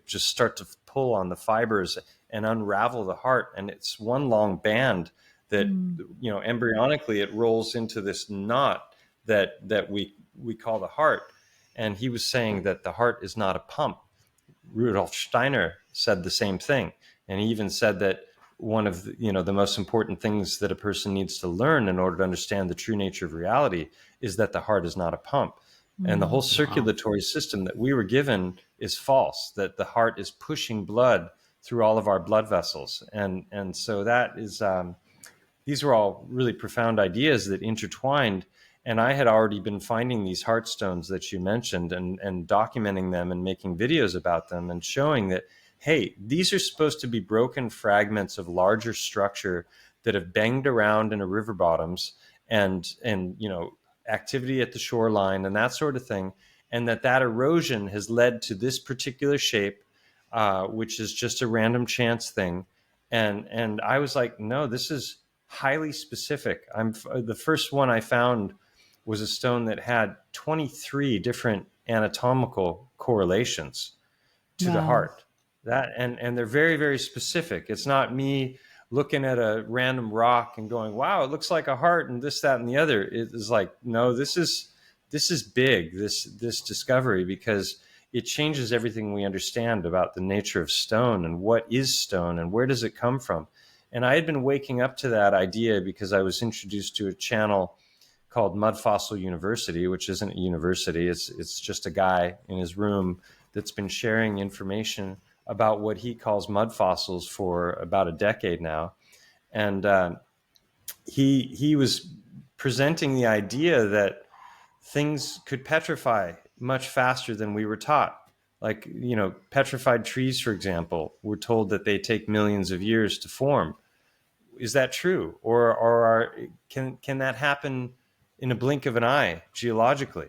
Speaker 3: just start to pull on the fibers and unravel the heart. And it's one long band that, embryonically it rolls into this knot that we call the heart. And he was saying that the heart is not a pump. Rudolf Steiner said the same thing. And he even said that one of the most important things that a person needs to learn in order to understand the true nature of reality is that the heart is not a pump. And the whole circulatory system that we were given is false, that the heart is pushing blood through all of our blood vessels. And so that is, these were all really profound ideas that intertwined. And I had already been finding these heart stones that you mentioned and documenting them and making videos about them and showing that, hey, these are supposed to be broken fragments of larger structure that have banged around in a river bottoms and activity at the shoreline and that sort of thing. And that erosion has led to this particular shape, which is just a random chance thing. And I was like, no, this is highly specific. The first one I found was a stone that had 23 different anatomical correlations to the heart. And they're very, very specific. It's not me looking at a random rock and going, wow, it looks like a heart and this, that, and the other. It is like, no, this is big, this discovery, because it changes everything we understand about the nature of stone and what is stone and where does it come from. And I had been waking up to that idea because I was introduced to a channel called Mud Fossil University, which isn't a university. It's just a guy in his room that's been sharing information about what he calls mud fossils for about a decade now. And he was presenting the idea that things could petrify much faster than we were taught. Like, petrified trees, for example, we're told that they take millions of years to form. Is that true? Or can that happen in a blink of an eye geologically?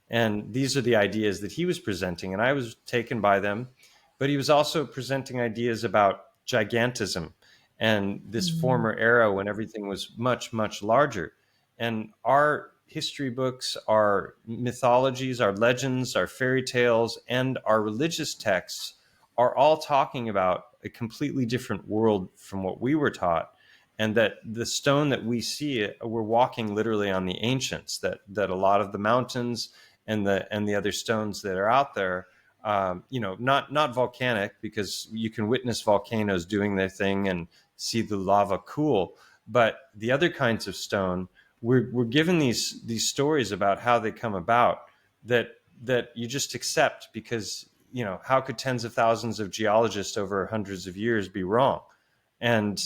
Speaker 3: And these are the ideas that he was presenting, and I was taken by them. But he was also presenting ideas about gigantism and this former era when everything was much, much larger. And our history books, our mythologies, our legends, our fairy tales, and our religious texts are all talking about a completely different world from what we were taught. And that the stone that we see, we're walking literally on the ancients, that a lot of the mountains and the other stones that are out there, not volcanic, because you can witness volcanoes doing their thing and see the lava cool, but the other kinds of stone, we're given these stories about how they come about that you just accept because, how could tens of thousands of geologists over hundreds of years be wrong? And,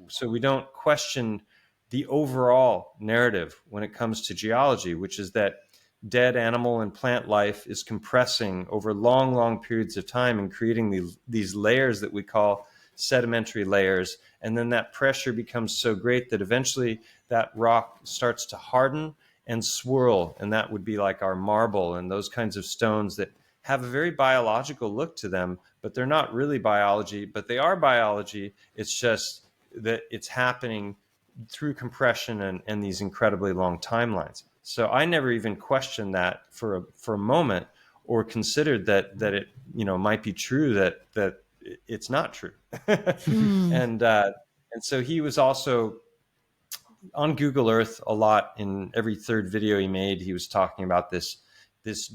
Speaker 3: so we don't question the overall narrative when it comes to geology, which is that dead animal and plant life is compressing over long, long periods of time and creating these layers that we call sedimentary layers. And then that pressure becomes so great that eventually that rock starts to harden and swirl. And that would be like our marble and those kinds of stones that have a very biological look to them, but they're not really biology, but they are biology. It's just that it's happening through compression and these incredibly long timelines. So I never even questioned that for a moment, or considered that it might be true that it's not true. And so he was also on Google Earth a lot. In every third video he made, he was talking about this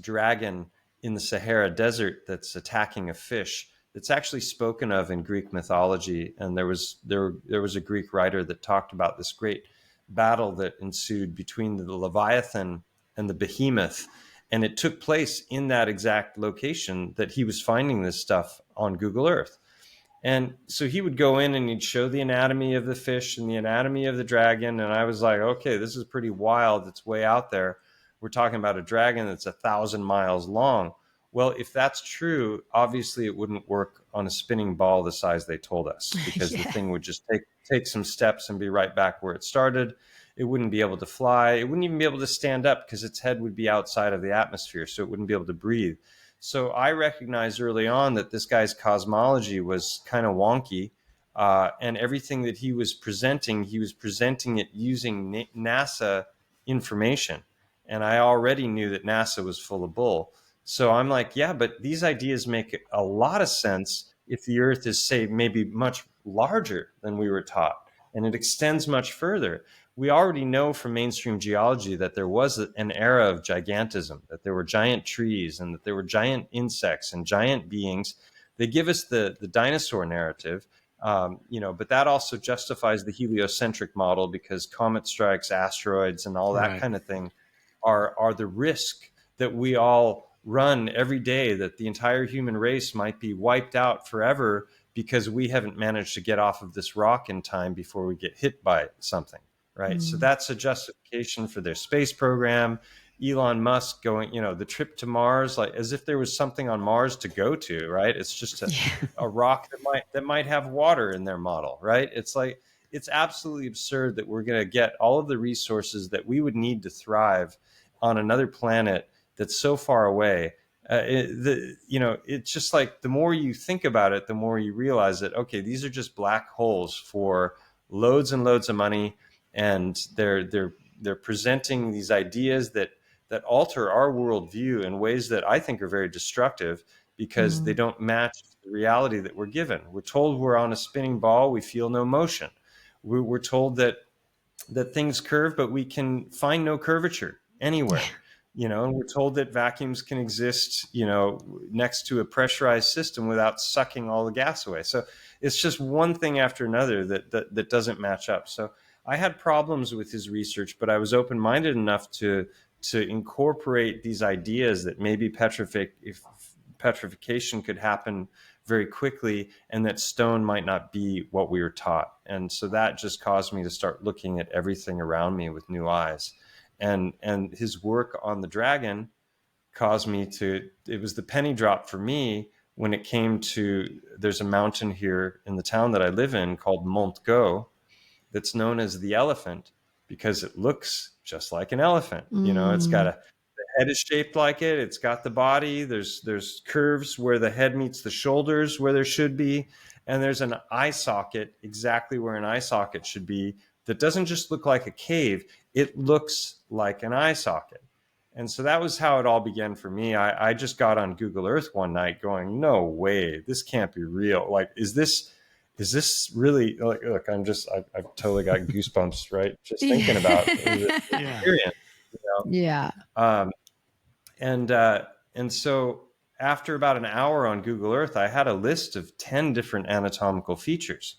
Speaker 3: dragon in the Sahara Desert that's attacking a fish that's actually spoken of in Greek mythology. And there was a Greek writer that talked about this great battle that ensued between the Leviathan and the Behemoth. And it took place in that exact location that he was finding this stuff on Google Earth. And so he would go in and he'd show the anatomy of the fish and the anatomy of the dragon. And I was like, okay, this is pretty wild. It's way out there. We're talking about a dragon that's 1,000 miles long. Well, if that's true, obviously it wouldn't work on a spinning ball the size they told us, because the thing would just take some steps and be right back where it started. It wouldn't be able to fly. It wouldn't even be able to stand up because its head would be outside of the atmosphere, so it wouldn't be able to breathe. So I recognized early on that this guy's cosmology was kind of wonky, and everything that he was presenting it using NASA information. And I already knew that NASA was full of bull. So I'm like, yeah, but these ideas make a lot of sense if the Earth is, say, maybe much larger than we were taught, and it extends much further. We already know from mainstream geology that there was an era of gigantism, that there were giant trees and that there were giant insects and giant beings. They give us the dinosaur narrative, but that also justifies the heliocentric model, because comet strikes, asteroids, and all that kind of thing are the risk that we all run every day, that the entire human race might be wiped out forever because we haven't managed to get off of this rock in time before we get hit by something, right? So that's a justification for their space program. Elon Musk going, the trip to Mars, like as if there was something on Mars to go to, right? It's just a rock that might have water in their model, right? It's like, it's absolutely absurd that we're going to get all of the resources that we would need to thrive on another planet that's so far away. It's just like, the more you think about it, the more you realize that, okay, these are just black holes for loads and loads of money. And they're presenting these ideas that alter our worldview in ways that I think are very destructive, because they don't match the reality that we're given. We're told we're on a spinning ball. We feel no motion. We're told that things curve, but we can find no curvature anywhere. And we're told that vacuums can exist, next to a pressurized system without sucking all the gas away. So it's just one thing after another that doesn't match up. So I had problems with his research, but I was open-minded enough to incorporate these ideas that maybe petrification could happen very quickly, and that stone might not be what we were taught. And so that just caused me to start looking at everything around me with new eyes. And his work on the dragon caused me to, it was the penny drop for me when it came to, there's a mountain here in the town that I live in called Mont Go that's known as the elephant because it looks just like an elephant. It's got the head is shaped like it. It's got the body. There's curves where the head meets the shoulders where there should be. And there's an eye socket exactly where an eye socket should be that doesn't just look like a cave. It looks like an eye socket. And so that was how it all began for me. I just got on Google Earth one night going, no way, this can't be real. Like, is this really, like, look, I've totally got goosebumps, right? Just thinking about the experience.
Speaker 2: Yeah.
Speaker 3: And so after about an hour on Google Earth, I had a list of 10 different anatomical features.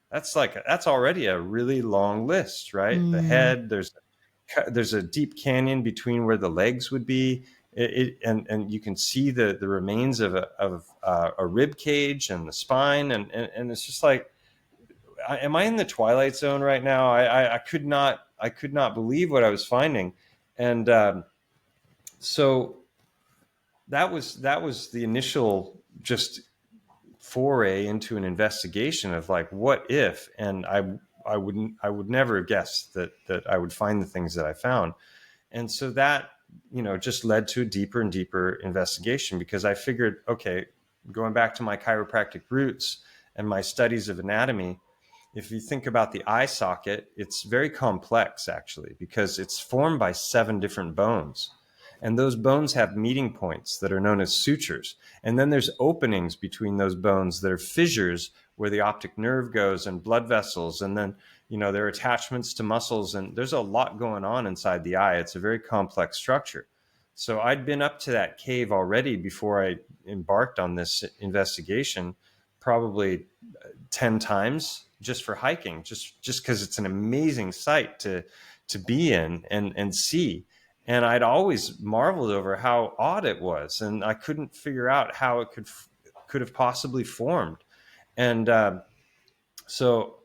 Speaker 3: That's already a really long list, right? The head, there's a deep canyon between where the legs would be. And you can see the remains of a rib cage and the spine. And it's just like, am I in the Twilight Zone right now? I could not believe what I was finding. And so that was the initial just foray into an investigation of like, what if? And I would never have guessed that I would find the things that I found. And so that, just led to a deeper and deeper investigation, because I figured, okay, going back to my chiropractic roots and my studies of anatomy, if you think about the eye socket, it's very complex actually, because it's formed by 7 different bones. And those bones have meeting points that are known as sutures. And then there's openings between those bones that are fissures where the optic nerve goes and blood vessels. And then, there are attachments to muscles. And there's a lot going on inside the eye. It's a very complex structure. So I'd been up to that cave already before I embarked on this investigation, probably 10 times just for hiking, just because it's an amazing site to be in and see. And I'd always marveled over how odd it was, and I couldn't figure out how it could have possibly formed. And so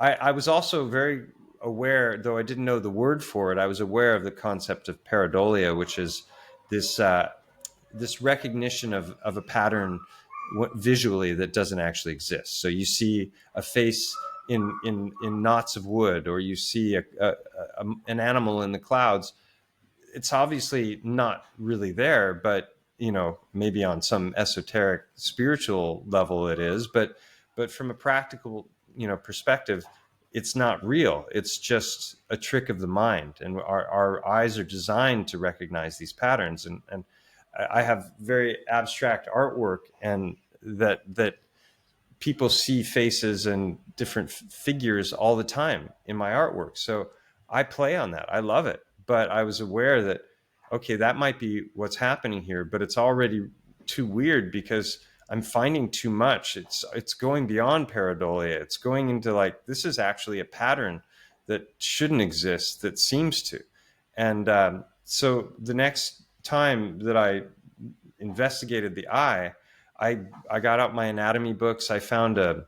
Speaker 3: I was also very aware, though I didn't know the word for it, I was aware of the concept of pareidolia, which is this recognition of a pattern visually that doesn't actually exist. So you see a face in knots of wood, or you see an animal in the clouds. It's obviously not really there, but maybe on some esoteric spiritual level it is, but from a practical perspective, it's not real. It's just a trick of the mind, and our eyes are designed to recognize these patterns. And I have very abstract artwork, and that people see faces and different figures all the time in my artwork. So I play on that. I love it. But I was aware that, okay, that might be what's happening here, but it's already too weird because I'm finding too much. It's going beyond pareidolia. It's going into like, this is actually a pattern that shouldn't exist, that seems to. And so the next time that I investigated the eye, I got out my anatomy books. I found a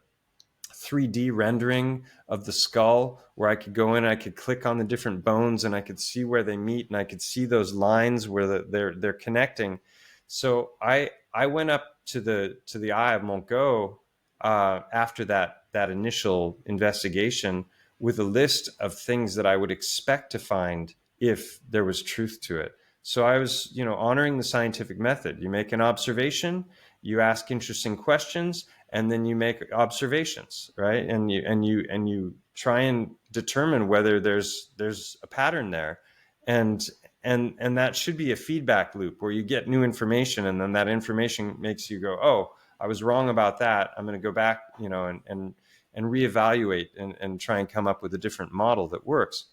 Speaker 3: 3D rendering of the skull where I could go in, I could click on the different bones, and I could see where they meet, and I could see those lines where they're connecting. So I went up to the eye of Mont Go after that initial investigation with a list of things that I would expect to find if there was truth to it. So I was, honoring the scientific method. You make an observation, you ask interesting questions, and then you make observations, right? And you try and determine whether there's a pattern there, and that should be a feedback loop where you get new information, and then that information makes you go, oh, I was wrong about that. I'm going to go back, and reevaluate and try and come up with a different model that works.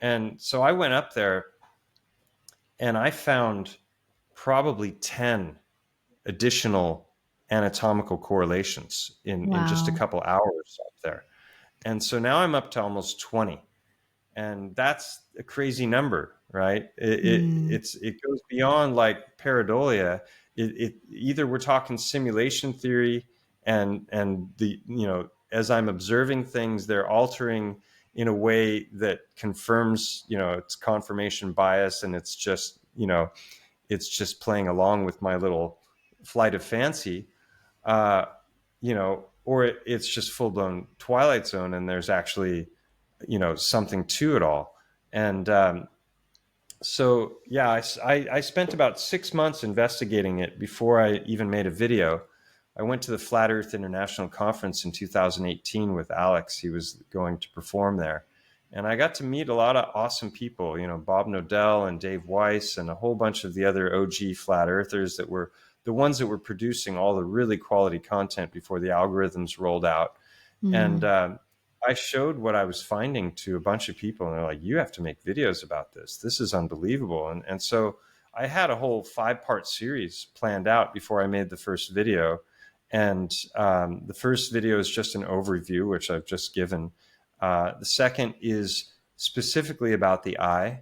Speaker 3: And so I went up there, and I found probably 10 additional anatomical correlations in just a
Speaker 2: Wow.
Speaker 3: couple hours up there. And so now I'm up to almost 20. And that's a crazy number, right? It goes beyond like pareidolia. It either we're talking simulation theory and the, you know, as I'm observing things, they're altering in a way that confirms, you know, it's confirmation bias, and it's just, you know, it's just playing along with my little flight of fancy, uh, you know, or it's just full blown Twilight Zone, and there's actually, you know, something to it all. And so, yeah, I spent about 6 months investigating it before I even made a video. I went to the Flat Earth International Conference in 2018 with Alex. He was going to perform there. And I got to meet a lot of awesome people, you know, Bob Nodell and Dave Weiss and a whole bunch of the other OG flat earthers that were the ones that were producing all the really quality content before the algorithms rolled out. And I showed what I was finding to a bunch of people, and they're like, you have to make videos about this. This is unbelievable. And so I had a whole 5-part series planned out before I made the first video. And the first video is just an overview, which I've just given. The second is specifically about the eye.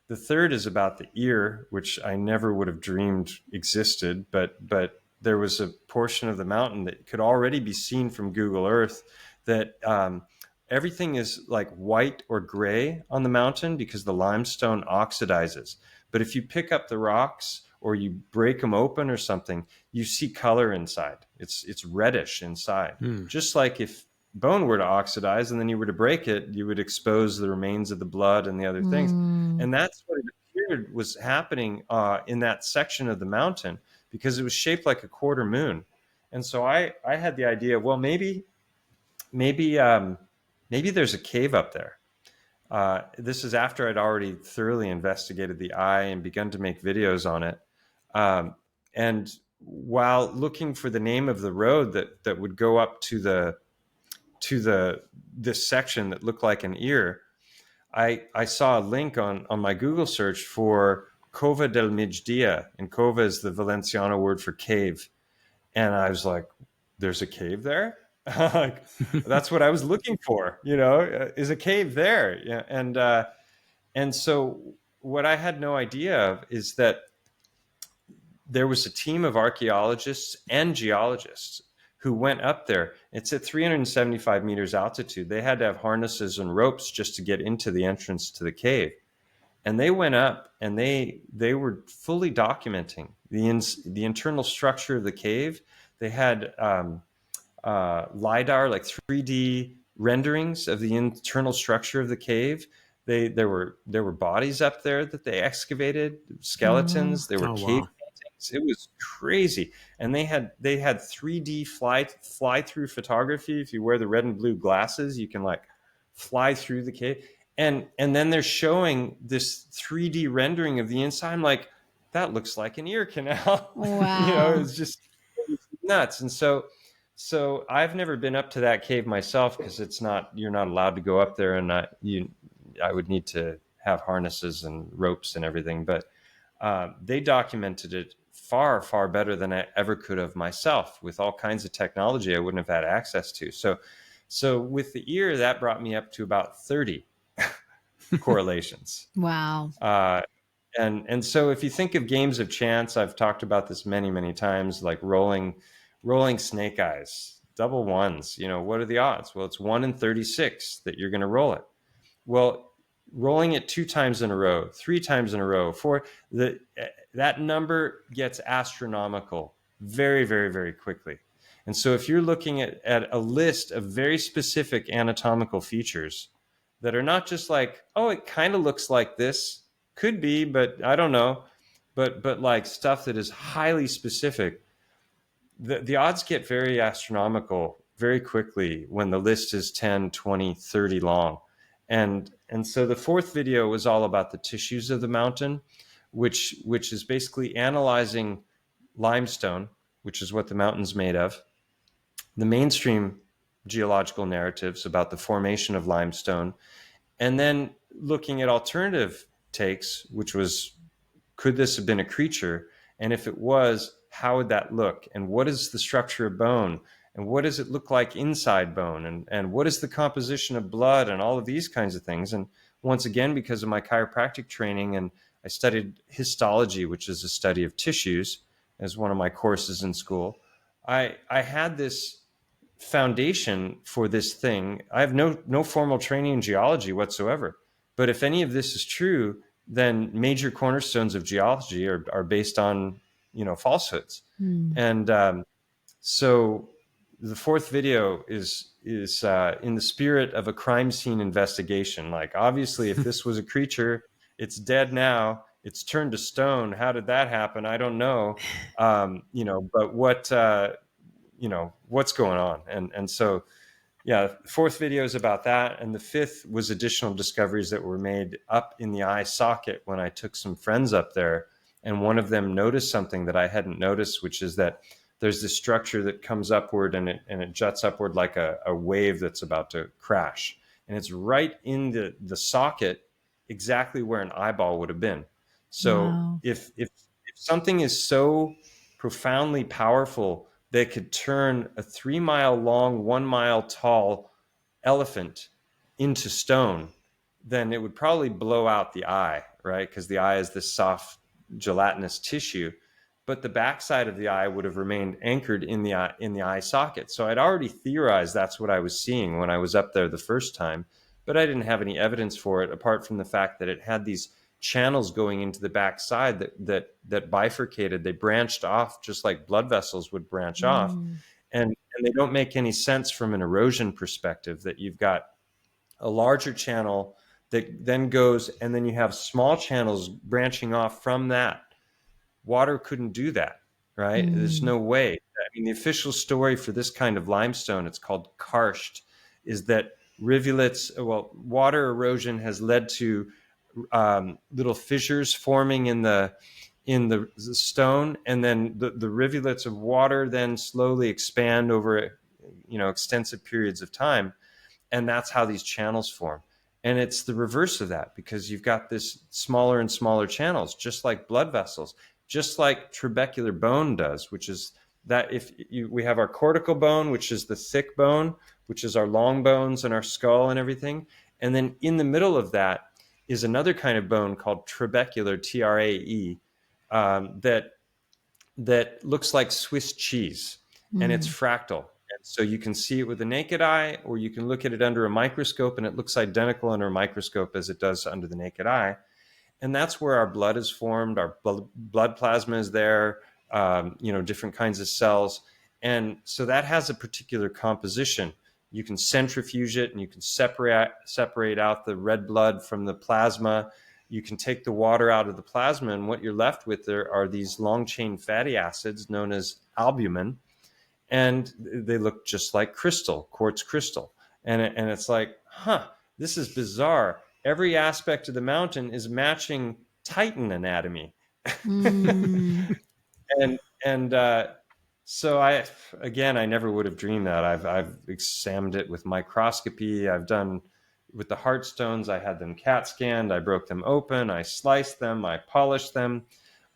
Speaker 3: The third is about the ear, which I never would have dreamed existed, but there was a portion of the mountain that could already be seen from Google Earth that everything is like white or gray on the mountain because the limestone oxidizes. But if you pick up the rocks or you break them open or something, you see color inside. It's reddish inside. Just like if bone were to oxidize and then you were to break it, you would expose the remains of the blood and the other things. And that's what it appeared was happening in that section of the mountain, because it was shaped like a quarter moon. And so I had the idea, well, maybe there's a cave up there. This is after I'd already thoroughly investigated the eye and begun to make videos on it. And while looking for the name of the road that would go up to this section that looked like an ear, I saw a link on my Google search for Cova del Migdia, and Cova is the Valenciano word for cave. And I was like, there's a cave there? Like, that's what I was looking for, you know, is a cave there. Yeah. And so what I had no idea of is that there was a team of archaeologists and geologists who went up there. It's at 375 meters altitude. They had to have harnesses and ropes just to get into the entrance to the cave. And they went up and they were fully documenting the internal structure of the cave. They had LiDAR, like 3D renderings of the internal structure of the cave. There were bodies up there that they excavated, skeletons. There were cave paintings. It was crazy. And they had 3D fly through photography. If you wear the red and blue glasses, you can like fly through the cave. And then they're showing this 3D rendering of the inside. I'm like, that looks like an ear canal.
Speaker 2: Wow.
Speaker 3: You know, it was nuts. And so I've never been up to that cave myself, because you're not allowed to go up there, and I would need to have harnesses and ropes and everything. But they documented it far, far better than I ever could have myself, with all kinds of technology I wouldn't have had access to. So with the ear, that brought me up to about 30 correlations.
Speaker 2: Wow.
Speaker 3: And so if you think of games of chance, I've talked about this many, many times, like rolling snake eyes, double ones. You know, what are the odds? Well, it's 1 in 36 that you're going to roll it. Well, rolling it 2 times in a row, 3 times in a row, 4, that number gets astronomical very, very, very quickly. And so if you're looking at a list of very specific anatomical features that are not just like, oh, it kind of looks like this, could be, but I don't know, but like stuff that is highly specific, the odds get very astronomical very quickly when the list is 10, 20, 30 long. And so the fourth video was all about the tissues of the mountain, which is basically analyzing limestone, which is what the mountain's made of, the mainstream geological narratives about the formation of limestone, and then looking at alternative takes, which was Could this have been a creature? And if it was, how would that look? And what is the structure of bone? And what does it look like inside bone? And what is the composition of blood and all of these kinds of things? And once again, because of my chiropractic training, and I studied histology, which is a study of tissues, as one of my courses in school, I had this foundation for this thing. I have no formal training in geology whatsoever. But if any of this is true, then major cornerstones of geology are based on, falsehoods. And so the fourth video is in the spirit of a crime scene investigation. Like, obviously, if this was a creature, it's dead now. It's turned to stone. How did that happen? I don't know. But what's going on? And so, yeah, the fourth video is about that. And the fifth was additional discoveries that were made up in the eye socket when I took some friends up there. And one of them noticed something that I hadn't noticed, which is that there's this structure that comes upward and it juts upward like a wave that's about to crash. And it's right in the socket, exactly where an eyeball would have been. So
Speaker 2: Wow.
Speaker 3: if something is so profoundly powerful that could turn a 3 mile long, 1 mile tall elephant into stone, then it would probably blow out the eye, right? Because the eye is this soft gelatinous tissue, but the backside of the eye would have remained anchored in the eye socket. So I'd already theorized that's what I was seeing when I was up there the first time, but I didn't have any evidence for it apart from the fact that it had these channels going into the backside that bifurcated. They branched off just like blood vessels would branch off, and they don't make any sense from an erosion perspective. That you've got a larger channel that then goes, and then you have small channels branching off from that. Water couldn't do that, right? There's no way. I mean, the official story for this kind of limestone, it's called karst, is that water erosion has led to little fissures forming in the stone, and then the rivulets of water then slowly expand over extensive periods of time, and that's how these channels form. And it's the reverse of that, because you've got this smaller and smaller channels, just like blood vessels, just like trabecular bone does, which is that we have our cortical bone, which is the thick bone, which is our long bones and our skull and everything. And then in the middle of that is another kind of bone called trabecular, TRAE, that looks like Swiss cheese, and it's fractal. And so you can see it with the naked eye, or you can look at it under a microscope, and it looks identical under a microscope as it does under the naked eye. And that's where our blood is formed. Our blood plasma is there, different kinds of cells. And so that has a particular composition. You can centrifuge it, and you can separate out the red blood from the plasma. You can take the water out of the plasma, and what you're left with there are these long-chain fatty acids known as albumin, and they look just like crystal, quartz crystal. And it's like, this is bizarre. Every aspect of the mountain is matching Titan anatomy. So I never would have dreamed that. I've examined it with microscopy. I've done with the heart stones. I had them CAT scanned. I broke them open. I sliced them. I polished them.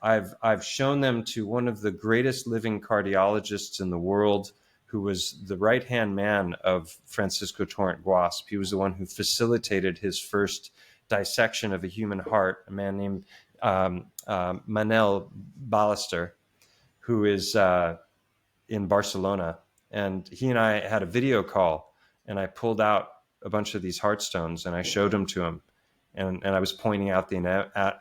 Speaker 3: I've shown them to one of the greatest living cardiologists in the world, who was the right-hand man of Francisco Torrent Guasp. He was the one who facilitated his first dissection of a human heart, a man named Manel Ballester, who is in Barcelona. And he and I had a video call, and I pulled out a bunch of these heart stones, and I showed them to him. And I was pointing out the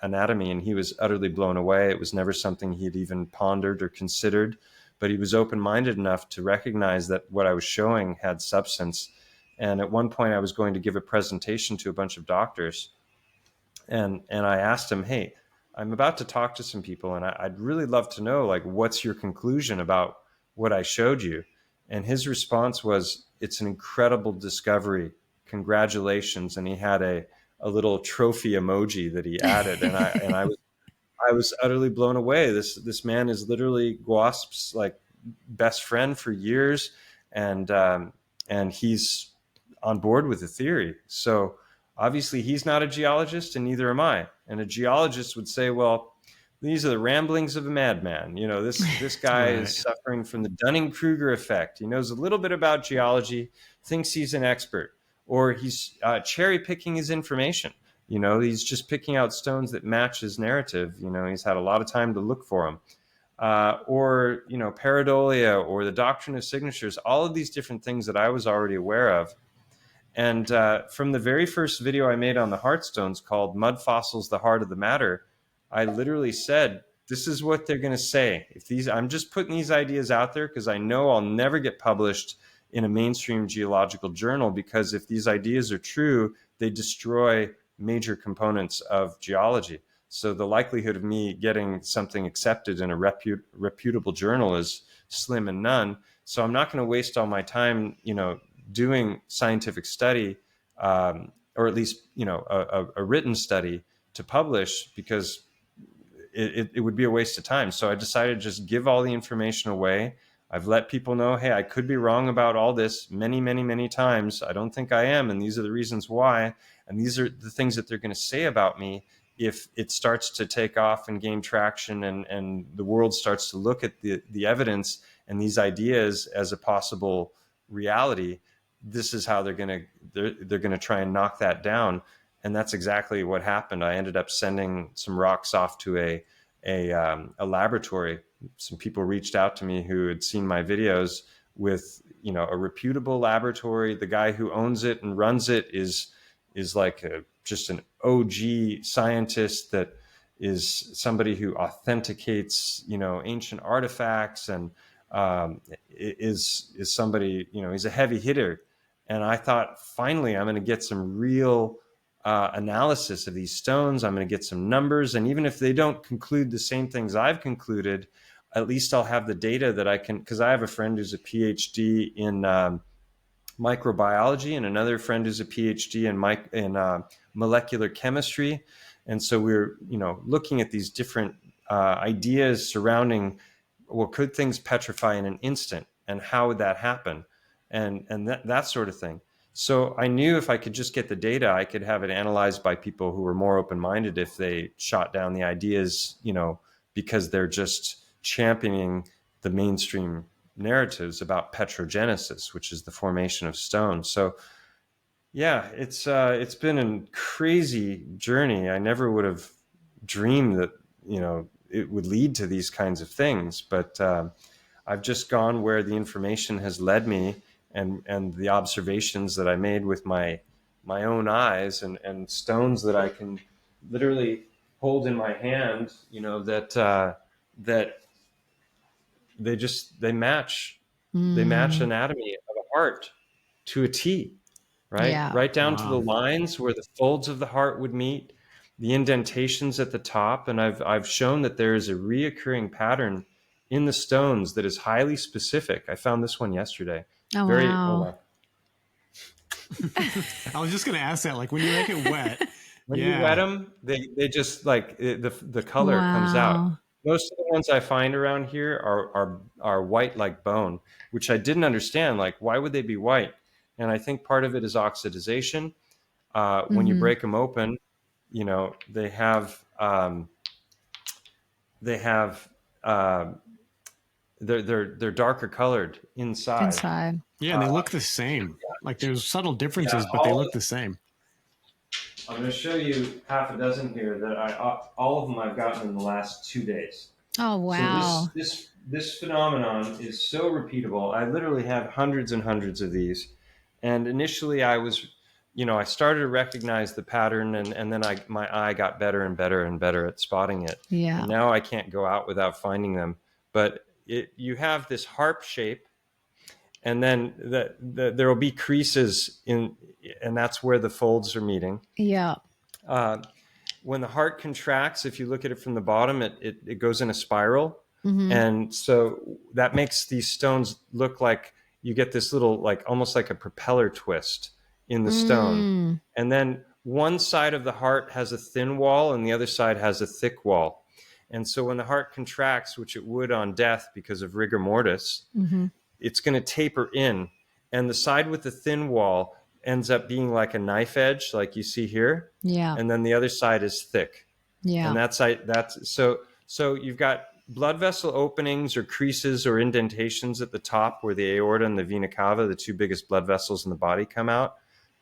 Speaker 3: anatomy, and he was utterly blown away. It was never something he'd even pondered or considered, but he was open-minded enough to recognize that what I was showing had substance. And at one point I was going to give a presentation to a bunch of doctors, and I asked him, hey, I'm about to talk to some people, and I'd really love to know, like, what's your conclusion about what I showed you? And his response was, it's an incredible discovery. Congratulations. And he had a little trophy emoji that he added. And I was utterly blown away. This man is literally Guasp's like best friend for years. And he's on board with the theory. So obviously he's not a geologist, and neither am I. And a geologist would say, well, these are the ramblings of a madman. You know, this guy
Speaker 1: Right.
Speaker 3: is suffering from the Dunning-Kruger effect. He knows a little bit about geology, thinks he's an expert, or he's cherry picking his information. You know, he's just picking out stones that match his narrative. You know, he's had a lot of time to look for them. Or, you know, pareidolia or the doctrine of signatures, all of these different things that I was already aware of. And from the very first video I made on the Heartstones called Mud Fossils, the Heart of the Matter, I literally said, this is what they're going to say. I'm just putting these ideas out there because I know I'll never get published in a mainstream geological journal, because if these ideas are true, they destroy major components of geology. So the likelihood of me getting something accepted in a reputable journal is slim and none. So I'm not going to waste all my time, you know, doing scientific study, or at least, you know, a written study to publish, because it would be a waste of time. So I decided to just give all the information away. I've let people know, hey, I could be wrong about all this many, many, many times. I don't think I am. And these are the reasons why. And these are the things that they're going to say about me if it starts to take off and gain traction, and the world starts to look at the evidence and these ideas as a possible reality. This is how they're going to try and knock that down. And that's exactly what happened. I ended up sending some rocks off to a laboratory. Some people reached out to me who had seen my videos with, you know, a reputable laboratory. The guy who owns it and runs it is like just an OG scientist that is somebody who authenticates, you know, ancient artifacts, and is somebody, you know, he's a heavy hitter. And I thought, finally, I'm going to get some real analysis of these stones. I'm going to get some numbers. And even if they don't conclude the same things I've concluded, at least I'll have the data that I can, because I have a friend who's a PhD in microbiology and another friend who's a PhD in molecular chemistry. And so we're, you know, looking at these different ideas surrounding, well, could things petrify in an instant, and how would that happen? And that sort of thing. So I knew if I could just get the data, I could have it analyzed by people who were more open-minded if they shot down the ideas, you know, because they're just championing the mainstream narratives about petrogenesis, which is the formation of stone. So yeah, it's been a crazy journey. I never would have dreamed that, you know, it would lead to these kinds of things, but I've just gone where the information has led me, and the observations that I made with my own eyes, and stones that I can literally hold in my hand, you know, that they match anatomy of a heart to a T, right?
Speaker 2: Yeah.
Speaker 3: Right down to the
Speaker 1: Wow.
Speaker 3: lines where the folds of the heart would meet, the indentations at the top. And I've shown that there is a reoccurring pattern in the stones that is highly specific. I found this one yesterday.
Speaker 2: Oh,
Speaker 3: Hold
Speaker 2: wow.
Speaker 3: on.
Speaker 1: I was just going to ask that, like, when you make it wet,
Speaker 3: When you wet them, they just like the color comes out.
Speaker 2: Wow.
Speaker 3: Most of the ones I find around here are white like bone, which I didn't understand. Like, why would they be white? And I think part of it is oxidization. When you break them open, you know, they have they're darker colored inside.
Speaker 2: Inside.
Speaker 1: yeah, and they look the same. Like, there's subtle differences, but they look the same.
Speaker 3: I'm going to show you half a dozen here that all of them I've gotten in the last 2 days.
Speaker 2: Oh, wow.
Speaker 3: So this phenomenon is so repeatable. I literally have hundreds and hundreds of these. And initially I was, you know, I started to recognize the pattern, and then my eye got better and better and better at spotting it.
Speaker 2: Yeah.
Speaker 3: And now I can't go out without finding them. But you have this harp shape, and then there will be creases in, and that's where the folds are meeting.
Speaker 2: Yeah.
Speaker 3: When the heart contracts, if you look at it from the bottom, it goes in a spiral. And so that makes these stones look like you get this little, like almost like a propeller twist in the stone. And then one side of the heart has a thin wall and the other side has a thick wall. And so when the heart contracts, which it would on death because of rigor mortis, it's going to taper in. And the side with the thin wall ends up being like a knife edge, like you see here.
Speaker 2: Yeah.
Speaker 3: And then the other side is thick.
Speaker 2: Yeah.
Speaker 3: And that's so So you've got blood vessel openings or creases or indentations at the top where the aorta and the vena cava, the two biggest blood vessels in the body, come out.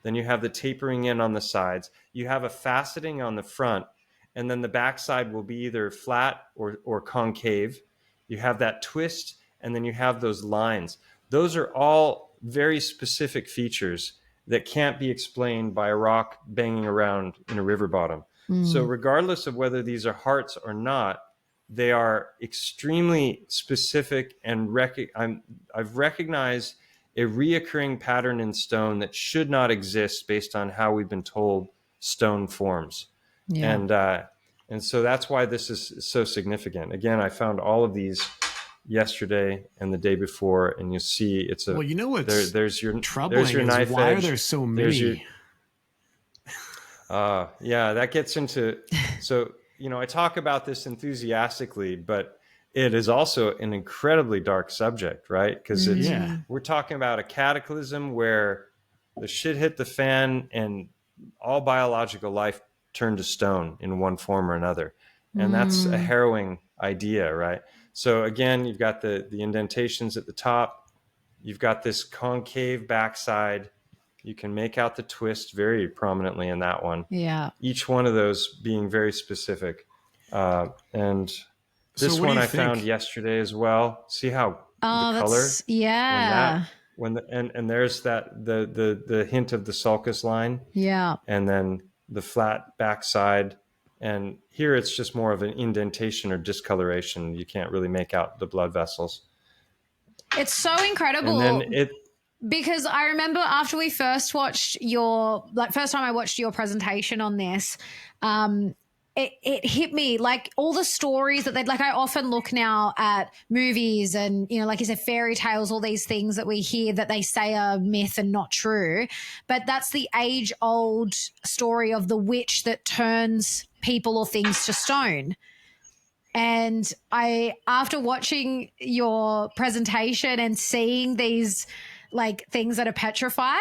Speaker 3: Then you have the tapering in on the sides. You have a faceting on the front, and then the backside will be either flat or concave. You have that twist, and then you have those lines. Those are all very specific features that can't be explained by a rock banging around in a river bottom. So regardless of whether these are hearts or not, they are extremely specific, and I've recognized a reoccurring pattern in stone that should not exist based on how we've been told stone forms. Yeah. And so that's why this is so significant. Again, I found all of these yesterday and the day before, and you see it's a,
Speaker 1: well, you know what's
Speaker 3: there's your
Speaker 1: troubling
Speaker 3: there's your
Speaker 1: is
Speaker 3: knife
Speaker 1: why
Speaker 3: edge.
Speaker 1: are there so many?
Speaker 3: Yeah, that gets into, so, I talk about this enthusiastically, but it is also an incredibly dark subject, right? Because we're talking about a cataclysm where the shit hit the fan and all biological life turned to stone in one form or another. And that's a harrowing idea, right? So again, you've got the indentations at the top. You've got this concave backside. You can make out the twist very prominently in that one.
Speaker 2: Yeah.
Speaker 3: Each one of those being very specific. And this one I found yesterday as well. See how the color?
Speaker 2: Yeah.
Speaker 3: And there's that the hint of the sulcus line.
Speaker 2: Yeah.
Speaker 3: And then the flat backside. And here it's just more of an indentation or discoloration. You can't really make out the blood vessels. It's
Speaker 2: so incredible.
Speaker 3: And then
Speaker 2: because I remember after we first watched first time I watched your presentation on this, it hit me, like all the stories that I often look now at movies and, like you said, fairy tales, all these things that we hear that they say are myth and not true. But that's the age old story of the witch that turns people or things to stone. And after watching your presentation and seeing these things that are petrified,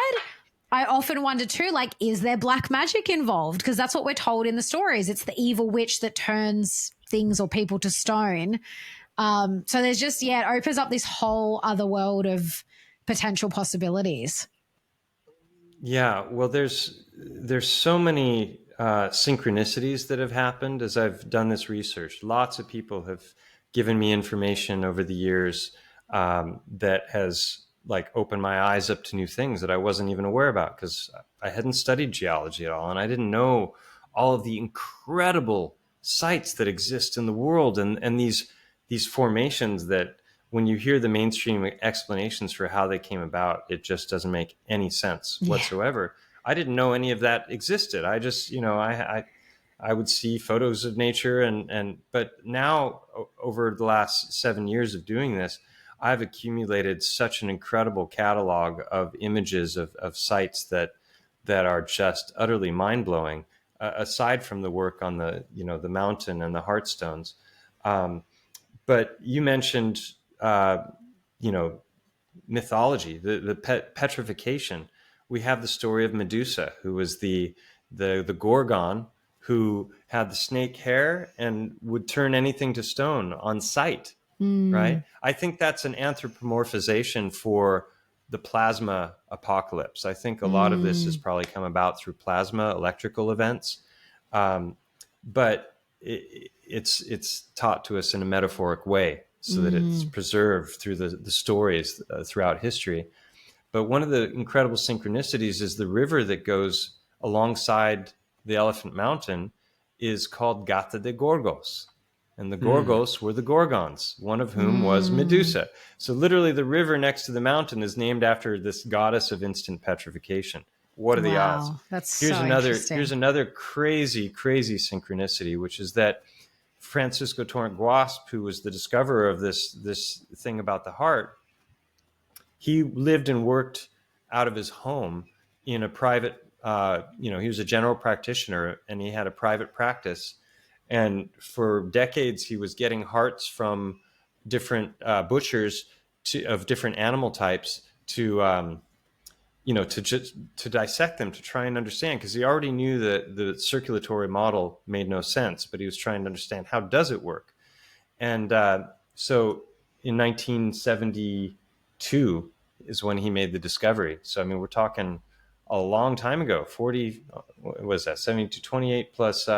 Speaker 2: I often wonder too, is there black magic involved? Because that's what we're told in the stories. It's the evil witch that turns things or people to stone. So there's just, it opens up this whole other world of potential possibilities.
Speaker 3: Yeah, well, there's so many synchronicities that have happened as I've done this research. Lots of people have given me information over the years that has opened my eyes up to new things that I wasn't even aware about, because I hadn't studied geology at all, and I didn't know all of the incredible sites that exist in the world, and these formations that when you hear the mainstream explanations for how they came about, it just doesn't make any sense whatsoever. I didn't know any of that existed. I just, I would see photos of nature but now over the last 7 years of doing this, I've accumulated such an incredible catalog of images of sites that are just utterly mind blowing. Aside from the work on the mountain and the heartstones, but you mentioned mythology, the petrification. We have the story of Medusa, who was the Gorgon who had the snake hair and would turn anything to stone on sight. Right? I think that's an anthropomorphization for the plasma apocalypse. I think a lot of this has probably come about through plasma electrical events, but it's taught to us in a metaphoric way so that it's preserved through the stories throughout history. But one of the incredible synchronicities is the river that goes alongside the Elephant Mountain is called Gata de Gorgos. And the Gorgos were the Gorgons, one of whom was Medusa. So literally the river next to the mountain is named after this goddess of instant petrification. What are the odds?
Speaker 2: That's
Speaker 3: interesting. Here's another crazy, crazy synchronicity, which is that Francisco Torrent Guasp, who was the discoverer of this thing about the heart, he lived and worked out of his home in a private, he was a general practitioner and he had a private practice. And for decades, he was getting hearts from different butchers of different animal types to dissect them, to try and understand, because he already knew that the circulatory model made no sense, but he was trying to understand how does it work. And so in 1972 is when he made the discovery. So, I mean, we're talking a long time ago, 40, what was that, 72, 28 plus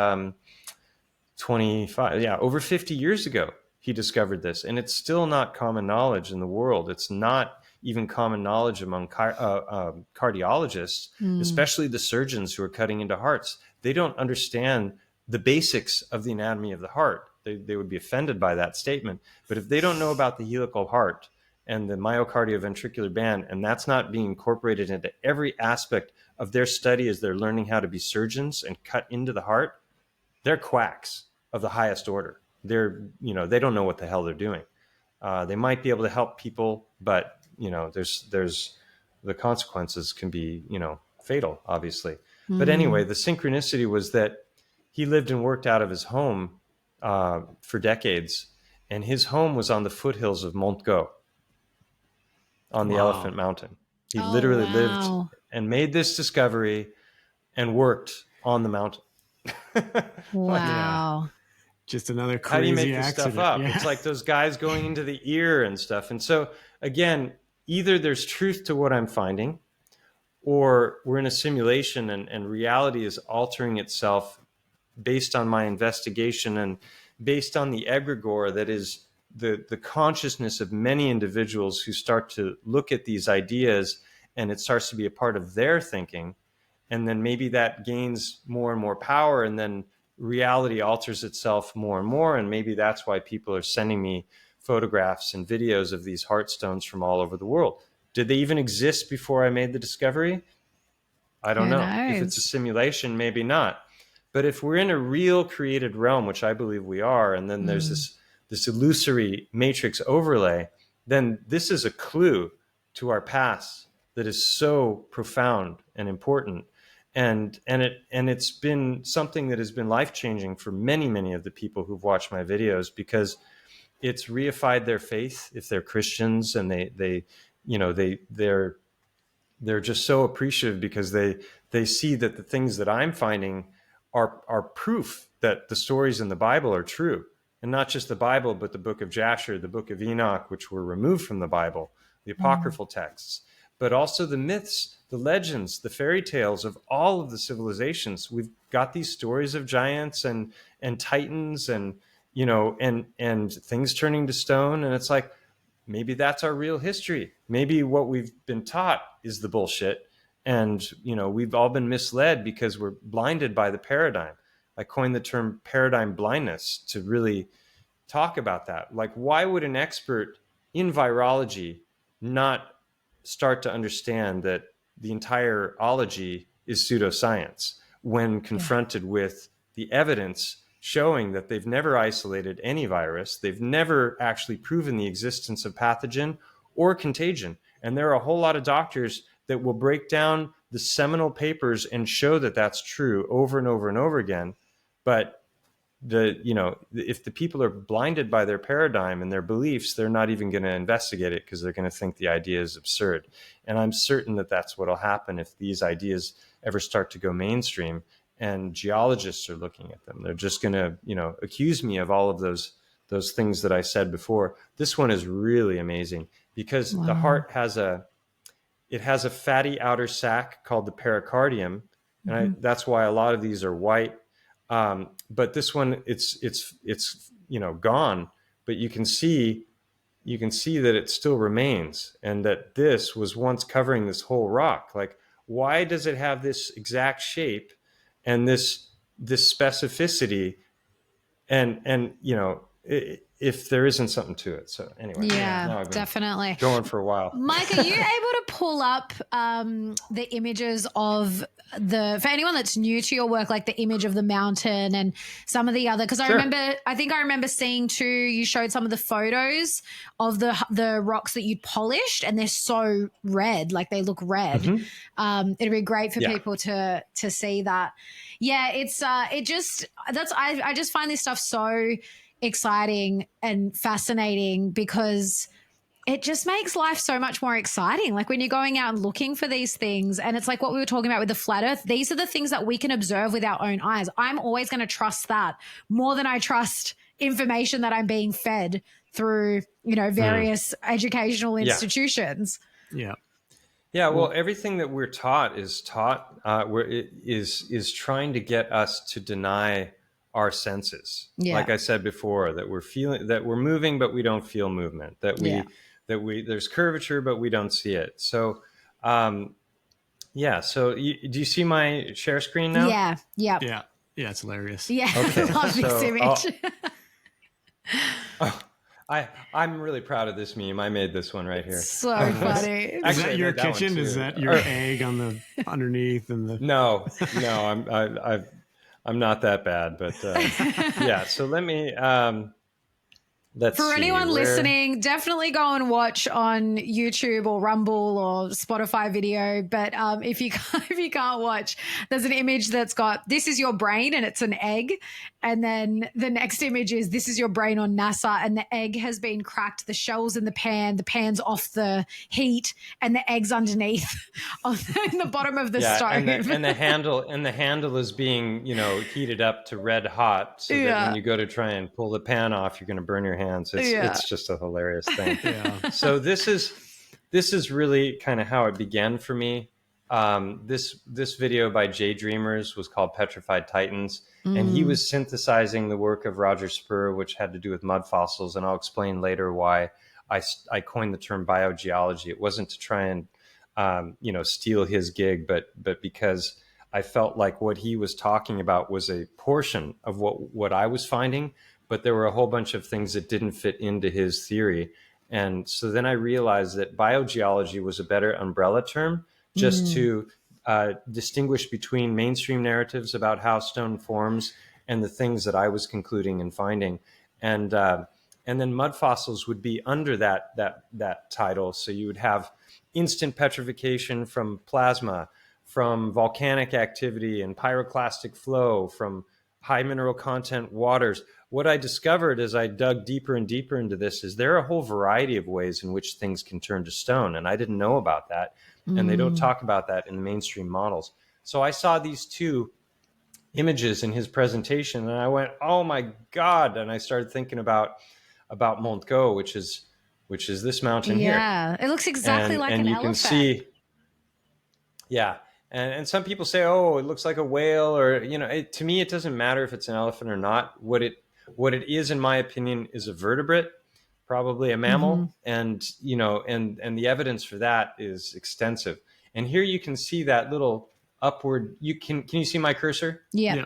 Speaker 3: 25, yeah, over 50 years ago, he discovered this. And it's still not common knowledge in the world. It's not even common knowledge among cardiologists, especially the surgeons who are cutting into hearts. They don't understand the basics of the anatomy of the heart. They would be offended by that statement. But if they don't know about the helical heart and the myocardial-ventricular band, and that's not being incorporated into every aspect of their study as they're learning how to be surgeons and cut into the heart, they're quacks of the highest order. They don't know what the hell they're doing. They might be able to help people, but there's the consequences can be, fatal, obviously. But anyway, the synchronicity was that he lived and worked out of his home for decades, and his home was on the foothills of Mont Go, on the Elephant Mountain. He literally lived and made this discovery and worked on the mountain.
Speaker 2: Wow.
Speaker 1: Just another crazy
Speaker 3: How do you make this
Speaker 1: accident.
Speaker 3: stuff up?
Speaker 1: Yeah.
Speaker 3: It's like those guys going into the ear and stuff. And so again, either there's truth to what I'm finding, or we're in a simulation and reality is altering itself based on my investigation and based on the egregore that is the consciousness of many individuals who start to look at these ideas, and it starts to be a part of their thinking. And then maybe that gains more and more power, and then reality alters itself more and more. And maybe that's why people are sending me photographs and videos of these heart stones from all over the world. Did they even exist before I made the discovery? I don't know. If it's a simulation, maybe not. But if we're in a real created realm, which I believe we are, and then there's this illusory matrix overlay, then this is a clue to our past that is so profound and important. And it's been something that has been life-changing for many of the people who've watched my videos, because it's reified their faith if they're Christians, and they're just so appreciative because they see that the things that I'm finding are proof that the stories in the Bible are true. And not just the Bible, but the book of Jasher, the book of Enoch, which were removed from the Bible, the apocryphal texts, but also the myths, the legends, the fairy tales of all of the civilizations. We've got these stories of giants and titans and things turning to stone. And it's like, maybe that's our real history. Maybe what we've been taught is the bullshit. And, we've all been misled because we're blinded by the paradigm. I coined the term paradigm blindness to really talk about that. Like, why would an expert in virology not start to understand that the entire ology is pseudoscience when confronted with the evidence showing that they've never isolated any virus, they've never actually proven the existence of pathogen or contagion. And there are a whole lot of doctors that will break down the seminal papers and show that that's true over and over and over again. But if the people are blinded by their paradigm and their beliefs, they're not even going to investigate it because they're going to think the idea is absurd. And I'm certain that that's what will happen if these ideas ever start to go mainstream and geologists are looking at them. They're just going to, accuse me of all of those things that I said before. This one is really amazing because the heart has a fatty outer sac called the pericardium. And that's why a lot of these are white. But this one, it's gone, but you can see that it still remains, and that this was once covering this whole rock. Like, why does it have this exact shape and this specificity? And if there isn't something to it. So anyway,
Speaker 2: yeah, definitely
Speaker 3: going for a while.
Speaker 2: Mike, are you able to pull up the images of for anyone that's new to your work, like the image of the mountain and some of the other, because I think I remember seeing too, you showed some of the photos of the rocks that you'd polished, and they're so red, like they look red. It'd be great for people to see that. Yeah, I just find this stuff so exciting and fascinating because it just makes life so much more exciting. Like when you're going out and looking for these things, and it's like what we were talking about with the flat earth, these are the things that we can observe with our own eyes. I'm always going to trust that more than I trust information that I'm being fed through, various educational institutions.
Speaker 1: Yeah.
Speaker 3: Yeah, well, everything that we're taught is taught where it is trying to get us to deny our senses.
Speaker 2: Yeah.
Speaker 3: Like I said before, that we're moving, but we don't feel movement. That there's curvature, but we don't see it. So, So do you see my share screen now?
Speaker 2: Yeah. Yep.
Speaker 1: Yeah. Yeah. It's hilarious.
Speaker 2: Yeah.
Speaker 3: Okay.
Speaker 2: I love this image.
Speaker 3: I'm really proud of this meme. I made this one right here.
Speaker 2: So funny.
Speaker 1: Is that your kitchen? Is that your egg on the underneath and the?
Speaker 3: No, I'm not that bad, but yeah. So let me. Let's
Speaker 2: For
Speaker 3: see,
Speaker 2: anyone listening, definitely go and watch on YouTube or Rumble or Spotify video. But if you can't watch, there's an image that's got, this is your brain and it's an egg. And then the next image is, this is your brain on NASA, and the egg has been cracked. The shell's in the pan's off the heat, and the egg's underneath in the bottom of the stove.
Speaker 3: And the handle is being, heated up to red hot, so that when you go to try and pull the pan off, you're going to burn your hands. It's just a hilarious thing. So this is really kind of how it began for me. This video by Jay Dreamers was called Petrified Titans, and he was synthesizing the work of Roger Spurr, which had to do with mud fossils, and I'll explain later why I coined the term biogeology. It wasn't to try and steal his gig, but because I felt like what he was talking about was a portion of what I was finding, but there were a whole bunch of things that didn't fit into his theory. And so then I realized that biogeology was a better umbrella term just to distinguish between mainstream narratives about how stone forms and the things that I was concluding and finding. And then mud fossils would be under that title. So you would have instant petrification from plasma, from volcanic activity and pyroclastic flow, from high mineral content waters. What I discovered as I dug deeper and deeper into this is there are a whole variety of ways in which things can turn to stone. And I didn't know about that. And they don't talk about that in the mainstream models. So I saw these two images in his presentation and I went, oh my God. And I started thinking about Montgo, which is this mountain here.
Speaker 2: Yeah, it looks exactly like an elephant.
Speaker 3: And you can see, And some people say, oh, it looks like a whale, or, to me, it doesn't matter if it's an elephant or not. What it is, in my opinion, is a vertebrate, probably a mammal. And the evidence for that is extensive. And here you can see that little upward, can you see my cursor?
Speaker 2: Yeah.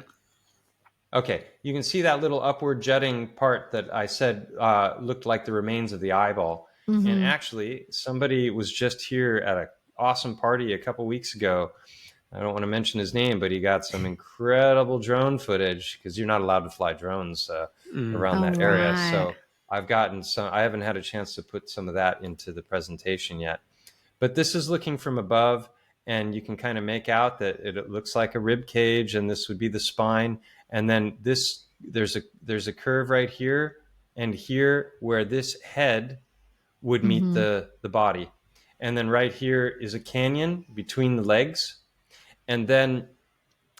Speaker 3: Okay. You can see that little upward jutting part that I said looked like the remains of the eyeball. And actually, somebody was just here at an awesome party a couple weeks ago. I don't want to mention his name, but he got some incredible drone footage, because you're not allowed to fly drones around that area.
Speaker 2: Right.
Speaker 3: So I've gotten some. I haven't had a chance to put some of that into the presentation yet. But this is looking from above, and you can kind of make out that it looks like a rib cage, and this would be the spine. And then there's a curve right here and here where this head would meet the body. And then right here is a canyon between the legs. And then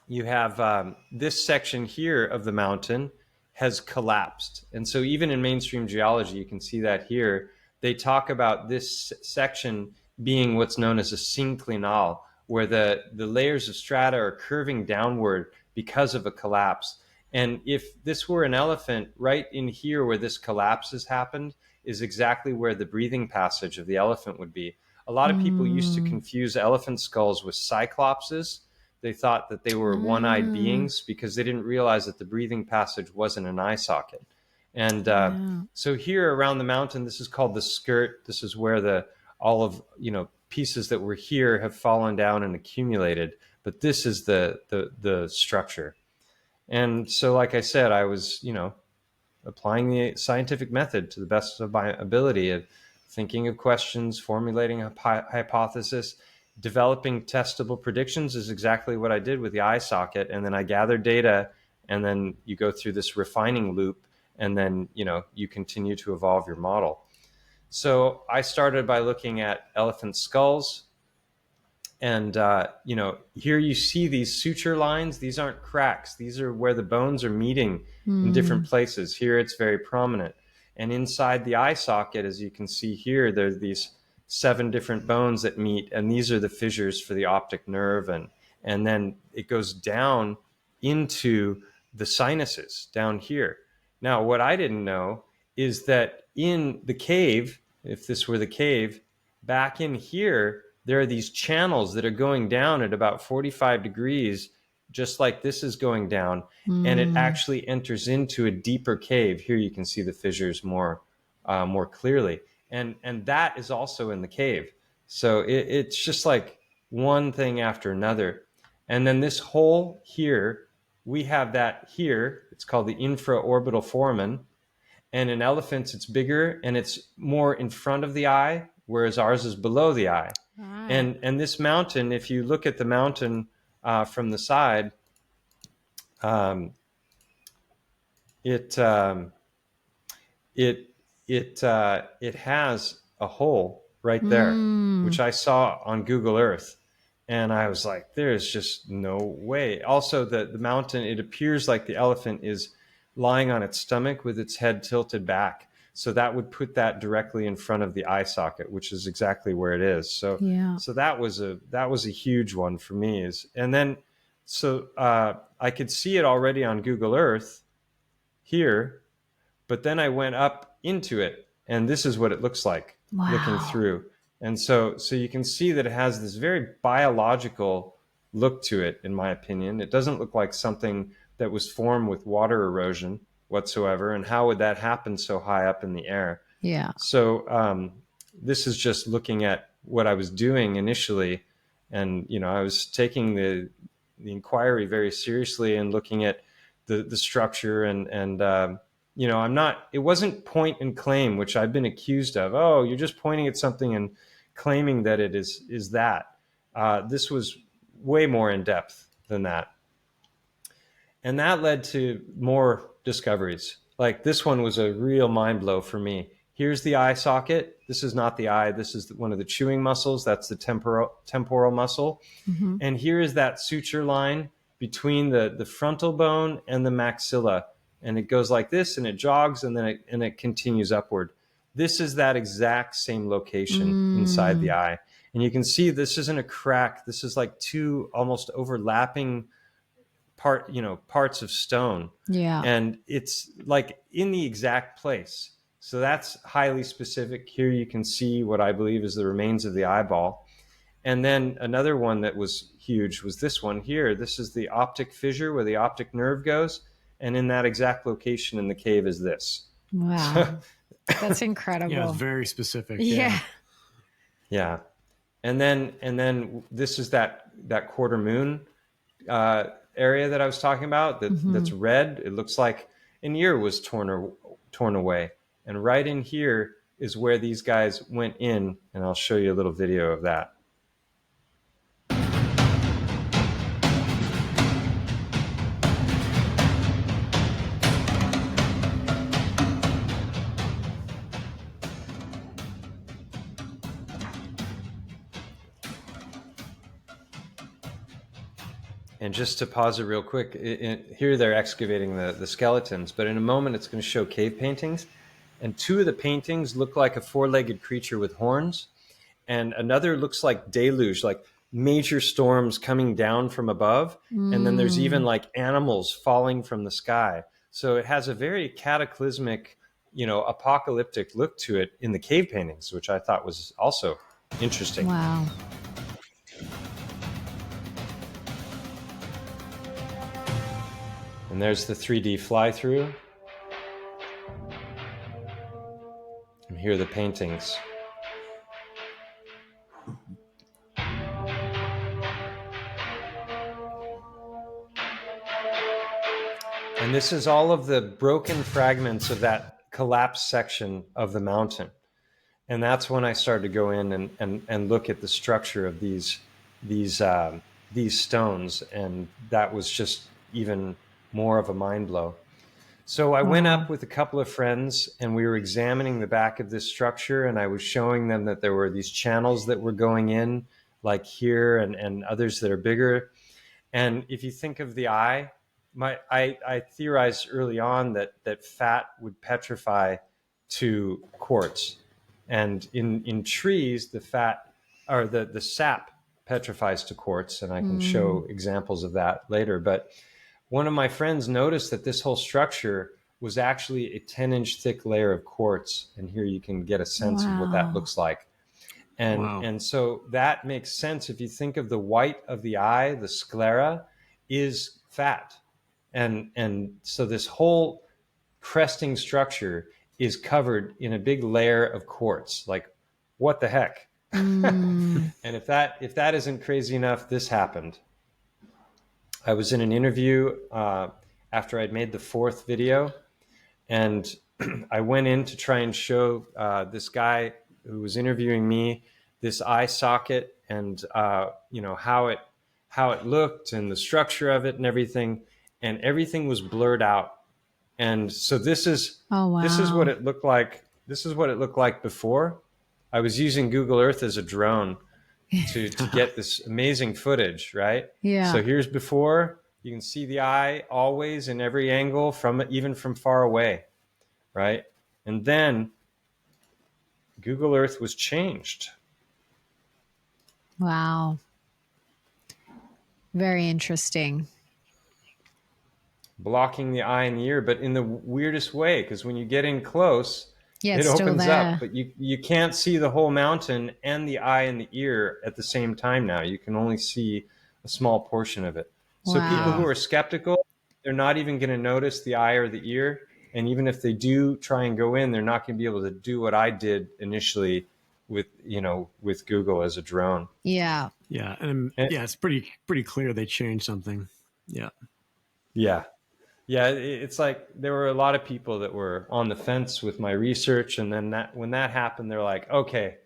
Speaker 3: you have this section here of the mountain has collapsed. And so even in mainstream geology, you can see that here, they talk about this section being what's known as a synclinal, where the layers of strata are curving downward because of a collapse. And if this were an elephant, right in here where this collapse has happened is exactly where the breathing passage of the elephant would be. A lot of people used to confuse elephant skulls with cyclopses. They thought that they were one-eyed beings because they didn't realize that the breathing passage wasn't an eye socket. And so here around the mountain, this is called the skirt. This is where all of pieces that were here have fallen down and accumulated. But this is the structure. And so, like I said, I was applying the scientific method to the best of my ability of thinking of questions, formulating a hypothesis, developing testable predictions is exactly what I did with the eye socket. And then I gathered data, and then you go through this refining loop, and then, you continue to evolve your model. So I started by looking at elephant skulls, And, here you see these suture lines. These aren't cracks. These are where the bones are meeting in different places. Here it's very prominent. And inside the eye socket, as you can see here, there's these 7 different bones that meet. And these are the fissures for the optic nerve. And then it goes down into the sinuses down here. Now, what I didn't know is that in the cave, if this were the cave, back in here, there are these channels that are going down at about 45 degrees, just like this is going down. And it actually enters into a deeper cave. Here you can see the fissures more clearly. And that is also in the cave. So it's just like one thing after another. And then this hole here, we have that here. It's called the infraorbital foramen. And in elephants, it's bigger and it's more in front of the eye, whereas ours is below the eye.
Speaker 2: Right.
Speaker 3: And this mountain, if you look at the mountain from the side, it has a hole right there, which I saw on Google Earth. And I was like, there's just no way. Also, the mountain, it appears like the elephant is lying on its stomach with its head tilted back. So that would put that directly in front of the eye socket, which is exactly where it is. So, so that was a huge one for me. I could see it already on Google Earth here, but then I went up into it, and this is what it looks like looking through. And so you can see that it has this very biological look to it, in my opinion. It doesn't look like something that was formed with water erosion whatsoever. And how would that happen so high up in the air?
Speaker 2: Yeah.
Speaker 3: So this is just looking at what I was doing initially. And, I was taking the inquiry very seriously and looking at the structure and it wasn't point and claim, which I've been accused of. Oh, you're just pointing at something and claiming that it is that. This was way more in depth than that. And that led to more discoveries. Like this one was a real mind blow for me. Here's the eye socket. This is not the eye. This is one of the chewing muscles. That's the temporal muscle. And here is that suture line between the frontal bone and the maxilla. And it goes like this, and it jogs, and then it continues upward. This is that exact same location inside the eye. And you can see this isn't a crack. This is like 2 almost overlapping parts of stone.
Speaker 2: Yeah.
Speaker 3: And it's like in the exact place. So that's highly specific. Here you can see what I believe is the remains of the eyeball. And then another one that was huge was this one here. This is the optic fissure where the optic nerve goes. And in that exact location in the cave is this.
Speaker 2: Wow. That's incredible.
Speaker 1: Yeah, it's very specific.
Speaker 2: Yeah.
Speaker 3: Yeah. And then this is that quarter moon area that I was talking about that's red. It looks like an ear was torn away. And right in here is where these guys went in. And I'll show you a little video of that. And just to pause it real quick, here they're excavating the skeletons, but in a moment it's going to show cave paintings. And 2 of the paintings look like a 4-legged creature with horns. And another looks like deluge, like major storms coming down from above. And then there's even like animals falling from the sky. So it has a very cataclysmic, apocalyptic look to it in the cave paintings, which I thought was also interesting.
Speaker 2: Wow.
Speaker 3: And there's the 3D fly-through. And here are the paintings. And this is all of the broken fragments of that collapsed section of the mountain. And that's when I started to go in and look at the structure of these stones. And that was just even more of a mind blow. So I went up with a couple of friends and we were examining the back of this structure, and I was showing them that there were these channels that were going in like here, and others that are bigger. And if you think of the eye, I theorized early on that fat would petrify to quartz. And in trees, the fat or the sap petrifies to quartz. And I can show examples of that later. But one of my friends noticed that this whole structure was actually a 10-inch thick layer of quartz. And here you can get a sense of what that looks like. And so that makes sense. If you think of the white of the eye, the sclera is fat. And so this whole cresting structure is covered in a big layer of quartz. Like, what the heck? And if that isn't crazy enough, this happened. I was in an interview after I'd made the 4th video, and I went in to try and show this guy who was interviewing me this eye socket and how it looked and the structure of it and everything was blurred out. And so this is what it looked like. This is what it looked like before. I was using Google Earth as a drone to get this amazing footage, right?
Speaker 2: Yeah.
Speaker 3: So here's before. You can see the eye always in every angle, even from far away, right? And then Google Earth was changed.
Speaker 2: Wow. Very interesting.
Speaker 3: Blocking the eye and the ear, but in the weirdest way, because when you get in close, it opens up, but you can't see the whole mountain and the eye and the ear at the same time now. You can only see a small portion of it. So people who are skeptical, they're not even going to notice the eye or the ear. And even if they do try and go in, they're not going to be able to do what I did initially with Google as a drone.
Speaker 2: Yeah.
Speaker 1: Yeah. And it's pretty clear they changed something. Yeah.
Speaker 3: Yeah. Yeah. It's like there were a lot of people that were on the fence with my research. And then when that happened, they're like, okay,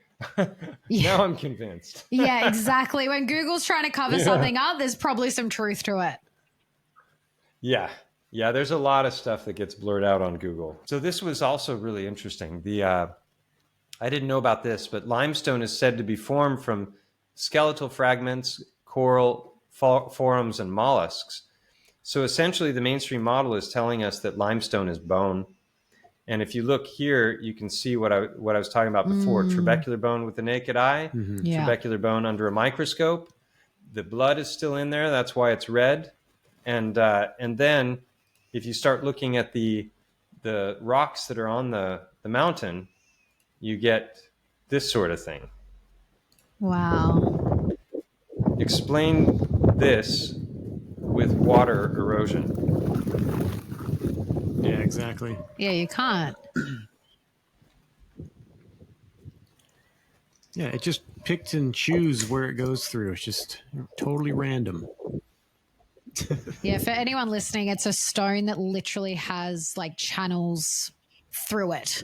Speaker 3: now I'm convinced.
Speaker 2: Yeah, exactly. When Google's trying to cover something up, there's probably some truth to it.
Speaker 3: Yeah. Yeah. There's a lot of stuff that gets blurred out on Google. So this was also really interesting. I didn't know about this, but limestone is said to be formed from skeletal fragments, coral, forams, and mollusks. So essentially, the mainstream model is telling us that limestone is bone. And if you look here, you can see what I was talking about before: trabecular bone with the naked eye, trabecular bone under a microscope. The blood is still in there; that's why it's red. And then, if you start looking at the rocks that are on the mountain, you get this sort of thing.
Speaker 2: Wow.
Speaker 3: Explain this with water erosion.
Speaker 1: Yeah, exactly.
Speaker 2: Yeah, you can't.
Speaker 1: Yeah, it just picked and choose where it goes through. It's just totally random.
Speaker 2: Yeah, for anyone listening, it's a stone that literally has like channels through it.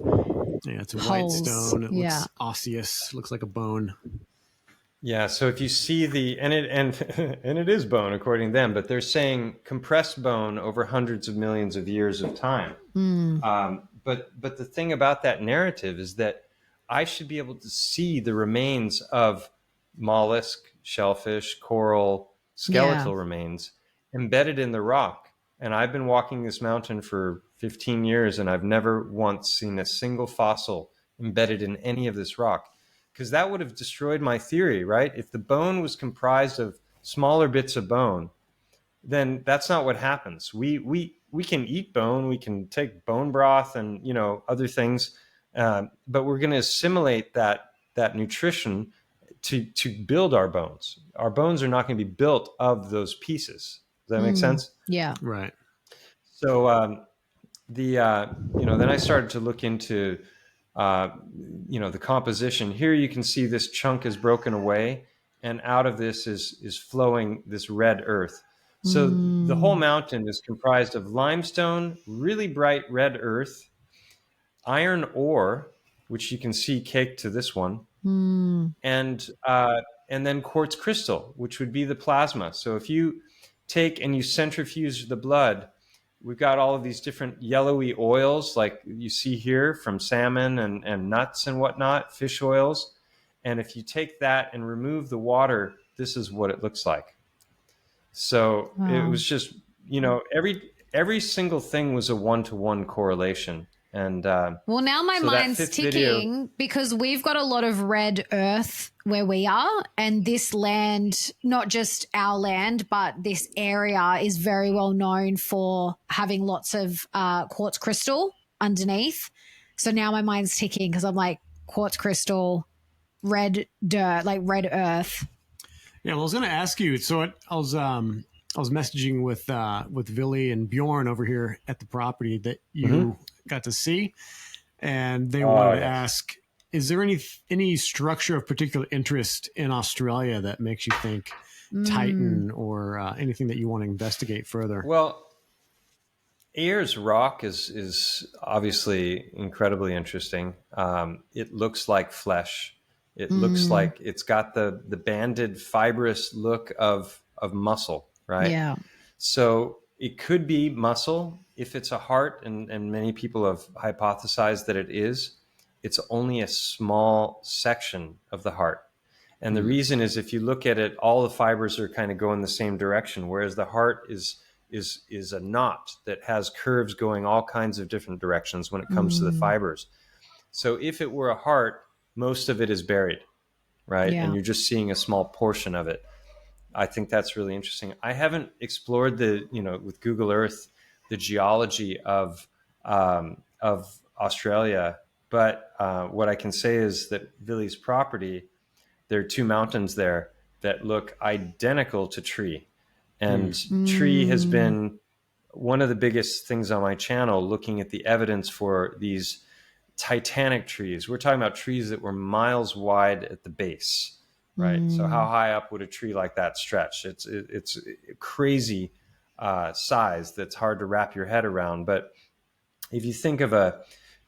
Speaker 1: Yeah, it's a
Speaker 2: Holes.
Speaker 1: white stone. It looks osseous. Looks like a bone.
Speaker 3: Yeah, so if you see and it is bone according to them, but they're saying compressed bone over hundreds of millions of years of time. But the thing about that narrative is that I should be able to see the remains of mollusk, shellfish, coral, skeletal remains embedded in the rock. And I've been walking this mountain for 15 years, and I've never once seen a single fossil embedded in any of this rock, because that would have destroyed my theory, right? If the bone was comprised of smaller bits of bone, then that's not what happens. We can eat bone, we can take bone broth and other things, but we're going to assimilate that nutrition to build our bones. Our bones are not going to be built of those pieces. Does that make sense?
Speaker 2: Yeah.
Speaker 1: Right.
Speaker 3: So then I started to look into the composition. Here you can see this chunk is broken away, and out of this is flowing this red earth. So the whole mountain is comprised of limestone, really bright red earth, iron ore, which you can see caked to this one, and then quartz crystal, which would be the plasma. So if you take and you centrifuge the blood, we've got all of these different yellowy oils like you see here from salmon and nuts and whatnot, fish oils. And if you take that and remove the water, this is what it looks like. So it was just, every single thing was a one-to-one correlation. And
Speaker 2: well, now my
Speaker 3: so that
Speaker 2: mind's
Speaker 3: fifth
Speaker 2: ticking
Speaker 3: video,
Speaker 2: because we've got a lot of red earth where we are, and this land, not just our land, but this area is very well known for having lots of quartz crystal underneath. So now my mind's ticking because I'm like, quartz crystal, red dirt, like red earth.
Speaker 1: Yeah, well, I was going to ask you. So I was messaging with Billy and Bjorn over here at the property that you got to see, and they wanted to ask: is there any structure of particular interest in Australia that makes you think Titan or anything that you want to investigate further?
Speaker 3: Well, Ayers Rock is obviously incredibly interesting. It looks like flesh. It looks like it's got the banded fibrous look of muscle, right?
Speaker 2: Yeah.
Speaker 3: So it could be muscle if it's a heart, and many people have hypothesized that it is. It's only a small section of the heart. And the reason is, if you look at it, all the fibers are kind of going the same direction, whereas the heart is a knot that has curves going all kinds of different directions when it comes to the fibers. So if it were a heart, most of it is buried, right?
Speaker 2: Yeah.
Speaker 3: And you're just seeing a small portion of it. I think that's really interesting. I haven't explored with Google Earth, the geology of Australia, but what I can say is that Billy's property, there are two mountains there that look identical to Tree. And Tree has been one of the biggest things on my channel, looking at the evidence for these titanic trees. We're talking about trees that were miles wide at the base, right? So how high up would a tree like that stretch? It's a crazy size that's hard to wrap your head around. But if you think of a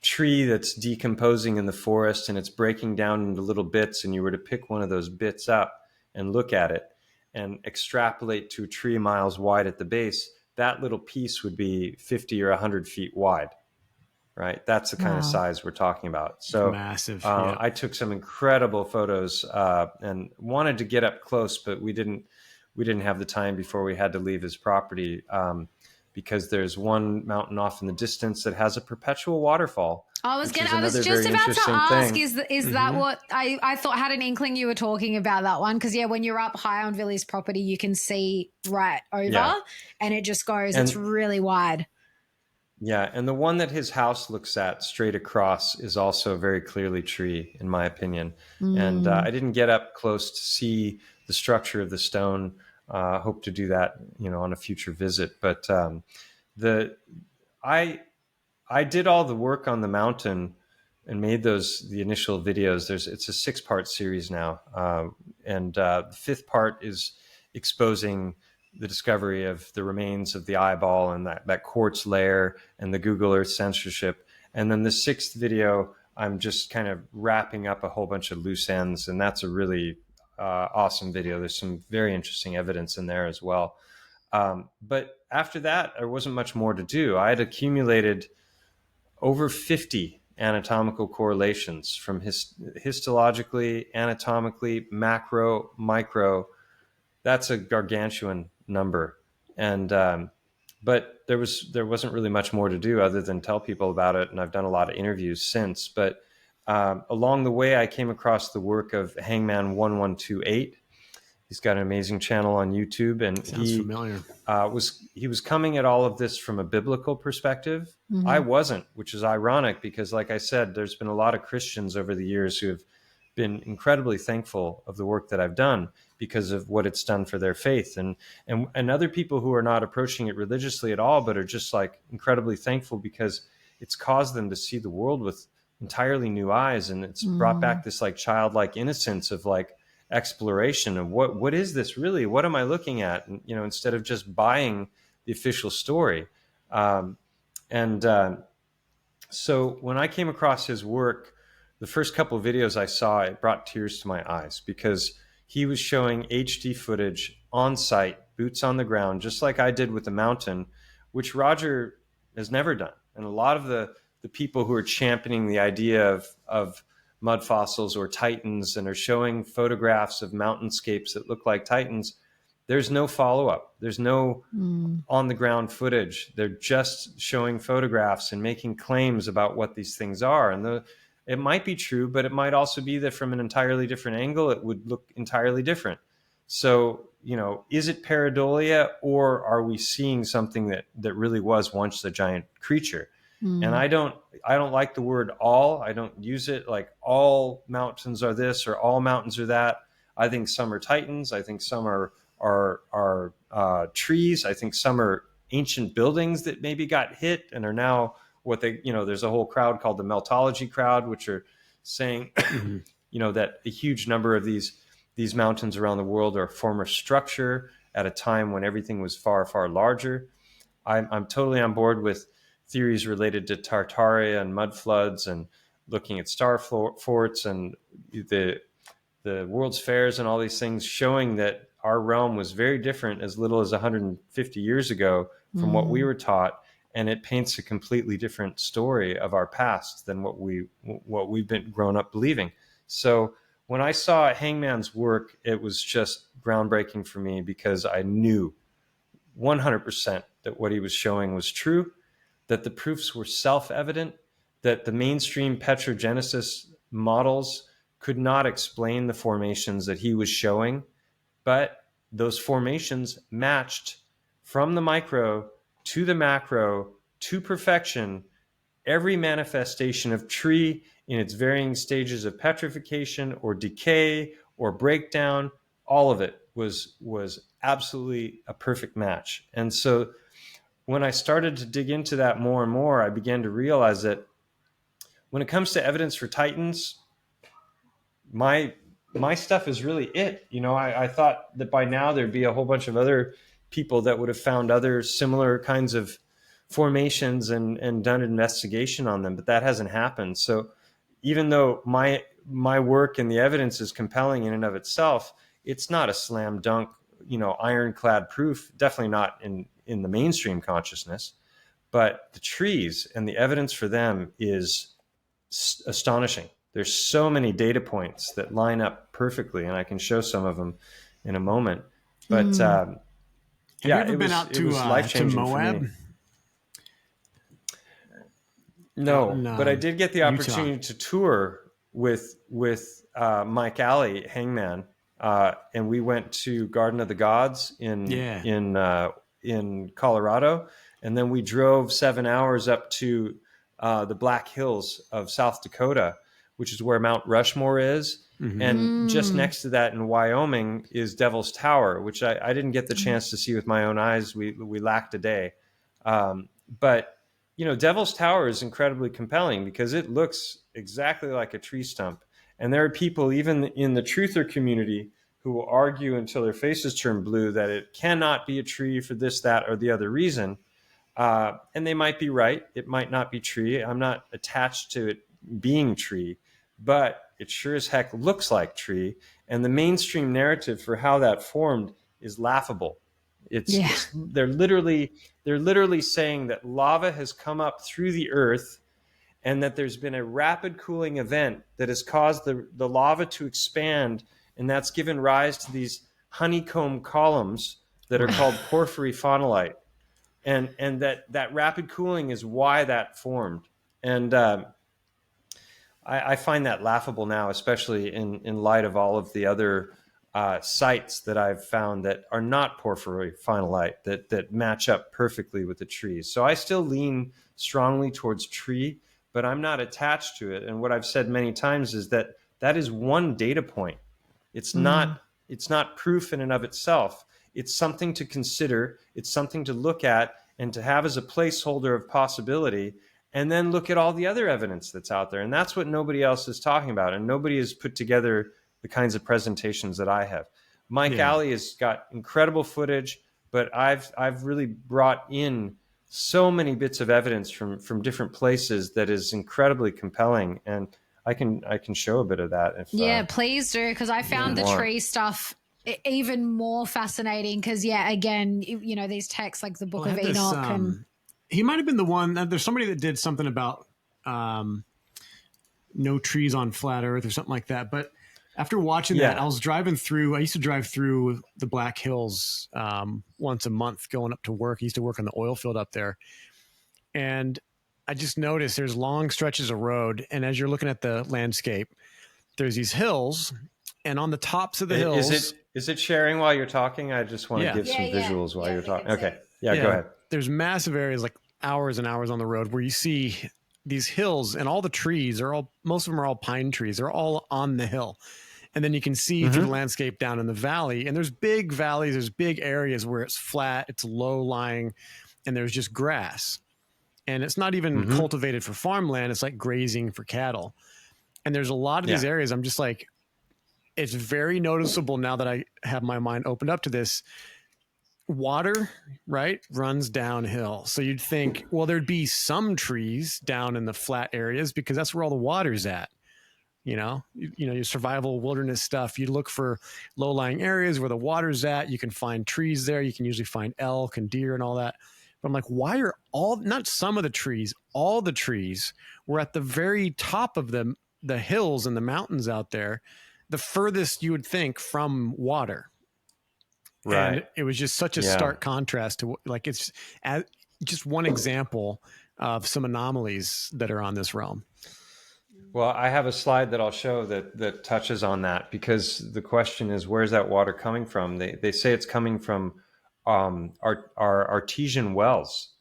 Speaker 3: tree that's decomposing in the forest and it's breaking down into little bits, and you were to pick one of those bits up and look at it and extrapolate to a tree miles wide at the base, that little piece would be 50 or 100 feet wide, right? That's the kind of size we're talking about. So
Speaker 1: massive.
Speaker 3: I took some incredible photos and wanted to get up close, but we didn't have the time before we had to leave his property, because there's one mountain off in the distance that has a perpetual waterfall.
Speaker 2: I was just about to ask, is that what I thought, had an inkling you were talking about that one? Because when you're up high on Billy's property, you can see right over, and it just goes, it's really wide.
Speaker 3: Yeah, and the one that his house looks at straight across is also very clearly Tree, in my opinion. And I didn't get up close to see the structure of the stone. Hope to do that, on a future visit. But I did all the work on the mountain and made the initial videos. It's a 6-part series now. And the 5th part is exposing the discovery of the remains of the eyeball and that quartz layer and the Google Earth censorship. And then the 6th video, I'm just kind of wrapping up a whole bunch of loose ends. And that's a really awesome video. There's some very interesting evidence in there as well. But after that, there wasn't much more to do. I had accumulated over 50 anatomical correlations from histologically, anatomically, macro, micro. That's a gargantuan number. And but there wasn't really much more to do other than tell people about it. And I've done a lot of interviews since. But along the way, I came across the work of Hangman 1128. He's got an amazing channel on YouTube, and
Speaker 1: Sounds familiar.
Speaker 3: He was coming at all of this from a biblical perspective. I wasn't, which is ironic because, like I said, there's been a lot of Christians over the years who have been incredibly thankful of the work that I've done because of what it's done for their faith, and other people who are not approaching it religiously at all, but are just like incredibly thankful because it's caused them to see the world with entirely new eyes, and it's brought back this like childlike innocence of like exploration of what is this really? What am I looking at? And, instead of just buying the official story. So when I came across his work, the first couple of videos I saw, it brought tears to my eyes because he was showing HD footage on site, boots on the ground, just like I did with the mountain, which Roger has never done. And a lot of the people who are championing the idea of mud fossils or titans and are showing photographs of mountainscapes that look like titans, there's no follow-up. There's no on-the-ground footage. They're just showing photographs and making claims about what these things are. And it might be true, but it might also be that from an entirely different angle, it would look entirely different. So, is it pareidolia, or are we seeing something that really was once a giant creature? And I don't like the word all. I don't use it like all mountains are this or all mountains are that. I think some are titans. I think some are trees. I think some are ancient buildings that maybe got hit and are now there's a whole crowd called the meltology crowd, which are saying, that a huge number of these mountains around the world are former structure at a time when everything was far, far larger. I'm totally on board with theories related to Tartaria and mud floods and looking at star forts and the World's Fairs and all these things showing that our realm was very different as little as 150 years ago from what we were taught. And it paints a completely different story of our past than what we've been grown up believing. So when I saw Hangman's work, it was just groundbreaking for me because I knew 100% that what he was showing was true, that the proofs were self-evident, that the mainstream petrogenesis models could not explain the formations that he was showing, but those formations matched from the micro to the macro to perfection every manifestation of tree in its varying stages of petrification or decay or breakdown. All of it was absolutely a perfect match. And so when I started to dig into that more and more, I began to realize that when it comes to evidence for titans, my stuff is really it. I thought that by now there'd be a whole bunch of other people that would have found other similar kinds of formations and done an investigation on them, but that hasn't happened. So even though my work and the evidence is compelling in and of itself, it's not a slam dunk, ironclad proof, definitely not in the mainstream consciousness, but the trees and the evidence for them is astonishing. There's so many data points that line up perfectly, and I can show some of them in a moment. But
Speaker 1: have you ever been out to Moab?
Speaker 3: No, but I did get the opportunity to tour with Mike Alley, Hangman, and we went to Garden of the Gods in Colorado, and then we drove 7 hours up to the Black Hills of South Dakota, which is where Mount Rushmore is. And just next to that in Wyoming is Devil's Tower, which I didn't get the chance to see with my own eyes. We lacked a day. But, Devil's Tower is incredibly compelling because it looks exactly like a tree stump. And there are people, even in the truther community, who will argue until their faces turn blue that it cannot be a tree for this, that, or the other reason. And they might be right. It might not be tree. I'm not attached to it being tree, but it sure as heck looks like tree. And the mainstream narrative for how that formed is laughable. They're literally saying that lava has come up through the earth and that there's been a rapid cooling event that has caused the lava to expand, and that's given rise to these honeycomb columns that are called porphyry phonolite. And that rapid cooling is why that formed. And I find that laughable now, especially in light of all of the other sites that I've found that are not porphyry phonolite that match up perfectly with the trees. So I still lean strongly towards tree, but I'm not attached to it. And what I've said many times is that is one data point. It's not proof in and of itself. It's something to consider. It's something to look at and to have as a placeholder of possibility, and then look at all the other evidence that's out there. And that's what nobody else is talking about. And nobody has put together the kinds of presentations that I have. Mike Alley has got incredible footage, but I've really brought in so many bits of evidence from different places that is incredibly compelling. And I can show a bit of that. If,
Speaker 2: please do, because I found the tree stuff even more fascinating. Because again, these texts like the Book of Enoch and
Speaker 1: he might have been the one. There's somebody that did something about no trees on flat Earth or something like that. But after watching that, I was driving through. I used to drive through the Black Hills once a month going up to work. I used to work on the oil field up there, and I just noticed there's long stretches of road, and as you're looking at the landscape, there's these hills, and on the tops of the hills,
Speaker 3: is it sharing while you're talking? I just want to give some visuals while you're talking. Okay, go ahead.
Speaker 1: There's massive areas, like hours and hours on the road, where you see these hills, and all the trees are most of them are all pine trees. They're all on the hill. And then you can see through the landscape down in the valley, and there's big valleys, there's big areas where it's flat, it's low lying, and there's just grass. And it's not even cultivated for farmland. It's like grazing for cattle. And there's a lot of these areas. I'm just like, it's very noticeable now that I have my mind opened up to this. Water, right, runs downhill. So you'd think, well, there'd be some trees down in the flat areas because that's where all the water's at. Your survival wilderness stuff. You look for low-lying areas where the water's at. You can find trees there. You can usually find elk and deer and all that. But I'm like, why are not some of the trees, all the trees were at the very top of the hills and the mountains out there, the furthest you would think from water. Right. And it was just such a stark contrast to, like, it's just one example of some anomalies that are on this realm.
Speaker 3: Well, I have a slide that I'll show that touches on that, because the question is, where's that water coming from? They say it's coming from our artesian wells.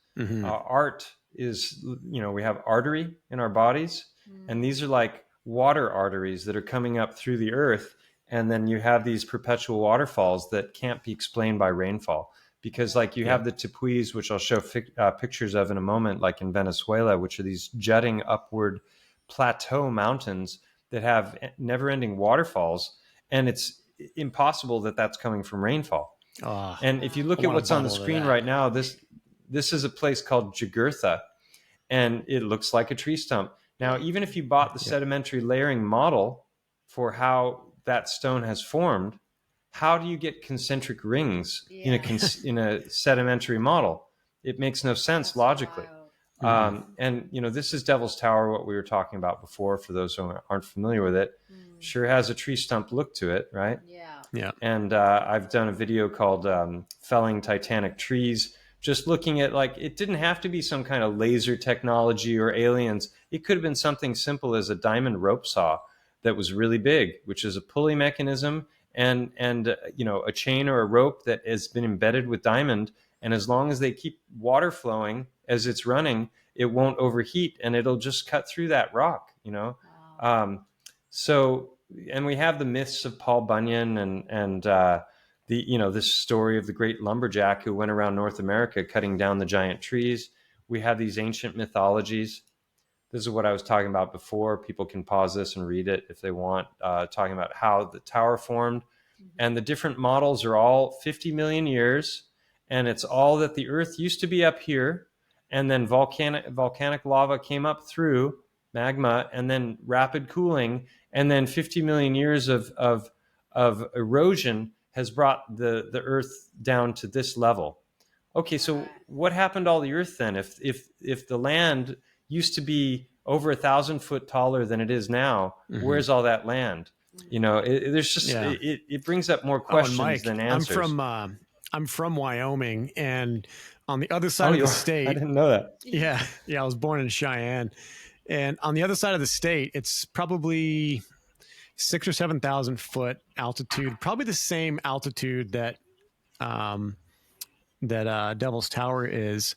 Speaker 3: Art is, we have artery in our bodies, and these are like water arteries that are coming up through the earth. And then you have these perpetual waterfalls that can't be explained by rainfall, because like you have the tepuis, which I'll show pictures of in a moment, like in Venezuela, which are these jutting upward plateau mountains that have never-ending waterfalls, and it's impossible that that's coming from rainfall. And if you look at what's on the screen right now, this is a place called Jugurtha, and it looks like a tree stump. Now, even if you bought the sedimentary layering model for how that stone has formed, how do you get concentric rings in a sedimentary model? It makes no sense logically. And this is Devil's Tower, what we were talking about before, for those who aren't familiar with it. Sure has a tree stump look to it, right? Yeah. And I've done a video called Felling Titanic Trees, just looking at, like, it didn't have to be some kind of laser technology or aliens. It could have been something simple as a diamond rope saw that was really big, which is a pulley mechanism and a chain or a rope that has been embedded with diamond. And as long as they keep water flowing as it's running, it won't overheat, and it'll just cut through that rock, Wow. And we have the myths of Paul Bunyan and this story of the great lumberjack who went around North America cutting down the giant trees. We have these ancient mythologies. This is what I was talking about before. People can pause this and read it if they want, talking about how the tower formed. And the different models are all 50 million years. And it's all that the earth used to be up here. And then volcanic lava came up through magma, and then rapid cooling. And then 50 million years of erosion has brought the earth down to this level. Okay, so what happened to all the earth then? If the land used to be over 1,000 foot taller than it is now, where's all that land? It brings up more questions than answers.
Speaker 1: I'm from Wyoming, and on the other side of the state,
Speaker 3: I didn't know that.
Speaker 1: Yeah, I was born in Cheyenne, and on the other side of the state, it's probably 6,000 or 7,000 foot altitude, probably the same altitude that Devil's Tower is.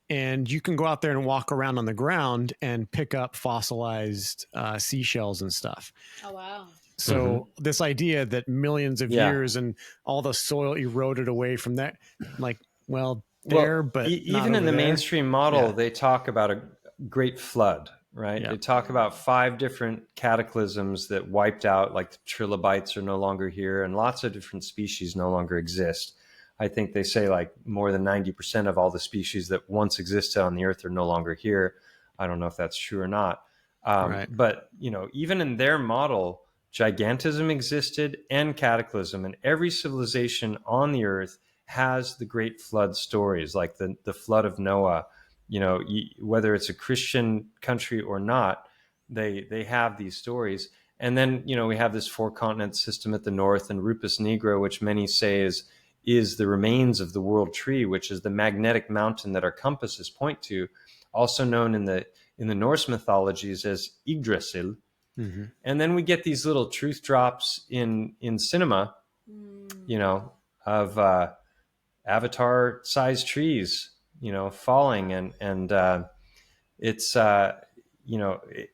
Speaker 1: And you can go out there and walk around on the ground and pick up fossilized seashells and stuff.
Speaker 2: Oh, wow.
Speaker 1: So this idea that millions of years and all the soil eroded away from that, but
Speaker 3: even in the mainstream model, they talk about a great flood, right? They talk about 5 different cataclysms that wiped out, like the trilobites are no longer here, and lots of different species no longer exist. I think they say like more than 90% of all the species that once existed on the earth are no longer here. I don't know if that's true or not. But, even in their model, gigantism existed and cataclysm, and every civilization on the earth has the great flood stories, like the flood of Noah. Whether it's a Christian country or not, they have these stories. And then, we have this 4-continent system at the north, and Rupus Negro, which many say is the remains of the world tree, which is the magnetic mountain that our compasses point to, also known in the Norse mythologies as Yggdrasil. Mm-hmm. And then we get these little truth drops in cinema, of avatar-sized trees, falling, and it's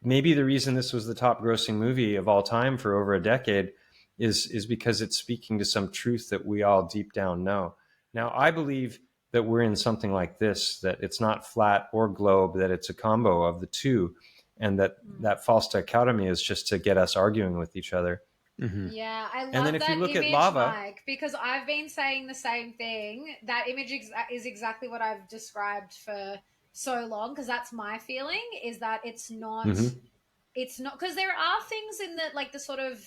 Speaker 3: maybe the reason this was the top-grossing movie of all time for over a decade is because it's speaking to some truth that we all deep down know. Now, I believe that we're in something like this, that it's not flat or globe, that it's a combo of the two, and that false dichotomy is just to get us arguing with each other.
Speaker 2: Mm-hmm. Yeah, I love
Speaker 3: and then if
Speaker 2: that
Speaker 3: you look
Speaker 2: image,
Speaker 3: at lava,
Speaker 2: Mike, because I've been saying the same thing. That image is exactly what I've described for so long, because that's my feeling, is that it's not, because there are things in the sort of,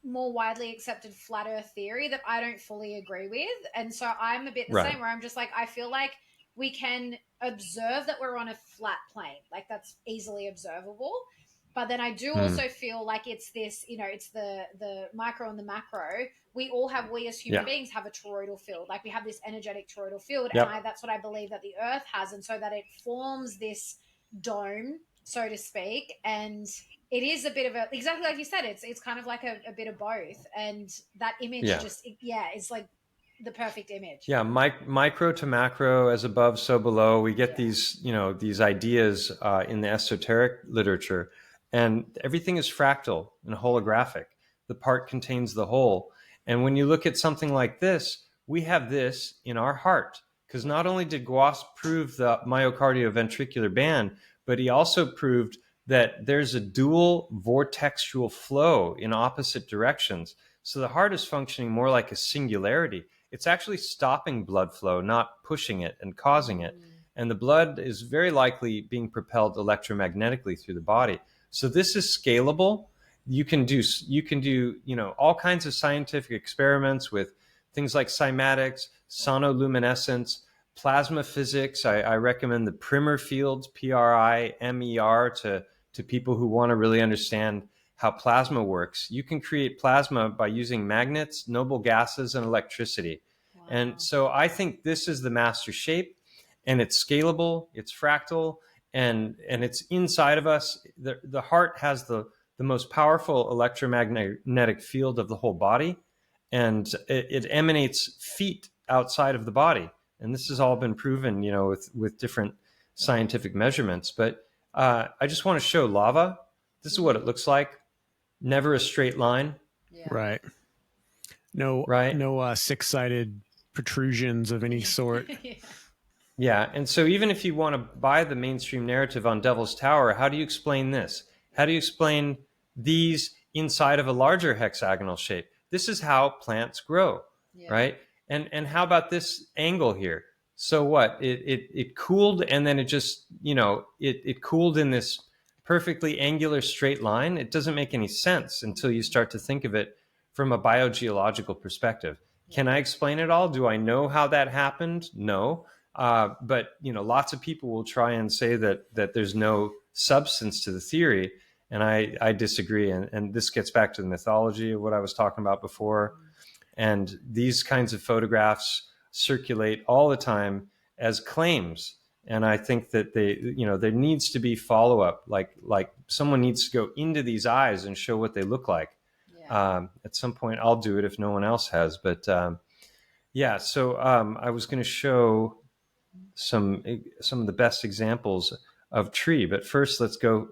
Speaker 2: more widely accepted flat earth theory that I don't fully agree with. And so I'm a bit the same, where I'm just like, I feel like we can observe that we're on a flat plane. Like, that's easily observable. But then I do also feel like it's this, it's the micro and the macro. We as human beings have a toroidal field. Like, we have this energetic toroidal field. Yep. And that's what I believe that the earth has. And so that it forms this dome, so to speak. And it is a bit of exactly like you said, it's kind of like a bit of both. And that image is like the perfect image.
Speaker 3: Yeah, micro to macro, as above, so below. We get these, these ideas in the esoteric literature. And everything is fractal and holographic. The part contains the whole. And when you look at something like this, we have this in our heart. Because not only did Gauss prove the myocardial-ventricular band, but he also proved that there's a dual vortexual flow in opposite directions. So the heart is functioning more like a singularity. It's actually stopping blood flow, not pushing it and causing it. And the blood is very likely being propelled electromagnetically through the body. So this is scalable. You can do all kinds of scientific experiments with things like cymatics, sonoluminescence, plasma physics. I recommend the Primer fields, PRIMER, to people who want to really understand how plasma works. You can create plasma by using magnets, noble gases, and electricity. Wow. And so I think this is the master shape, and it's scalable, it's fractal, and it's inside of us. The heart has the most powerful electromagnetic field of the whole body, and it emanates feet outside of the body. And this has all been proven, with different scientific measurements. But I just want to show lava. This is what it looks like. Never a straight line.
Speaker 1: Yeah. Right. No 6-sided protrusions of any sort.
Speaker 3: Yeah, and so even if you want to buy the mainstream narrative on Devil's Tower, how do you explain this? How do you explain these inside of a larger hexagonal shape? This is how plants grow, right? And how about this angle here? So what? It cooled, and then it just, it cooled in this perfectly angular straight line. It doesn't make any sense until you start to think of it from a biogeological perspective. Can I explain it all? Do I know how that happened? No. But lots of people will try and say that there's no substance to the theory, and I disagree. And this gets back to the mythology of what I was talking about before. And these kinds of photographs circulate all the time as claims. And I think that there needs to be follow up. Like someone needs to go into these eyes and show what they look like. Yeah. At some point, I'll do it if no one else has. But so I was going to show some of the best examples of tree. But first, let's go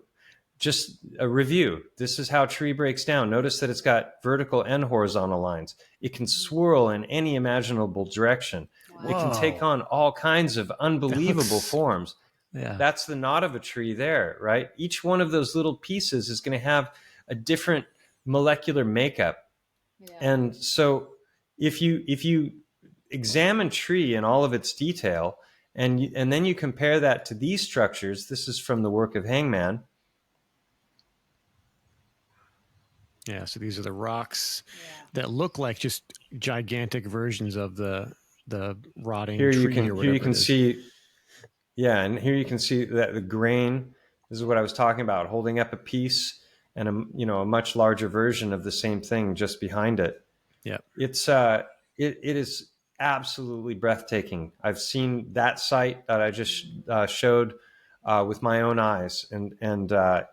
Speaker 3: just a review. This is how tree breaks down. Notice that it's got vertical and horizontal lines. It can swirl in any imaginable direction. Wow. It can take on all kinds of unbelievable forms. Yeah. That's the knot of a tree there, right? Each one of those little pieces is going to have a different molecular makeup. Yeah. And so if you examine tree in all of its detail, and then you compare that to these structures, this is from the work of Hangman.
Speaker 1: Yeah, so these are the rocks that look like just gigantic versions of the rotting tree or whatever.
Speaker 3: Here you can see, and here you can see that the grain This is what I was talking about, holding up a piece and a much larger version of the same thing just behind it.
Speaker 1: Yeah.
Speaker 3: It is absolutely breathtaking. I've seen that site that I just showed with my own eyes, and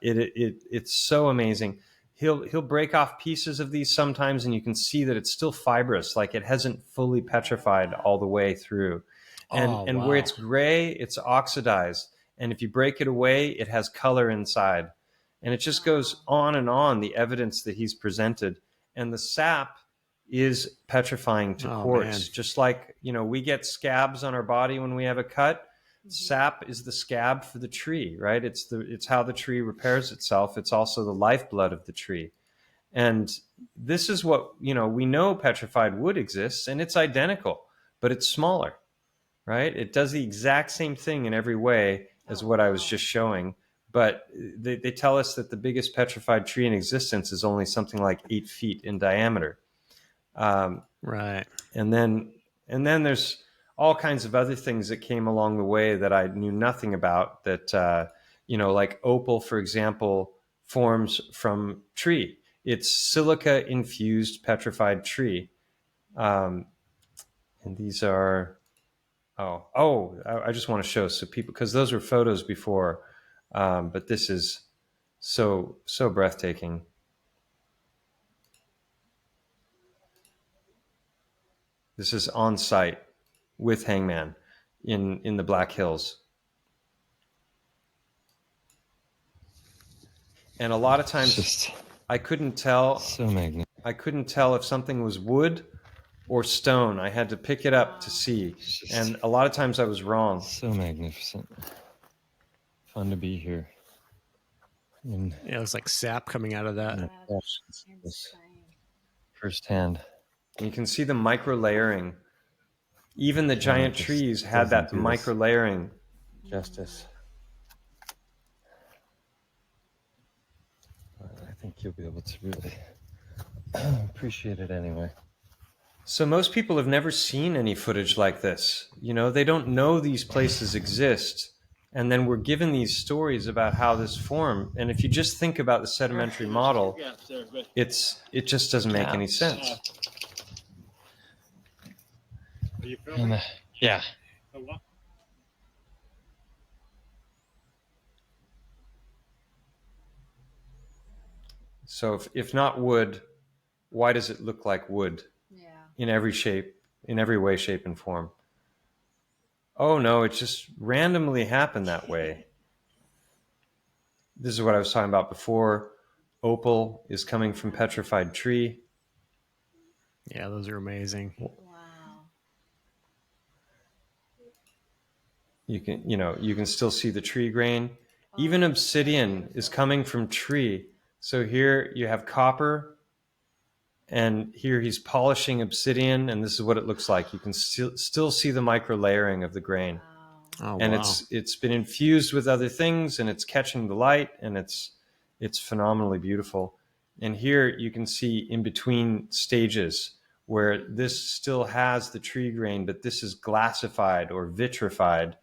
Speaker 3: it's so amazing. He'll break off pieces of these sometimes, and you can see that it's still fibrous, like it hasn't fully petrified all the way through. And
Speaker 1: wow.
Speaker 3: where it's gray, it's oxidized, and if you break it away, it has color inside, and it just goes on and on. The evidence that he's presented, and the sap is petrifying to quartz,
Speaker 1: man.
Speaker 3: just like we get scabs on our body when we have a cut. Sap is the scab for the tree, right? It's how the tree repairs itself. It's also the lifeblood of the tree. And this is what we know petrified wood exists, and it's identical, but it's smaller, right? It does the exact same thing in every way as what I was just showing, but they tell us that the biggest petrified tree in existence is only something like 8 feet in diameter.
Speaker 1: Right.
Speaker 3: And then there's all kinds of other things that came along the way that I knew nothing about, that like opal, for example, forms from tree. It's silica infused petrified tree. And these are I just want to show so people, because those were photos before, but this is so breathtaking. This is on site with Hangman in the Black Hills. And a lot of times I couldn't tell.
Speaker 4: So magnificent.
Speaker 3: I couldn't tell if something was wood or stone. I had to pick it up to see. And a lot of times I was wrong.
Speaker 4: So magnificent. Fun to be here.
Speaker 1: Yeah, it was like sap coming out of that.
Speaker 4: Firsthand.
Speaker 3: You can see the micro layering. Even the giant trees had that micro layering.
Speaker 4: Justice. I think you'll be able to really appreciate it anyway.
Speaker 3: So most people have never seen any footage like this. They don't know these places exist. And then we're given these stories about how this formed. And if you just think about the sedimentary model, it just doesn't make any sense.
Speaker 5: Are you filming?
Speaker 4: Yeah.
Speaker 5: Oh, what?
Speaker 3: So if not wood, why does it look like wood?
Speaker 2: Yeah.
Speaker 3: In every shape, in every way, shape, and form? Oh no, it just randomly happened that way. This is what I was talking about before. Opal is coming from petrified tree.
Speaker 1: Yeah, those are amazing.
Speaker 2: Wow.
Speaker 3: You can still see the tree grain. Even obsidian is coming from tree. So here you have copper, and here he's polishing obsidian, and this is what it looks like. You can still see the micro layering of the grain.
Speaker 1: Oh,
Speaker 3: And
Speaker 1: wow.
Speaker 3: it's been infused with other things, and it's catching the light, and it's phenomenally beautiful. And here you can see in between stages where this still has the tree grain, but this is glassified or vitrified,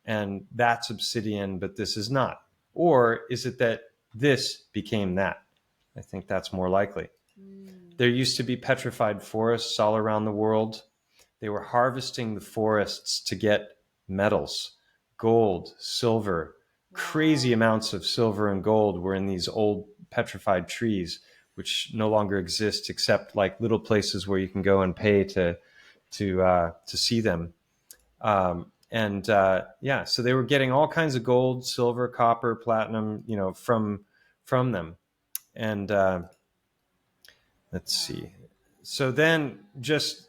Speaker 3: and that's obsidian, but this is not. Or is it that this became that? I think that's more likely. There used to be petrified forests all around the world. They were harvesting the forests to get metals, gold, silver. Crazy amounts of silver and gold were in these old petrified trees, which no longer exist except like little places where you can go and pay to see them. So they were getting all kinds of gold, silver, copper, platinum, from them. And let's see. So then just,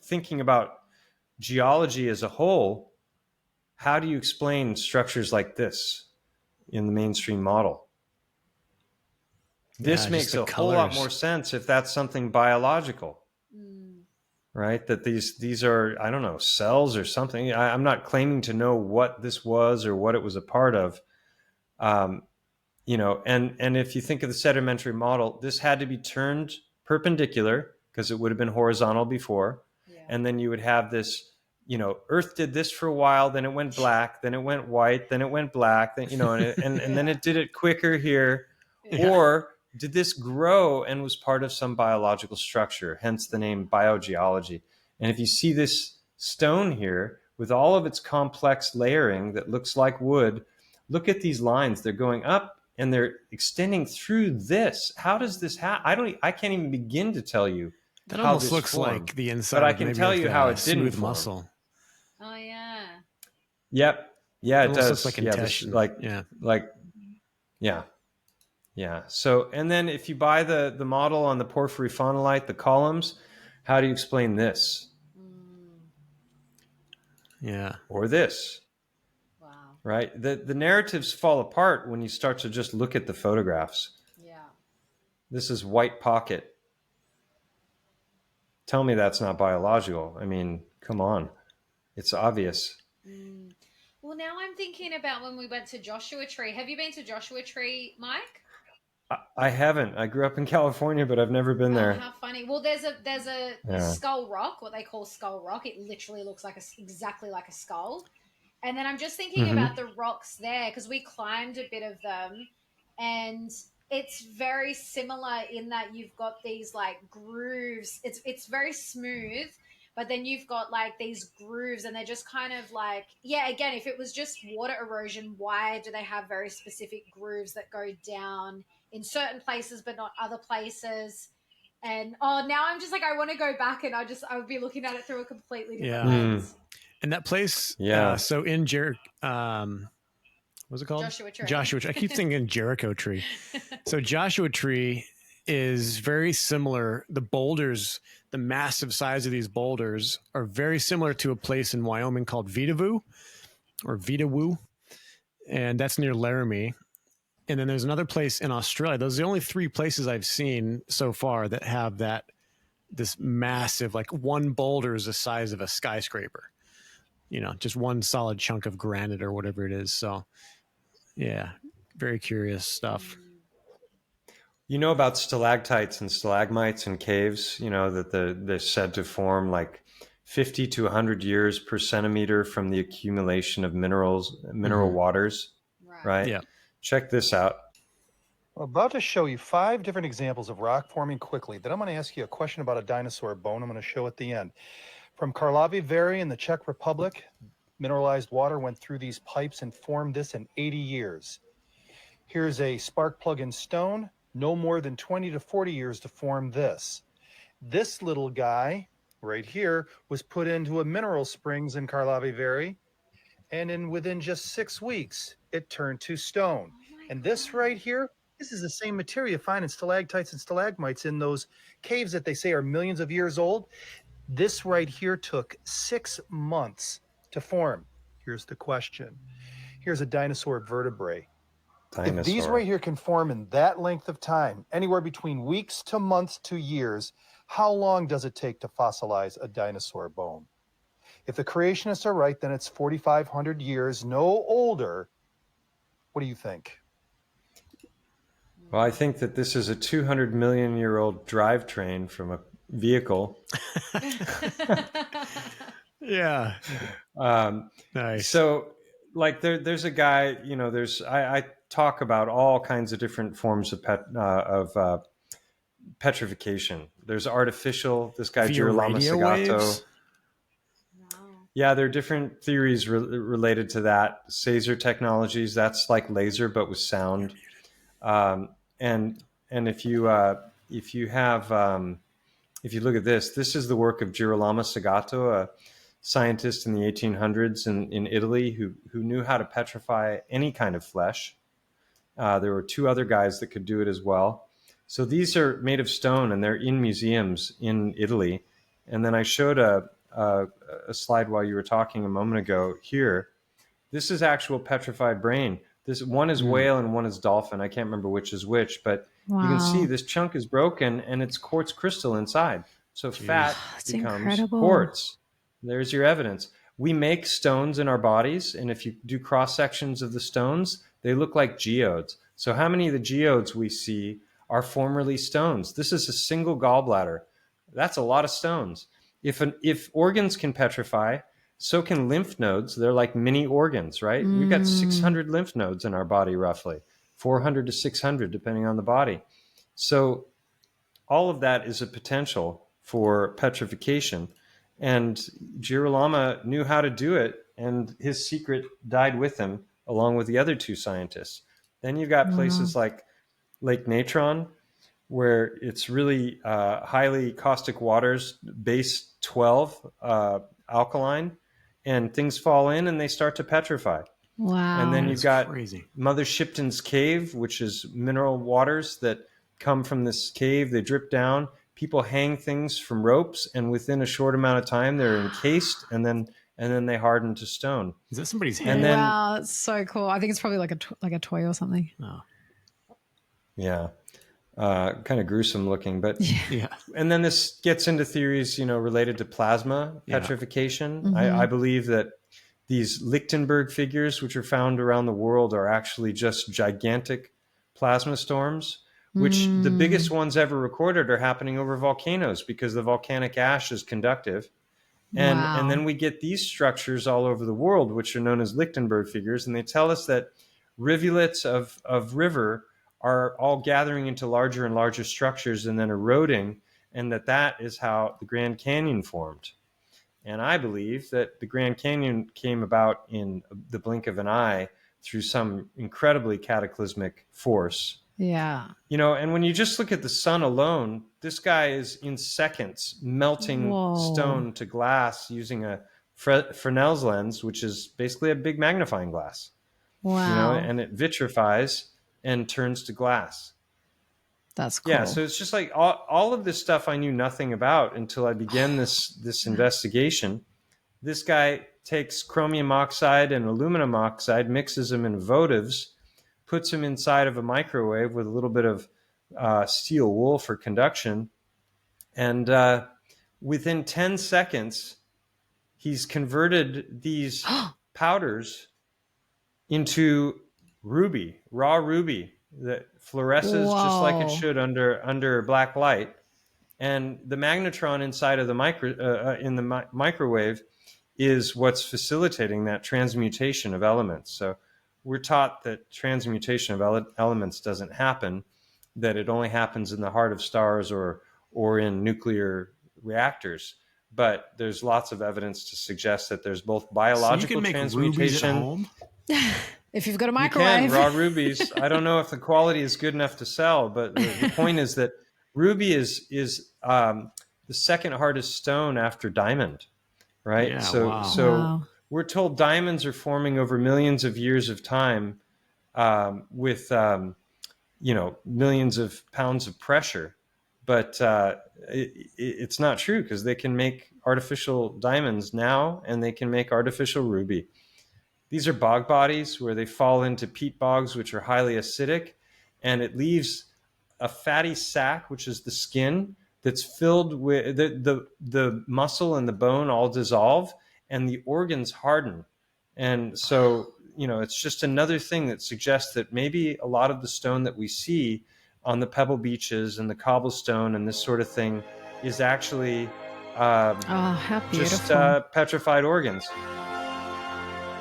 Speaker 3: thinking about geology as a whole, how do you explain structures like this in the mainstream model? This makes a whole lot more sense if that's something biological, right? That these are, I don't know, cells or something. I'm not claiming to know what this was or what it was a part of. And if you think of the sedimentary model, this had to be turned perpendicular because it would have been horizontal before. Yeah. And then you would have this Earth did this for a while, then it went black, then it went white, then it went black, then, and then it did it quicker here.
Speaker 2: Yeah.
Speaker 3: Or did this grow and was part of some biological structure, hence the name biogeology? And if you see this stone here with all of its complex layering that looks like wood, look at these lines. They're going up and they're extending through this. How does this happen? I can't even begin to tell you.
Speaker 1: That
Speaker 3: how
Speaker 1: almost
Speaker 3: this
Speaker 1: looks
Speaker 3: formed.
Speaker 1: like the inside.
Speaker 3: But I can tell you how it didn't
Speaker 1: smooth
Speaker 3: form.
Speaker 1: muscle.
Speaker 2: Oh yeah.
Speaker 3: Yep. Yeah, it
Speaker 1: almost
Speaker 3: does.
Speaker 1: looks like intestine.
Speaker 3: Yeah. So, and then if you buy the model on the porphyry phonolite, the columns, how do you explain this?
Speaker 1: Yeah.
Speaker 3: Or this?
Speaker 2: Wow.
Speaker 3: Right? The narratives fall apart when you start to just look at the photographs.
Speaker 2: Yeah.
Speaker 3: This is white pocket. Tell me that's not biological. I mean, come on. It's obvious.
Speaker 2: Well, now I'm thinking about when we went to Joshua Tree. Have you been to Joshua Tree, Mike?
Speaker 3: I haven't. I grew up in California, but I've never been there.
Speaker 2: Oh, how funny. Well, there's a skull rock, what they call skull rock. It literally looks like exactly like a skull. And then I'm just thinking about the rocks there, because we climbed a bit of them, and it's very similar in that you've got these like grooves. It's very smooth, but then you've got like these grooves, and they're just kind of like, yeah, again, if it was just water erosion, why do they have very specific grooves that go down in certain places but not other places? And now I'm just like, I want to go back, and I would be looking at it through a completely different lens.
Speaker 1: And that place, so in what's it called?
Speaker 2: Joshua Tree.
Speaker 1: Joshua Tree. I keep thinking Jericho Tree. So Joshua Tree is very similar. The boulders, the massive size of these boulders are very similar to a place in Wyoming called Vitavoo. And that's near Laramie. And then there's another place in Australia. Those are the only three places I've seen so far that have this massive, like one boulder is the size of a skyscraper. Just one solid chunk of granite or whatever it is. So, yeah, very curious stuff.
Speaker 3: You know about stalactites and stalagmites in caves, that they're said to form like 50 to 100 years per centimeter from the accumulation of mineral waters, right?
Speaker 1: Yeah.
Speaker 3: Check this out.
Speaker 6: I'm about to show you 5 different examples of rock forming quickly. Then I'm going to ask you a question about a dinosaur bone I'm going to show at the end. From Karlovy Vary in the Czech Republic, mineralized water went through these pipes and formed this in 80 years. Here's a spark plug in stone, no more than 20 to 40 years to form this. This little guy right here was put into a mineral springs in Karlovy Vary, and within just 6 weeks, it turned to stone. And this right here, this is the same material you find in stalactites and stalagmites in those caves that they say are millions of years old. This right here took 6 months to form. Here's the question. Here's a dinosaur vertebrae. If these right here can form in that length of time, anywhere between weeks to months to years, how long does it take to fossilize a dinosaur bone? If the creationists are right, then it's 4,500 years, no older. What do you think?
Speaker 3: Well, I think that this is a 200 million year old drivetrain from a vehicle.
Speaker 1: Yeah. Nice.
Speaker 3: So like there's a guy, I talk about all kinds of different forms of petrification. There's artificial, this guy, Girolamo Segato. Yeah, there are different theories related to that. Caesar technologies, that's like laser, but with sound. And if you look at this is the work of Girolamo Segato, a scientist in the 1800s in Italy who knew how to petrify any kind of flesh. There were 2 other guys that could do it as well. So these are made of stone, and they're in museums in Italy. And then I showed a slide while you were talking a moment ago here. This is actual petrified brain. This one is whale and one is dolphin. I can't remember which is which, but you can see this chunk is broken and it's quartz crystal inside. So fat becomes
Speaker 2: incredible.
Speaker 3: Quartz. There's your evidence. We make stones in our bodies, and if you do cross sections of the stones, they look like geodes. So how many of the geodes we see are formerly stones? This is a single gallbladder. That's a lot of stones. If organs can petrify, So can lymph nodes. They're like mini organs, right? We've got 600 lymph nodes in our body, roughly 400 to 600, depending on the body. So all of that is a potential for petrification. And Girolamo knew how to do it, and his secret died with him, along with the other two scientists. Then you've got places like Lake Natron, where it's really highly caustic waters, base 12 alkaline, and things fall in and they start to petrify.
Speaker 2: Wow.
Speaker 3: And then you've got
Speaker 1: crazy.
Speaker 3: Mother Shipton's Cave, which is mineral waters that come from this cave. They drip down. People hang things from ropes, and within a short amount of time, they're encased, and then they harden to stone.
Speaker 1: Is that somebody's head?
Speaker 3: And then,
Speaker 2: wow, that's so cool. I think it's probably like a toy or something.
Speaker 1: Oh.
Speaker 3: Yeah. Kind of gruesome looking, but
Speaker 1: Yeah.
Speaker 3: and then this gets into theories, related to plasma petrification. I believe that these Lichtenberg figures, which are found around the world, are actually just gigantic plasma storms, which the biggest ones ever recorded are happening over volcanoes because the volcanic ash is conductive. And then we get these structures all over the world, which are known as Lichtenberg figures, and they tell us that rivulets of river are all gathering into larger and larger structures and then eroding, and that is how the Grand Canyon formed. And I believe that the Grand Canyon came about in the blink of an eye through some incredibly cataclysmic force.
Speaker 2: Yeah.
Speaker 3: And when you just look at the sun alone, this guy is in seconds melting stone to glass using a Fresnel's lens, which is basically a big magnifying glass.
Speaker 2: Wow.
Speaker 3: And it vitrifies and turns to glass.
Speaker 2: That's cool.
Speaker 3: Yeah, so it's just like all of this stuff I knew nothing about until I began this investigation. This guy takes chromium oxide and aluminum oxide, mixes them in votives, puts them inside of a microwave with a little bit of steel wool for conduction, and within 10 seconds, he's converted these powders into ruby, raw ruby that fluoresces just like it should under black light. And the magnetron inside of the microwave is what's facilitating that transmutation of elements. So we're taught that transmutation of elements doesn't happen, that it only happens in the heart of stars or in nuclear reactors. But there's lots of evidence to suggest that there's both biological transmutation.
Speaker 1: Rubies at home?
Speaker 2: If you've got a microwave.
Speaker 3: You can, raw rubies. I don't know if the quality is good enough to sell, but the point is that ruby is the second hardest stone after diamond, right?
Speaker 1: Yeah,
Speaker 3: So we're told diamonds are forming over millions of years of time with millions of pounds of pressure, but it's not true because they can make artificial diamonds now, and they can make artificial ruby. These are bog bodies where they fall into peat bogs, which are highly acidic, and it leaves a fatty sac, which is the skin, that's filled with the muscle and the bone all dissolve, and the organs harden. And so, it's just another thing that suggests that maybe a lot of the stone that we see on the pebble beaches and the cobblestone and this sort of thing is actually
Speaker 2: how
Speaker 3: just
Speaker 2: beautiful.
Speaker 3: petrified organs.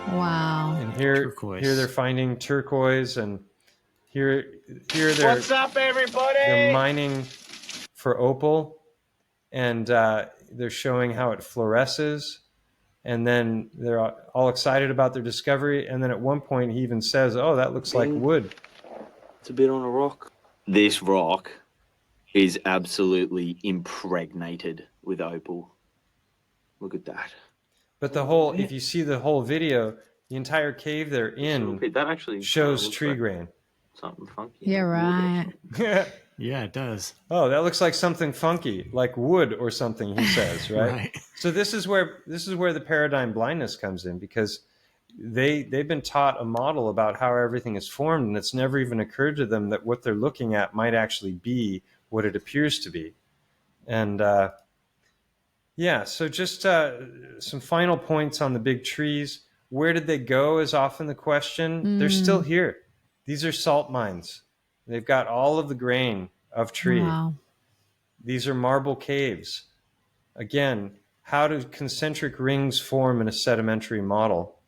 Speaker 2: Wow.
Speaker 3: And here they're finding turquoise, and here they're
Speaker 5: What's up, everybody?
Speaker 3: they're mining for opal, and they're showing how it fluoresces, and then they're all excited about their discovery, and then at one point he even says, "Oh, that looks like wood."
Speaker 7: It's a bit on a rock. This rock is absolutely impregnated with opal. Look at that.
Speaker 3: But if you see the whole video, the entire cave they're in
Speaker 7: That actually
Speaker 3: shows
Speaker 7: looks
Speaker 3: tree
Speaker 7: like
Speaker 3: grain.
Speaker 7: something funky.
Speaker 2: Yeah, right.
Speaker 1: Yeah, it does.
Speaker 3: Oh, that looks like something funky, like wood or something, he says, right?
Speaker 1: Right.
Speaker 3: So this is where the paradigm blindness comes in, because they've been taught a model about how everything is formed, and it's never even occurred to them that what they're looking at might actually be what it appears to be. And so just some final points on the big trees. Where did they go is often the question. They're still here. These are salt mines. They've got all of the grain of tree.
Speaker 2: Wow.
Speaker 3: These are marble caves. Again, how do concentric rings form in a sedimentary model?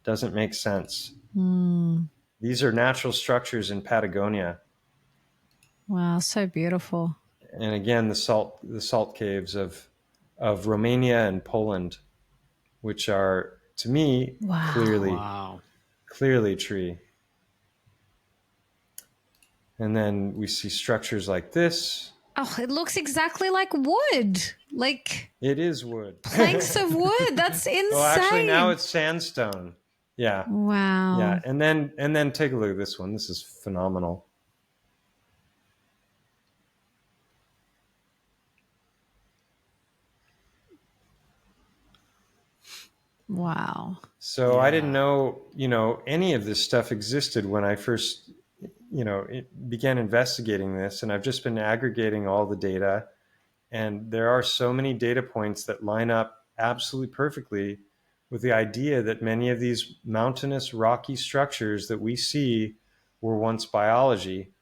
Speaker 3: Doesn't make sense. These are natural structures in Patagonia.
Speaker 2: Wow, so beautiful.
Speaker 3: And again, the salt caves of Romania and Poland, which are, to me,
Speaker 2: Wow.
Speaker 3: clearly tree. And then we see structures like this.
Speaker 2: Oh, it looks exactly like wood. Like
Speaker 3: It is wood.
Speaker 2: planks of wood. That's insane.
Speaker 3: Well, actually, now it's sandstone. Yeah.
Speaker 2: Wow.
Speaker 3: Yeah. And then take a look at this one. This is phenomenal.
Speaker 2: Wow.
Speaker 3: So I didn't know, any of this stuff existed when I first, began investigating this. And I've just been aggregating all the data. And there are so many data points that line up absolutely perfectly with the idea that many of these mountainous rocky structures that we see were once biology.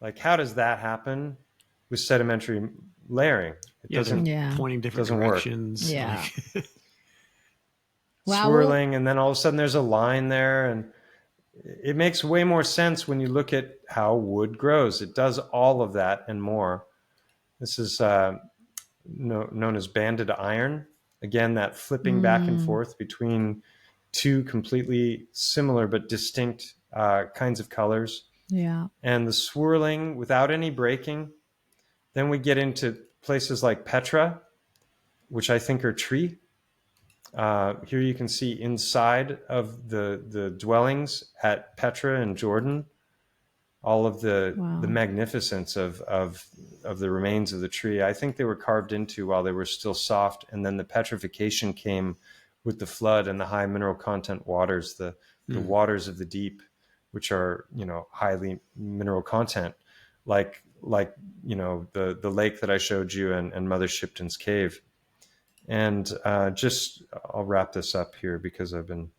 Speaker 3: Like, how does that happen with sedimentary layering? It doesn't
Speaker 1: pointing different
Speaker 3: doesn't work.
Speaker 1: directions.
Speaker 2: Yeah.
Speaker 1: Like,
Speaker 2: Wow.
Speaker 3: swirling, and then all of a sudden there's a line there, and it makes way more sense when you look at how wood grows. It does all of that and more. This is known as banded iron. Again, that flipping back and forth between two completely similar but distinct kinds of colors.
Speaker 2: Yeah.
Speaker 3: And the swirling without any breaking. Then we get into places like Petra, which I think are tree. Here you can see inside of the dwellings at Petra in Jordan, all of the magnificence of the remains of the tree. I think they were carved into while they were still soft, and then the petrification came with the flood and the high mineral content waters, the waters of the deep, which are highly mineral content, like the lake that I showed you and Mother Shipton's cave. And I'll wrap this up here because I've been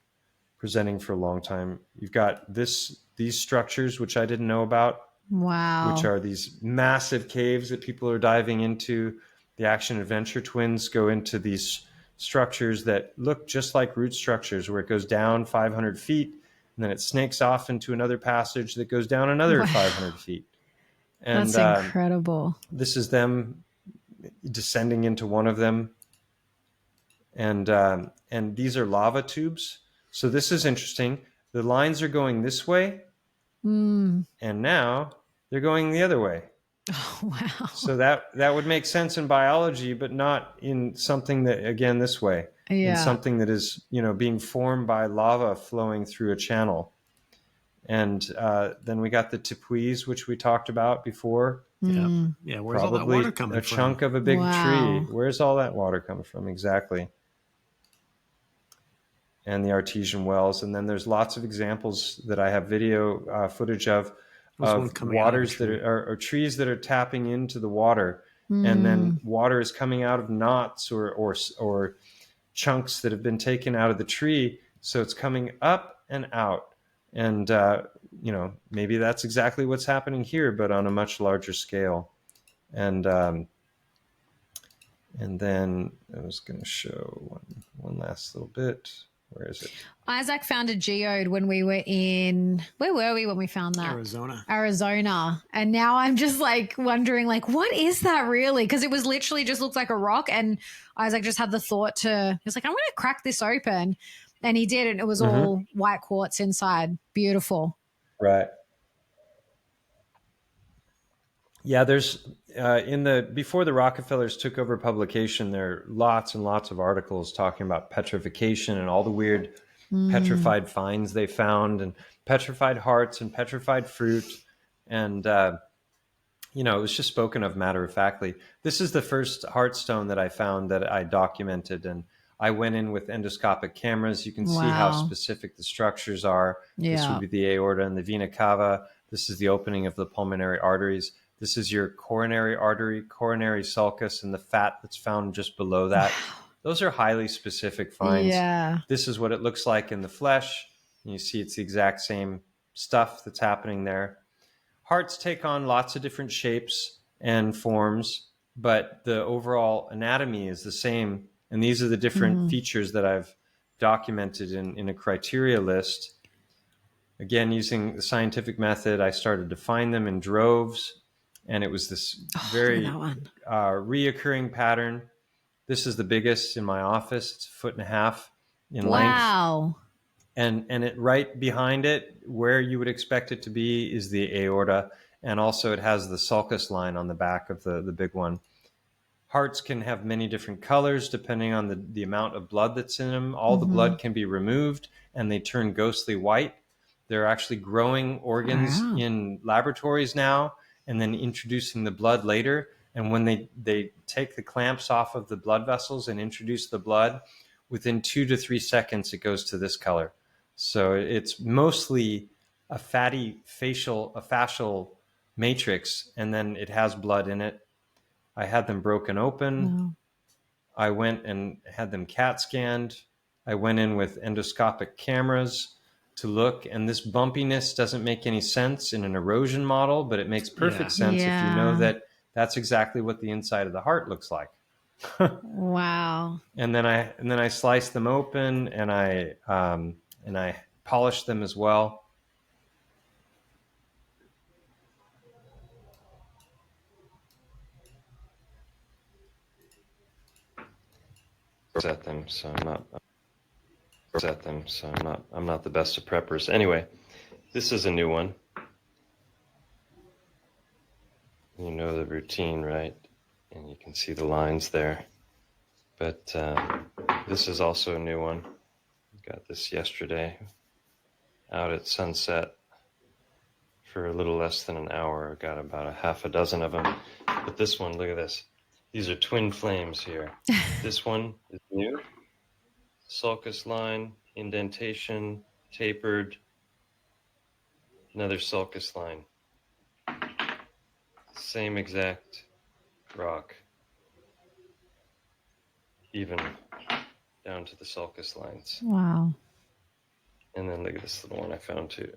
Speaker 3: presenting for a long time. You've got these structures, which I didn't know about.
Speaker 2: Wow.
Speaker 3: Which are these massive caves that people are diving into. The action adventure twins go into these structures that look just like root structures, where it goes down 500 feet and then it snakes off into another passage that goes down another 500 feet. And
Speaker 2: that's incredible.
Speaker 3: This is them descending into one of them. And these are lava tubes. So this is interesting. The lines are going this way, and now they're going the other way.
Speaker 2: Oh, wow.
Speaker 3: So that would make sense in biology, but not in something that, again, this way.
Speaker 2: Yeah.
Speaker 3: In something that is, being formed by lava flowing through a channel. And then we got the tepuis, which we talked about before.
Speaker 1: Yeah. Where's all that water coming from?
Speaker 3: A chunk of a big tree. Where's all that water coming from? Exactly. And the artesian wells. And then there's lots of examples that I have video footage of waters that are trees that are tapping into the water. And then water is coming out of knots or chunks that have been taken out of the tree. So it's coming up and out. And, maybe that's exactly what's happening here, but on a much larger scale. And then I was going to show one last little bit. Where is it?
Speaker 2: Isaac found a geode when we were where were we when we found that? Arizona. And now I'm just wondering what is that really? Because it was literally just looked like a rock, and Isaac just had the thought he was like, I'm going to crack this open. And he did, and it was all white quartz inside. Beautiful.
Speaker 3: Right. Yeah, there's before the Rockefellers took over publication, there are lots and lots of articles talking about petrification and all the weird petrified finds they found, and petrified hearts and petrified fruit. And, it was just spoken of matter-of-factly. This is the first heartstone that I found that I documented, and I went in with endoscopic cameras. You can see how specific the structures are.
Speaker 2: Yeah.
Speaker 3: This would be the aorta and the vena cava. This is the opening of the pulmonary arteries. This is your coronary artery, coronary sulcus, and the fat that's found just below that. Those are highly specific finds.
Speaker 2: Yeah.
Speaker 3: This is what it looks like in the flesh. You see it's the exact same stuff that's happening there. Hearts take on lots of different shapes and forms, but the overall anatomy is the same. And these are the different features that I've documented in a criteria list. Again, using the scientific method, I started to find them in droves, and it was this very reoccurring pattern. This is the biggest in my office. It's 1.5 feet in length.
Speaker 2: Wow.
Speaker 3: And it right behind it, where you would expect it to be, is the aorta. And also it has the sulcus line on the back of the big one. Hearts can have many different colors depending on the amount of blood that's in them. All the blood can be removed and they turn ghostly white. They're actually growing organs in laboratories now and then introducing the blood later. And when they take the clamps off of the blood vessels and introduce the blood, within 2 to 3 seconds, it goes to this color. So it's mostly a fascial matrix, and then it has blood in it. I had them broken open.
Speaker 2: Wow.
Speaker 3: I went and had them CAT scanned. I went in with endoscopic cameras to look, and this bumpiness doesn't make any sense in an erosion model, but it makes perfect sense if you know that that's exactly what the inside of the heart looks like.
Speaker 2: Wow.
Speaker 3: And then I sliced them open, and I polished them as well. Set them, so I'm not the best of preppers. Anyway, this is a new one. You know the routine, right? And you can see the lines there. But this is also a new one. Got this yesterday out at sunset for a little less than an hour. I got about 6 of them. But this one, look at this. These are twin flames here. This one is new. Sulcus line, indentation, tapered. Another sulcus line. Same exact rock. Even down to the sulcus lines.
Speaker 2: Wow.
Speaker 3: And then look at this little one I found too.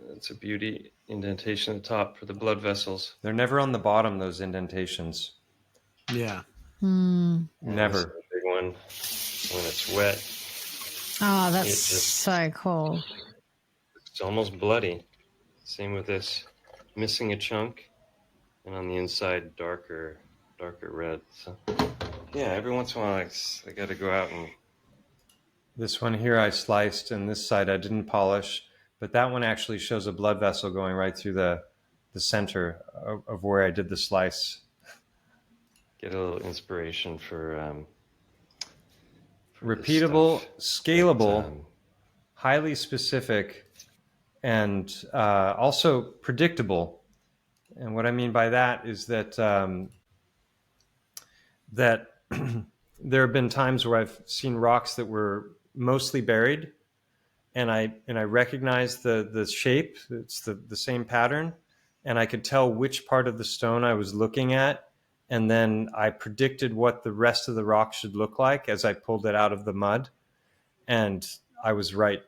Speaker 3: It's a beauty. Indentation at the top for the blood vessels. They're never on the bottom, those indentations.
Speaker 1: Yeah.
Speaker 3: Never. A big one when it's wet.
Speaker 2: Oh, that's so cool.
Speaker 3: It's almost bloody. Same with this. Missing a chunk. And on the inside, darker red. So, yeah, every once in a while, I got to go out and... This one here I sliced, and this side I didn't polish. But that one actually shows a blood vessel going right through the center of where I did the slice. Get a little inspiration for repeatable, scalable, highly specific, and also predictable. And what I mean by that is that that there have been times where I've seen rocks that were mostly buried, and I recognized the shape. It's the same pattern, and I could tell which part of the stone I was looking at. And then I predicted what the rest of the rock should look like as I pulled it out of the mud. And I was right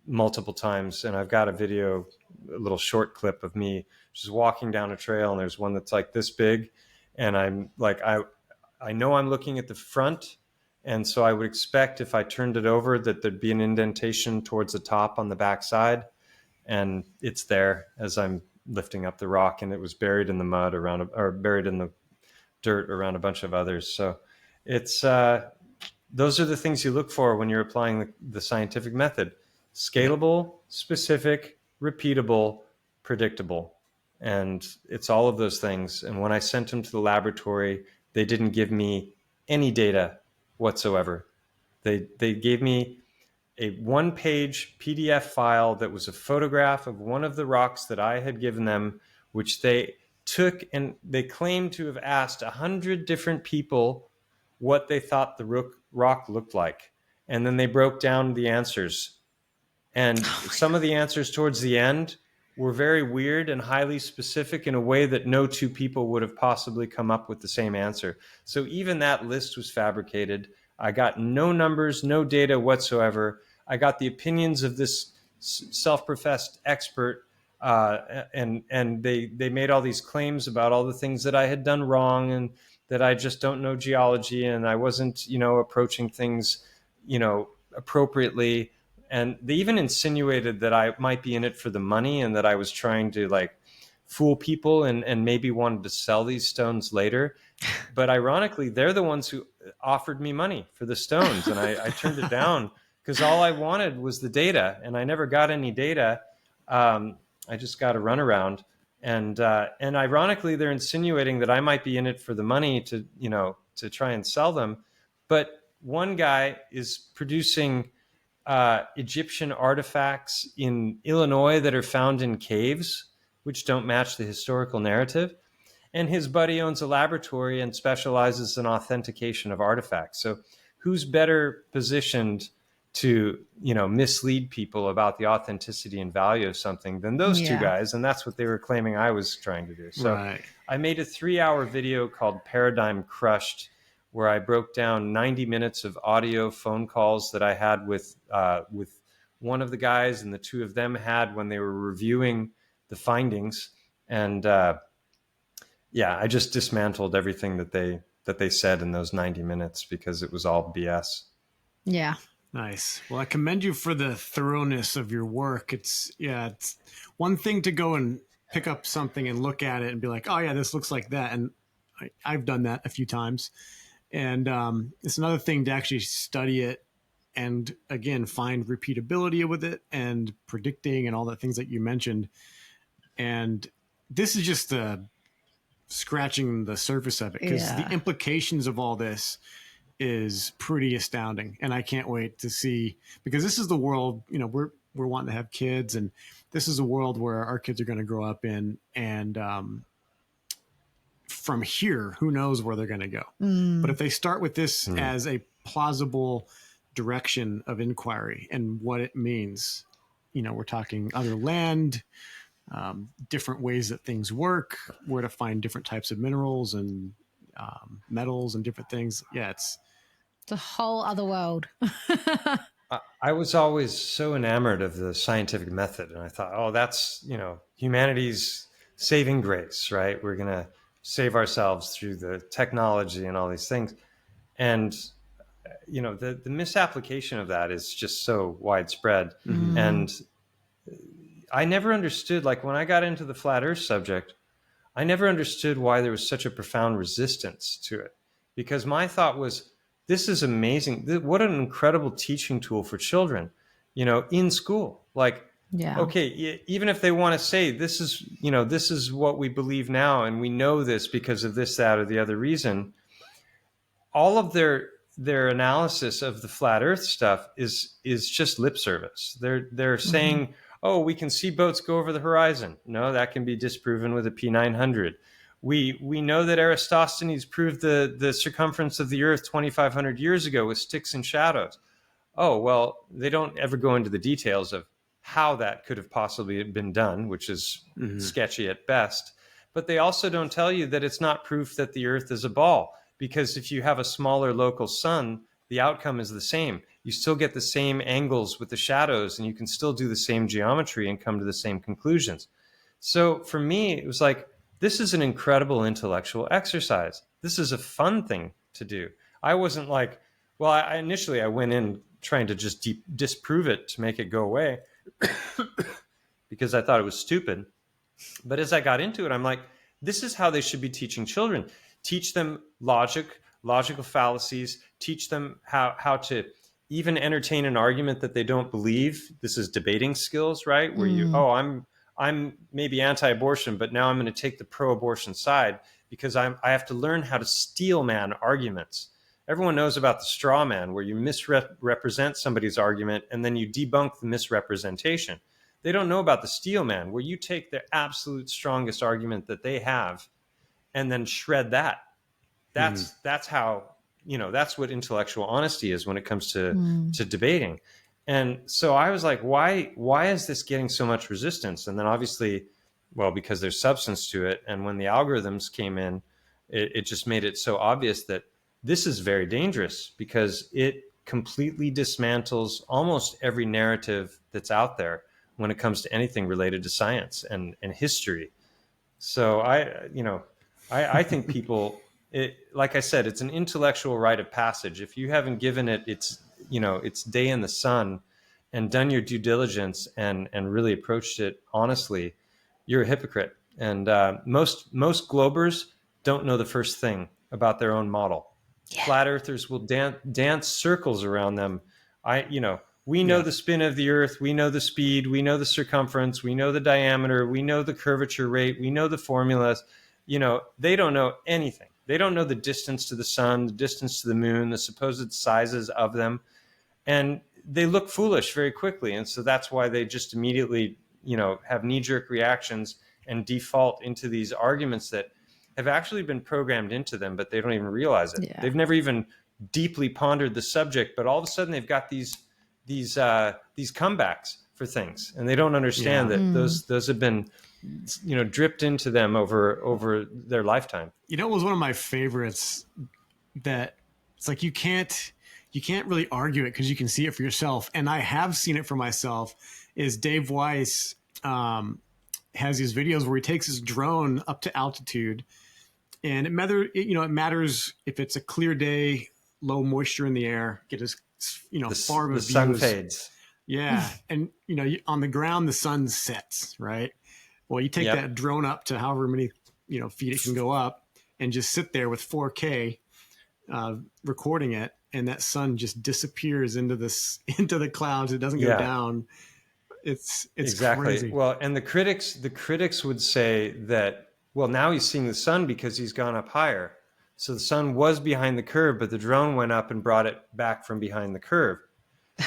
Speaker 3: multiple times. And I've got a video, a little short clip of me just walking down a trail. And there's one that's like this big. And I'm like, I know I'm looking at the front. And so I would expect if I turned it over that there'd be an indentation towards the top on the backside. And it's there as I'm lifting up the rock. And it was buried in the mud buried in the dirt around a bunch of others. So it's those are the things you look for when you're applying the scientific method: scalable, specific, repeatable, predictable. And it's all of those things. And when I sent them to the laboratory, they didn't give me any data whatsoever. They gave me a 1-page PDF file that was a photograph of one of the rocks that I had given them, which they took, and they claimed to have asked 100 different people what they thought the rock looked like. And then they broke down the answers. And some of the answers towards the end were very weird and highly specific in a way that no two people would have possibly come up with the same answer. So even that list was fabricated. I got no numbers, no data whatsoever. I got the opinions of this self-professed expert, and they made all these claims about all the things that I had done wrong, and that I just don't know geology and I wasn't, approaching things, appropriately. And they even insinuated that I might be in it for the money and that I was trying to like fool people and maybe wanted to sell these stones later. But ironically, they're the ones who offered me money for the stones. And I turned it down because all I wanted was the data, and I never got any data. I just got a runaround. And ironically, they're insinuating that I might be in it for the money to try and sell them. But one guy is producing Egyptian artifacts in Illinois that are found in caves, which don't match the historical narrative. And his buddy owns a laboratory and specializes in authentication of artifacts. So who's better positioned to, mislead people about the authenticity and value of something than those two guys? And that's what they were claiming I was trying to do. So
Speaker 1: Right.
Speaker 3: I made a 3-hour video called Paradigm Crushed, where I broke down 90 minutes of audio phone calls that I had with one of the guys and the two of them had when they were reviewing the findings. And I just dismantled everything that they said in those 90 minutes because it was all BS.
Speaker 2: Yeah.
Speaker 1: Nice. Well, I commend you for the thoroughness of your work. It's one thing to go and pick up something and look at it and be like, oh yeah, this looks like that. And I've done that a few times. And it's another thing to actually study it and, again, find repeatability with it and predicting and all the things that you mentioned. And this is just scratching the surface of it, because the implications of all this is pretty astounding. And I can't wait to see, because this is the world, we're wanting to have kids, and this is a world where our kids are going to grow up in. And from here, who knows where they're going to go. But if they start with this as a plausible direction of inquiry and what it means, we're talking other land, different ways that things work, where to find different types of minerals and metals and different things. Yeah, it's
Speaker 2: a whole other world.
Speaker 3: I was always so enamored of the scientific method, and I thought, oh, that's, humanity's saving grace, right? We're going to save ourselves through the technology and all these things. And, the misapplication of that is just so widespread. And I never understood, like when I got into the flat earth subject, I never understood why there was such a profound resistance to it. Because my thought was, this is amazing. What an incredible teaching tool for children, in school. Like, okay, even if they want to say this is what we believe now, and we know this because of this, that, or the other reason, all of their analysis of the flat earth stuff is just lip service. They're saying, oh, we can see boats go over the horizon. No, that can be disproven with a P900. We know that Eratosthenes proved the circumference of the earth 2,500 years ago with sticks and shadows. Oh, well, they don't ever go into the details of how that could have possibly been done, which is sketchy at best. But they also don't tell you that it's not proof that the earth is a ball, because if you have a smaller local sun, the outcome is the same. You still get the same angles with the shadows, and you can still do the same geometry and come to the same conclusions. So for me, it was like, this is an incredible intellectual exercise. This is a fun thing to do. I wasn't like, well, initially I went in trying to just disprove it to make it go away because I thought it was stupid. But as I got into it, I'm like, this is how they should be teaching children. Teach them logical fallacies, teach them how to even entertain an argument that they don't believe. This is debating skills, right? Where I'm maybe anti-abortion, but now I'm going to take the pro-abortion side because I have to learn how to steel man arguments. Everyone knows about the straw man, where you misrepresent somebody's argument and then you debunk the misrepresentation. They don't know about the steel man, where you take the absolute strongest argument that they have and then shred that. That's how, that's what intellectual honesty is when it comes to debating. And so I was like, why is this getting so much resistance? And then obviously, well, because there's substance to it. And when the algorithms came in, it just made it so obvious that this is very dangerous, because it completely dismantles almost every narrative that's out there when it comes to anything related to science and history. So I think people like I said, it's an intellectual rite of passage. If you haven't given it its day in the sun and done your due diligence and really approached it honestly, you're a hypocrite. And most globers don't know the first thing about their own model. Yeah. Flat earthers will dance circles around them. We know the spin of the earth, we know the speed, we know the circumference, we know the diameter, we know the curvature rate, we know the formulas. They don't know anything. They don't know the distance to the sun, the distance to the moon, the supposed sizes of them. And they look foolish very quickly. And so that's why they just immediately, have knee-jerk reactions and default into these arguments that have actually been programmed into them, but they don't even realize it. Yeah. They've never even deeply pondered the subject, but all of a sudden they've got these comebacks for things, and they don't understand that those have been dripped into them over their lifetime.
Speaker 1: It was one of my favorites that it's like you can't really argue it because you can see it for yourself, and I have seen it for myself. Is Dave Weiss has these videos where he takes his drone up to altitude, and it matters if it's a clear day, low moisture in the air, get as far of a view. The
Speaker 3: sun fades.
Speaker 1: Yeah, and on the ground the sun sets, right? Well, you take that drone up to however many feet it can go up, and just sit there with 4K recording it, and that sun just disappears into the clouds. It doesn't go down. It's
Speaker 3: exactly
Speaker 1: crazy.
Speaker 3: Well, and the critics would say that, well, now he's seeing the sun because he's gone up higher. So the sun was behind the curve, but the drone went up and brought it back from behind the curve.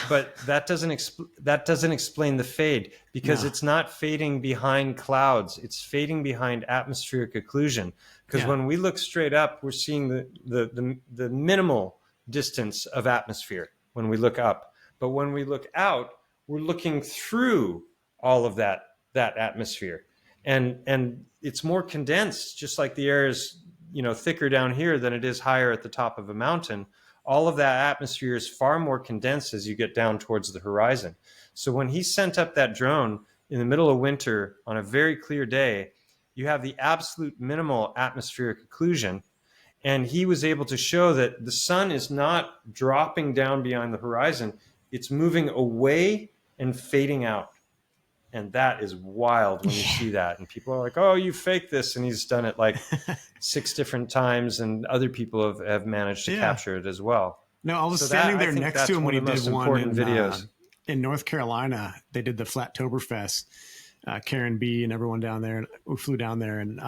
Speaker 3: But that doesn't explain the fade, because it's not fading behind clouds. It's fading behind atmospheric occlusion. Because when we look straight up, we're seeing the minimal distance of atmosphere when we look up. But when we look out, we're looking through all of that atmosphere, and it's more condensed, just like the air is thicker down here than it is higher at the top of a mountain. All of that atmosphere is far more condensed as you get down towards the horizon. So when he sent up that drone in the middle of winter on a very clear day, you have the absolute minimal atmospheric occlusion. And he was able to show that the sun is not dropping down beyond the horizon. It's moving away and fading out. And that is wild when you see that. And people are like, oh, you faked this. And he's done it like 6 different times. And other people have managed to capture it as well.
Speaker 1: No, I was standing there next to him when he did one in North Carolina. They did the Flattoberfest. Karen B and everyone down there. And we flew down there. And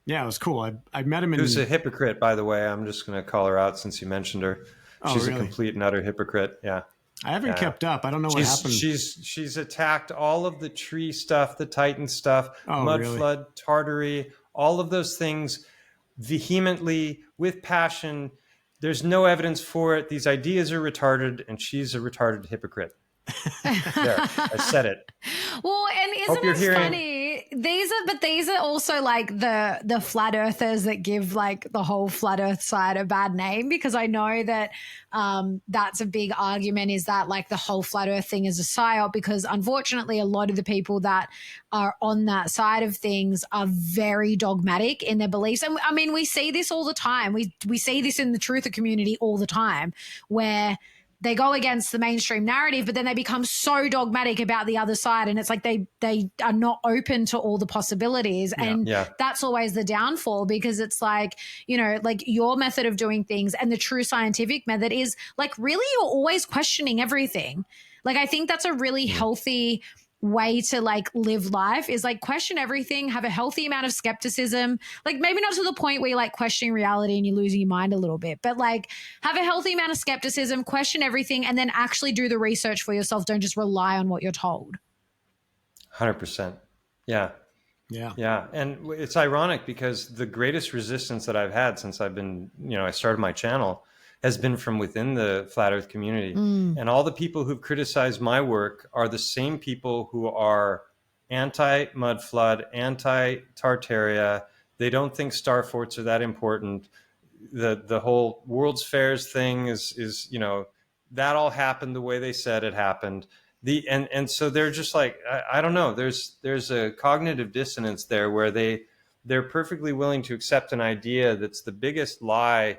Speaker 1: it was cool. I met him.
Speaker 3: Who's a hypocrite, by the way. I'm just going to call her out since you mentioned her. She's a complete and utter hypocrite. Yeah.
Speaker 1: I haven't kept up. I don't know what happened.
Speaker 3: She's attacked all of the tree stuff, the Titan stuff, mud flood, Tartary, all of those things vehemently, with passion. There's no evidence for it. These ideas are retarded, and she's a retarded hypocrite. There, I said it.
Speaker 2: Well, and isn't it funny? These are also like the flat earthers that give like the whole flat earth side a bad name, because I know that that's a big argument, is that like the whole flat earth thing is a psyop, because unfortunately a lot of the people that are on that side of things are very dogmatic in their beliefs. And I mean, we see this all the time. We see this in the truther community all the time, where they go against the mainstream narrative, but then they become so dogmatic about the other side. And it's like they are not open to all the possibilities. And that's always the downfall, because it's like, like your method of doing things and the true scientific method is like, really, you're always questioning everything. Like, I think that's a really healthy way to like live life, is like question everything, have a healthy amount of skepticism, like maybe not to the point where you're like questioning reality and you're losing your mind a little bit, but like have a healthy amount of skepticism, question everything, and then actually do the research for yourself. Don't just rely on what you're told.
Speaker 3: 100%. Yeah. And it's ironic, because the greatest resistance that I've had since I've been, I started my channel, has been from within the flat earth community. And all the people who've criticized my work are the same people who are anti-mud flood, anti-Tartaria. They don't think star forts are that important. The whole World's Fairs thing is that all happened the way they said it happened. And so they're just like, I don't know, there's a cognitive dissonance there, where they they're perfectly willing to accept an idea that's the biggest lie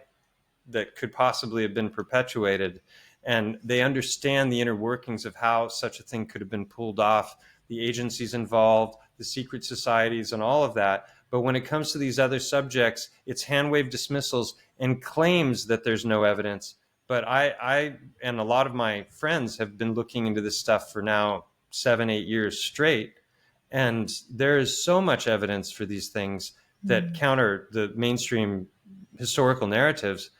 Speaker 3: that could possibly have been perpetuated. And they understand the inner workings of how such a thing could have been pulled off, the agencies involved, the secret societies, and all of that. But when it comes to these other subjects, it's hand-wave dismissals and claims that there's no evidence. But I and a lot of my friends have been looking into this stuff for now 7-8 years straight. And there is so much evidence for these things that counter the mainstream historical narratives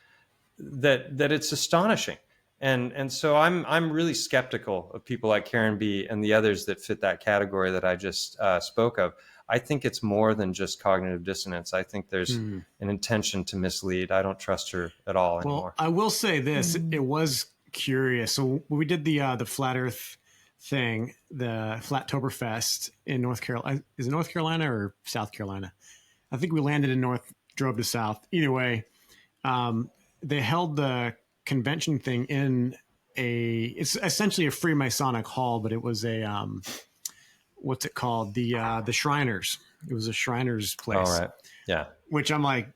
Speaker 3: that it's astonishing. And so I'm really skeptical of people like Karen B and the others that fit that category that I just spoke of. I think it's more than just cognitive dissonance. I think there's an intention to mislead. I don't trust her at all anymore.
Speaker 1: Well, I will say this: it was curious. So when we did the Flat Earth thing, the Flattoberfest in North Carolina. Is it North Carolina or South Carolina? I think we landed in North, drove to South. Either way, they held the convention thing in it's essentially a Freemasonic hall, but it was a what's it called? The Shriners. It was a Shriners place.
Speaker 3: All right. Yeah.
Speaker 1: Which I'm like,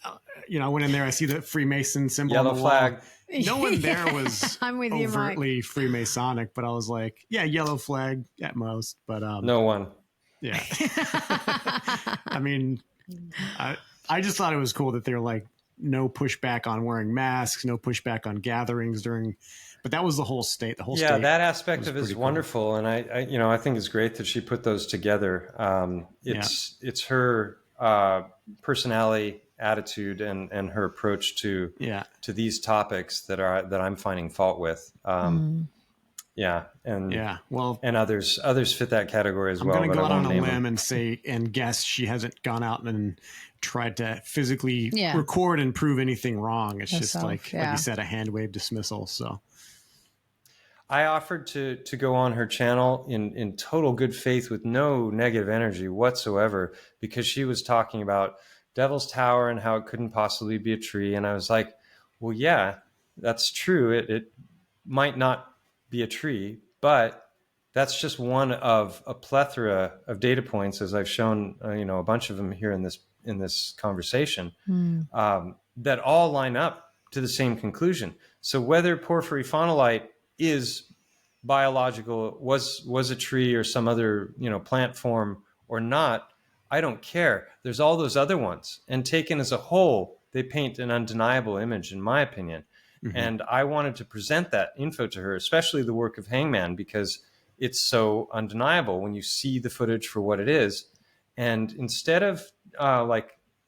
Speaker 1: I went in there. I see the Freemason symbol
Speaker 3: Yellow
Speaker 1: on the
Speaker 3: flag.
Speaker 1: wall. No one there was
Speaker 2: I'm with you, Mike.
Speaker 1: overtly Freemasonic, but I was like, yeah, yellow flag at most. But
Speaker 3: no one.
Speaker 1: Yeah. I mean, I just thought it was cool that they're like, no pushback on wearing masks, no pushback on gatherings but that was the whole state. The whole state.
Speaker 3: Yeah, that aspect of it is
Speaker 1: cool.
Speaker 3: wonderful, and I think it's great that she put those together. It's her personality, attitude, and her approach to these topics that I'm finding fault with. Yeah, and others fit that category as well.
Speaker 1: I'm going to go out on a limb and guess she hasn't gone out and tried to physically record and prove anything wrong. It's just like you said, a hand wave dismissal. So
Speaker 3: I offered to go on her channel in total good faith with no negative energy whatsoever, because she was talking about Devil's Tower and how it couldn't possibly be a tree. And I was like, well, yeah, that's true. It might not be a tree, but that's just one of a plethora of data points, as I've shown, a bunch of them here in this conversation, that all line up to the same conclusion. So whether porphyry faunolite is biological, was a tree or some other plant form or not, I don't care. There's all those other ones, and taken as a whole, they paint an undeniable image, in my opinion. And I wanted to present that info to her, especially the work of Hangman, because it's so undeniable when you see the footage for what it is. And instead of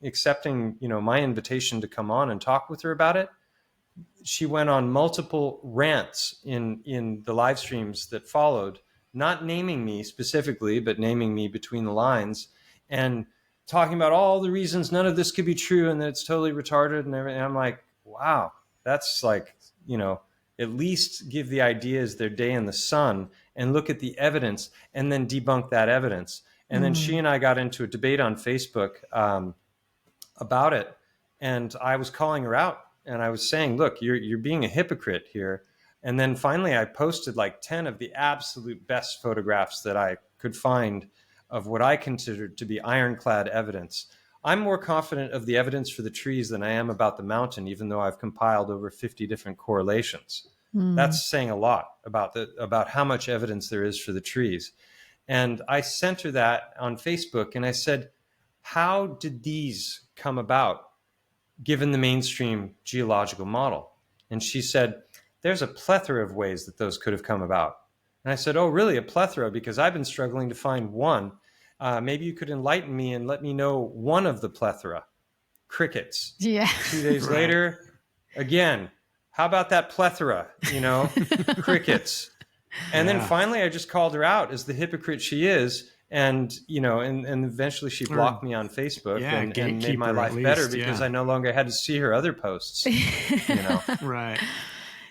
Speaker 3: accepting, my invitation to come on and talk with her about it, she went on multiple rants in the live streams that followed, not naming me specifically, but naming me between the lines, and talking about all the reasons none of this could be true and that it's totally retarded and everything. And I'm like, wow, that's like, at least give the ideas their day in the sun and look at the evidence and then debunk that evidence. And then she and I got into a debate on Facebook about it. And I was calling her out and I was saying, look, you're being a hypocrite here. And then finally I posted like 10 of the absolute best photographs that I could find of what I considered to be ironclad evidence. I'm more confident of the evidence for the trees than I am about the mountain, even though I've compiled over 50 different correlations. That's saying a lot about how much evidence there is for the trees. And I sent her that on Facebook, and I said, how did these come about given the mainstream geological model? And she said, there's a plethora of ways that those could have come about. And I said, oh, really, a plethora? Because I've been struggling to find one. Maybe you could enlighten me and let me know one of the plethora. Crickets.
Speaker 2: Yeah.
Speaker 3: 2 days later, again, how about that plethora? Crickets. And then finally, I just called her out as the hypocrite she is. And, and eventually she blocked me on Facebook and made my life better because I no longer had to see her other posts.
Speaker 1: Right.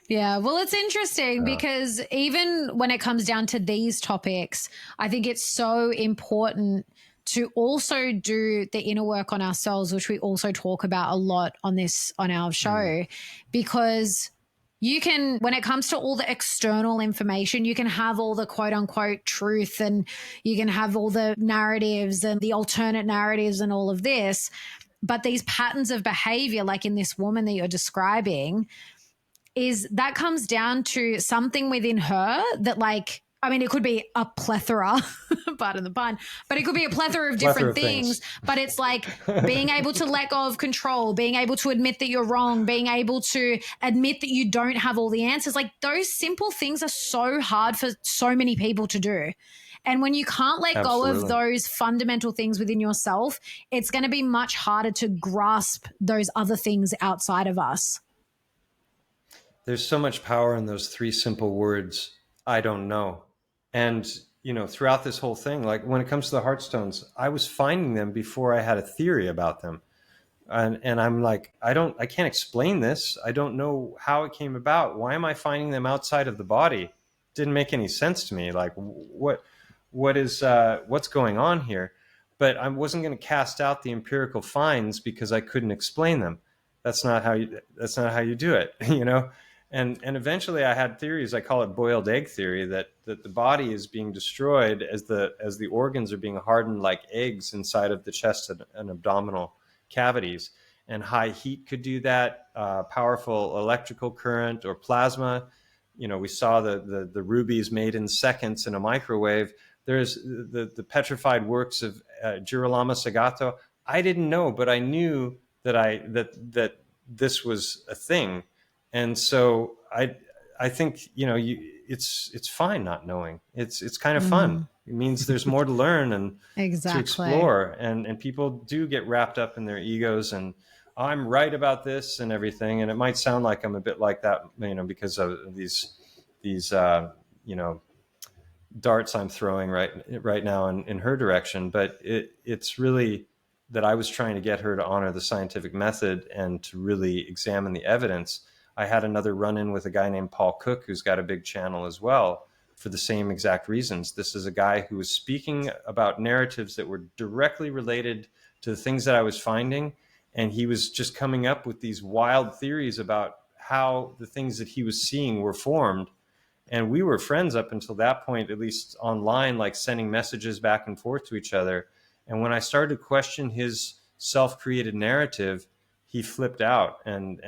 Speaker 2: Yeah, well, it's interesting because even when it comes down to these topics, I think it's so important to also do the inner work on ourselves, which we also talk about a lot on our show, because you can, when it comes to all the external information, you can have all the quote unquote truth, and you can have all the narratives and the alternate narratives and all of this. But these patterns of behavior, like in this woman that you're describing, is that comes down to something within her that, like, I mean, it could be a plethora, pardon the pun, but it could be a plethora of different things. But it's like being able to let go of control, being able to admit that you're wrong, being able to admit that you don't have all the answers. Like, those simple things are so hard for so many people to do. And when you can't let go of those fundamental things within yourself, it's going to be much harder to grasp those other things outside of us.
Speaker 3: There's so much power in those three simple words, I don't know. And, you know, throughout this whole thing, like when it comes to the Heartstones, I was finding them before I had a theory about them. And I'm like, I can't explain this. I don't know how it came about. Why am I finding them outside of the body? Didn't make any sense to me. Like, what's going on here? But I wasn't going to cast out the empirical finds because I couldn't explain them. That's not how you do it, you know? And eventually I had theories, I call it boiled egg theory, that the body is being destroyed as the organs are being hardened like eggs inside of the chest and abdominal cavities. And high heat could do that, powerful electrical current or plasma. You know, we saw the rubies made in seconds in a microwave. There's the petrified works of Girolamo Sagato. I didn't know, but I knew that this was a thing. And so I think, you know, it's fine not knowing. It's kind of fun. It means there's more to learn and to explore. And people do get wrapped up in their egos and I'm right about this and everything. And it might sound like I'm a bit like that, you know, because of these you know, darts I'm throwing right now in her direction. But it's really that I was trying to get her to honor the scientific method and to really examine the evidence. I had another run-in with a guy named Paul Cook, who's got a big channel as well, for the same exact reasons. This is a guy who was speaking about narratives that were directly related to the things that I was finding. And he was just coming up with these wild theories about how the things that he was seeing were formed. And we were friends up until that point, at least online, like sending messages back and forth to each other. And when I started to question his self-created narrative, he flipped out and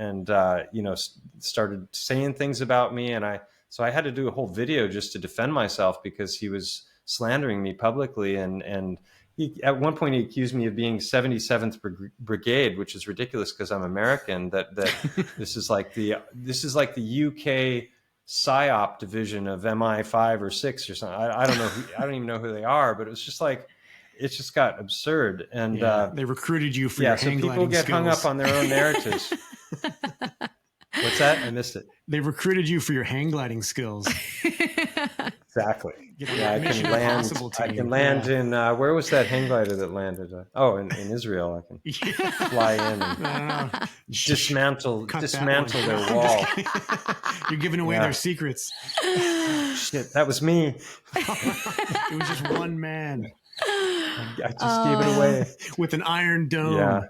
Speaker 3: you know, started saying things about me. And so I had to do a whole video just to defend myself because he was slandering me publicly. And he, at one point he accused me of being 77th Brigade, which is ridiculous because I'm American, that this is like the UK PSYOP division of MI5 or 6 or something. I don't know. I don't even know who they are, but it was just like, it just got absurd. And
Speaker 1: they recruited you for your hang gliding skills.
Speaker 3: So people get hung up on their own narratives. What's that? I missed it.
Speaker 1: They recruited you for your hang gliding skills.
Speaker 3: Exactly.
Speaker 1: Yeah, I
Speaker 3: can land in, where was that hang glider that landed? In Israel. I can fly in and dismantle their wall.
Speaker 1: You're giving away their secrets.
Speaker 3: Shit, that was me.
Speaker 1: It was just one man.
Speaker 3: I just gave it away.
Speaker 1: With an iron dome.
Speaker 3: Yeah.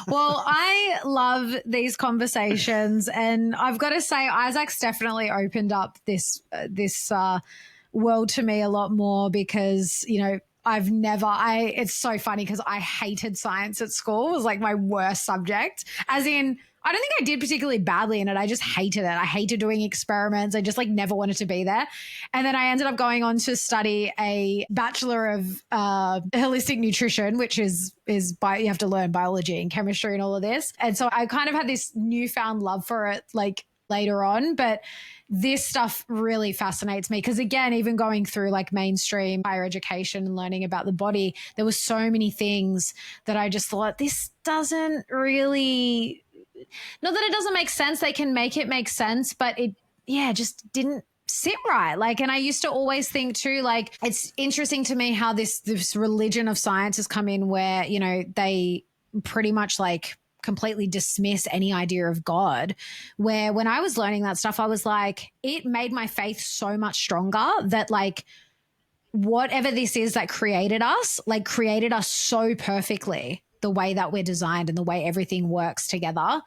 Speaker 2: Well, I love these conversations, and I've got to say, Isaac's definitely opened up this world to me a lot more because, you know, it's so funny because I hated science at school. It was like my worst subject, as in, I don't think I did particularly badly in it. I just hated it. I hated doing experiments. I just like never wanted to be there. And then I ended up going on to study a Bachelor of Holistic Nutrition, which is you have to learn biology and chemistry and all of this. And so I kind of had this newfound love for it like later on. But this stuff really fascinates me because, again, even going through like mainstream higher education and learning about the body, there were so many things that I just thought, this doesn't really... Not that it doesn't make sense. They can make it make sense, but it just didn't sit right. Like, and I used to always think too, like, it's interesting to me how this religion of science has come in where, you know, they pretty much like completely dismiss any idea of God, where when I was learning that stuff, I was like, it made my faith so much stronger that like whatever this is that created us so perfectly. the way that we're designed and the way everything works together.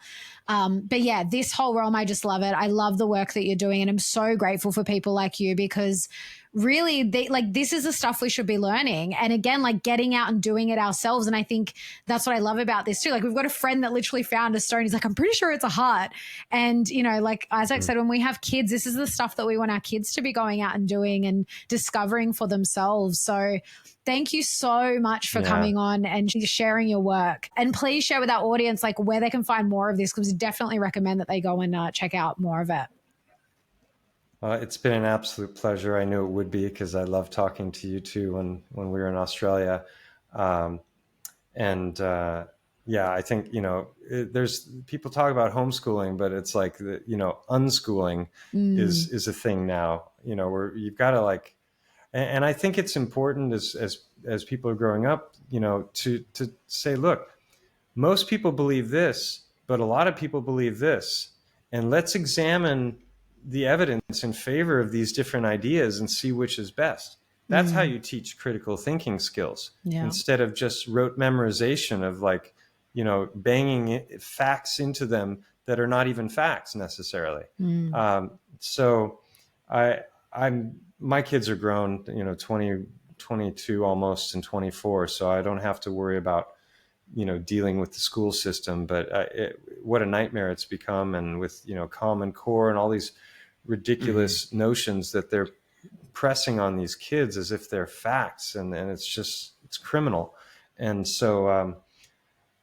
Speaker 2: But yeah, this whole realm, I just love it. I love the work that you're doing, and I'm so grateful for people like you, because really this is the stuff we should be learning. And again, like getting out and doing it ourselves. And I think that's what I love about this too. Like we've got a friend that literally found a stone. He's like, I'm pretty sure it's a heart. And, you know, like Isaac said, when we have kids, this is the stuff that we want our kids to be going out and doing and discovering for themselves. So thank you so much for coming on and sharing your work. And please share with our audience like where they can find more of this, because we definitely recommend that they go and check out more of it.
Speaker 3: It's been an absolute pleasure. I knew it would be, because I love talking to you too when we were in Australia. I think, you know, there's people talk about homeschooling, but it's like, unschooling is a thing now, you know, where you've got to like, and I think it's important as people are growing up, you know, to say, look, most people believe this, but a lot of people believe this, and let's examine the evidence in favor of these different ideas and see which is best. That's how you teach critical thinking skills, instead of just rote memorization of like, you know, banging facts into them that are not even facts necessarily. My kids are grown, you know, 20, 22 almost, and 24. So I don't have to worry about, you know, dealing with the school system, but what a nightmare it's become. And with, you know, Common Core and all these ridiculous notions that they're pressing on these kids as if they're facts, and it's criminal. And so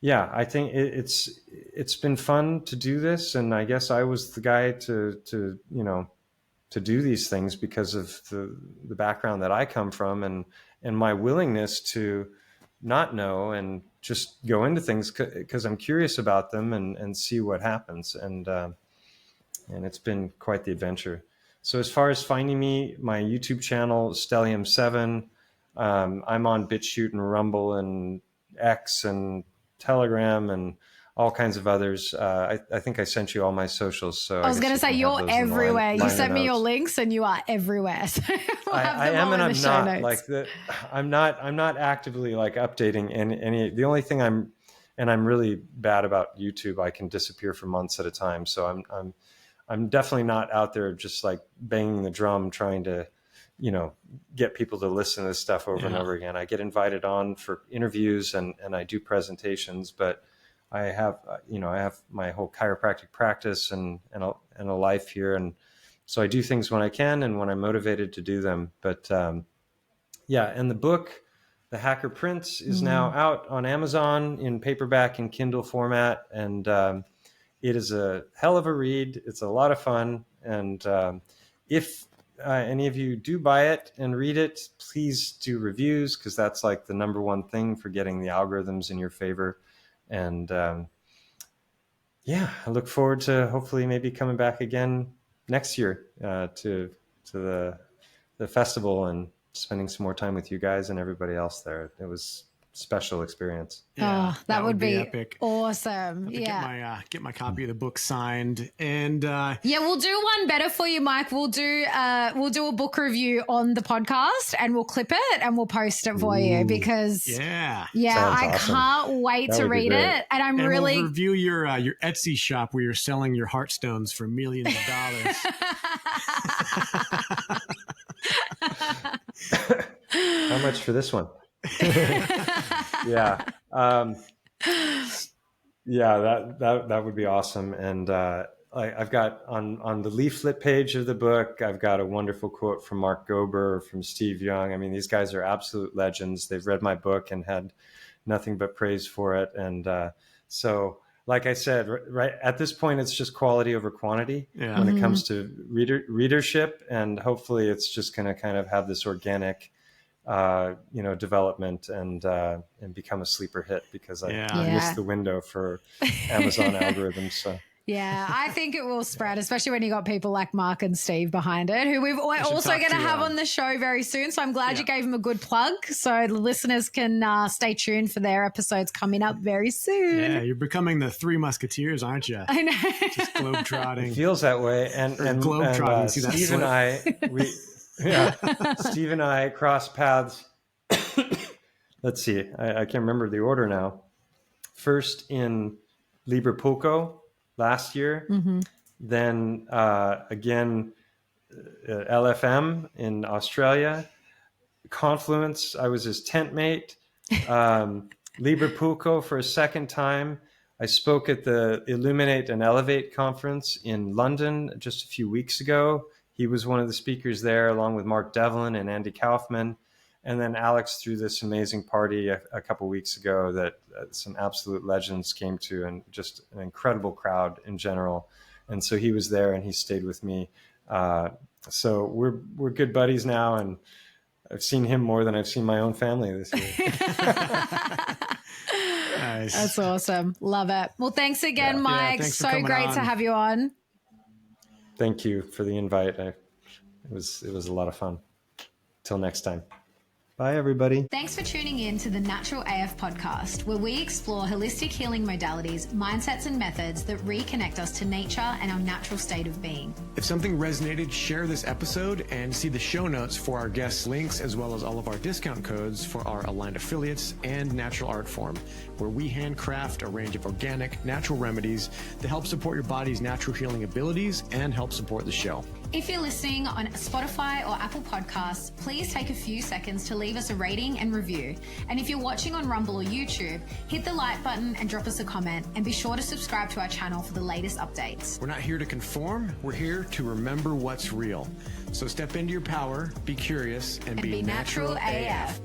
Speaker 3: I think it's been fun to do this, and I guess I was the guy to do these things because of the background that I come from, and my willingness to not know and just go into things because I'm curious about them and see what happens. And it's been quite the adventure. So as far as finding me, my YouTube channel, Stellium7, I'm on BitChute and Rumble and X and Telegram and all kinds of others. I think I sent you all my socials. So
Speaker 2: I was going to say, you're everywhere. You sent me your links and you are everywhere. So
Speaker 3: I am, and I'm not like that. I'm not actively like updating any. The only thing I'm really bad about YouTube. I can disappear for months at a time. So I'm definitely not out there just like banging the drum trying to, you know, get people to listen to this stuff over and over again. I get invited on for interviews and I do presentations, but I have my whole chiropractic practice and a life here. And so I do things when I can and when I'm motivated to do them. But and the book, The Hacker Prince, is now out on Amazon in paperback and Kindle format. And it is a hell of a read. It's a lot of fun. And if any of you do buy it and read it, please do reviews, because that's like the number one thing for getting the algorithms in your favor. And I look forward to hopefully maybe coming back again next year to the festival and spending some more time with you guys and everybody else there. It was special experience.
Speaker 2: That would be epic. Awesome.
Speaker 1: Get my copy of the book signed, and
Speaker 2: we'll do one better for you, Mike. We'll do a book review on the podcast, and we'll clip it and we'll post it for you, because I
Speaker 3: awesome.
Speaker 2: can't wait to read it. And
Speaker 1: we'll review your Etsy shop where you're selling your heartstones for millions of dollars.
Speaker 3: How much for this one? that would be awesome. And I've got on the leaflet page of the book, I've got a wonderful quote from Mark Gober, from Steve Young. I mean, these guys are absolute legends. They've read my book and had nothing but praise for it. And so, like I said, right at this point, it's just quality over quantity when it comes to readership. And hopefully it's just going to kind of have this organic development and become a sleeper hit, because I missed the window for Amazon algorithms. So.
Speaker 2: Yeah, I think it will spread, especially when you got people like Mark and Steve behind it, who we're also going to have on the show very soon. So I'm glad you gave them a good plug, so the listeners can stay tuned for their episodes coming up very soon.
Speaker 1: Yeah, you're becoming the Three Musketeers, aren't you?
Speaker 2: I know.
Speaker 1: Just globetrotting.
Speaker 3: It feels that way. And
Speaker 1: globetrotting.
Speaker 3: Steve and I, Steve and I crossed paths. Let's see. I can't remember the order now. first in Liverpool last year, then again LFM in Australia, Confluence, I was his tent mate, Liverpool for a second time. I spoke at the Illuminate and Elevate conference in London just a few weeks ago. He was one of the speakers there, along with Mark Devlin and Andy Kaufman. And then Alex threw this amazing party a couple weeks ago that some absolute legends came to, and just an incredible crowd in general. And so he was there and he stayed with me. So we're good buddies now, and I've seen him more than I've seen my own family this year.
Speaker 1: Nice.
Speaker 2: That's awesome. Love it. Well, thanks again, Mike.
Speaker 1: thanks for
Speaker 2: So
Speaker 1: coming
Speaker 2: great
Speaker 1: on.
Speaker 2: to have you on.
Speaker 3: Thank you for the invite. It was a lot of fun. Till next time. Bye, everybody.
Speaker 2: Thanks for tuning in to the Natural AF podcast, where we explore holistic healing modalities, mindsets, and methods that reconnect us to nature and our natural state of being.
Speaker 1: If something resonated, share this episode and see the show notes for our guest links, as well as all of our discount codes for our aligned affiliates and Natural Art Form, where we handcraft a range of organic, natural remedies that help support your body's natural healing abilities and help support the show.
Speaker 2: If you're listening on Spotify or Apple Podcasts, please take a few seconds to leave us a rating and review. And if you're watching on Rumble or YouTube, hit the like button and drop us a comment, and be sure to subscribe to our channel for the latest updates.
Speaker 1: We're not here to conform. We're here to remember what's real. So step into your power, be curious, and be
Speaker 2: Natural AF.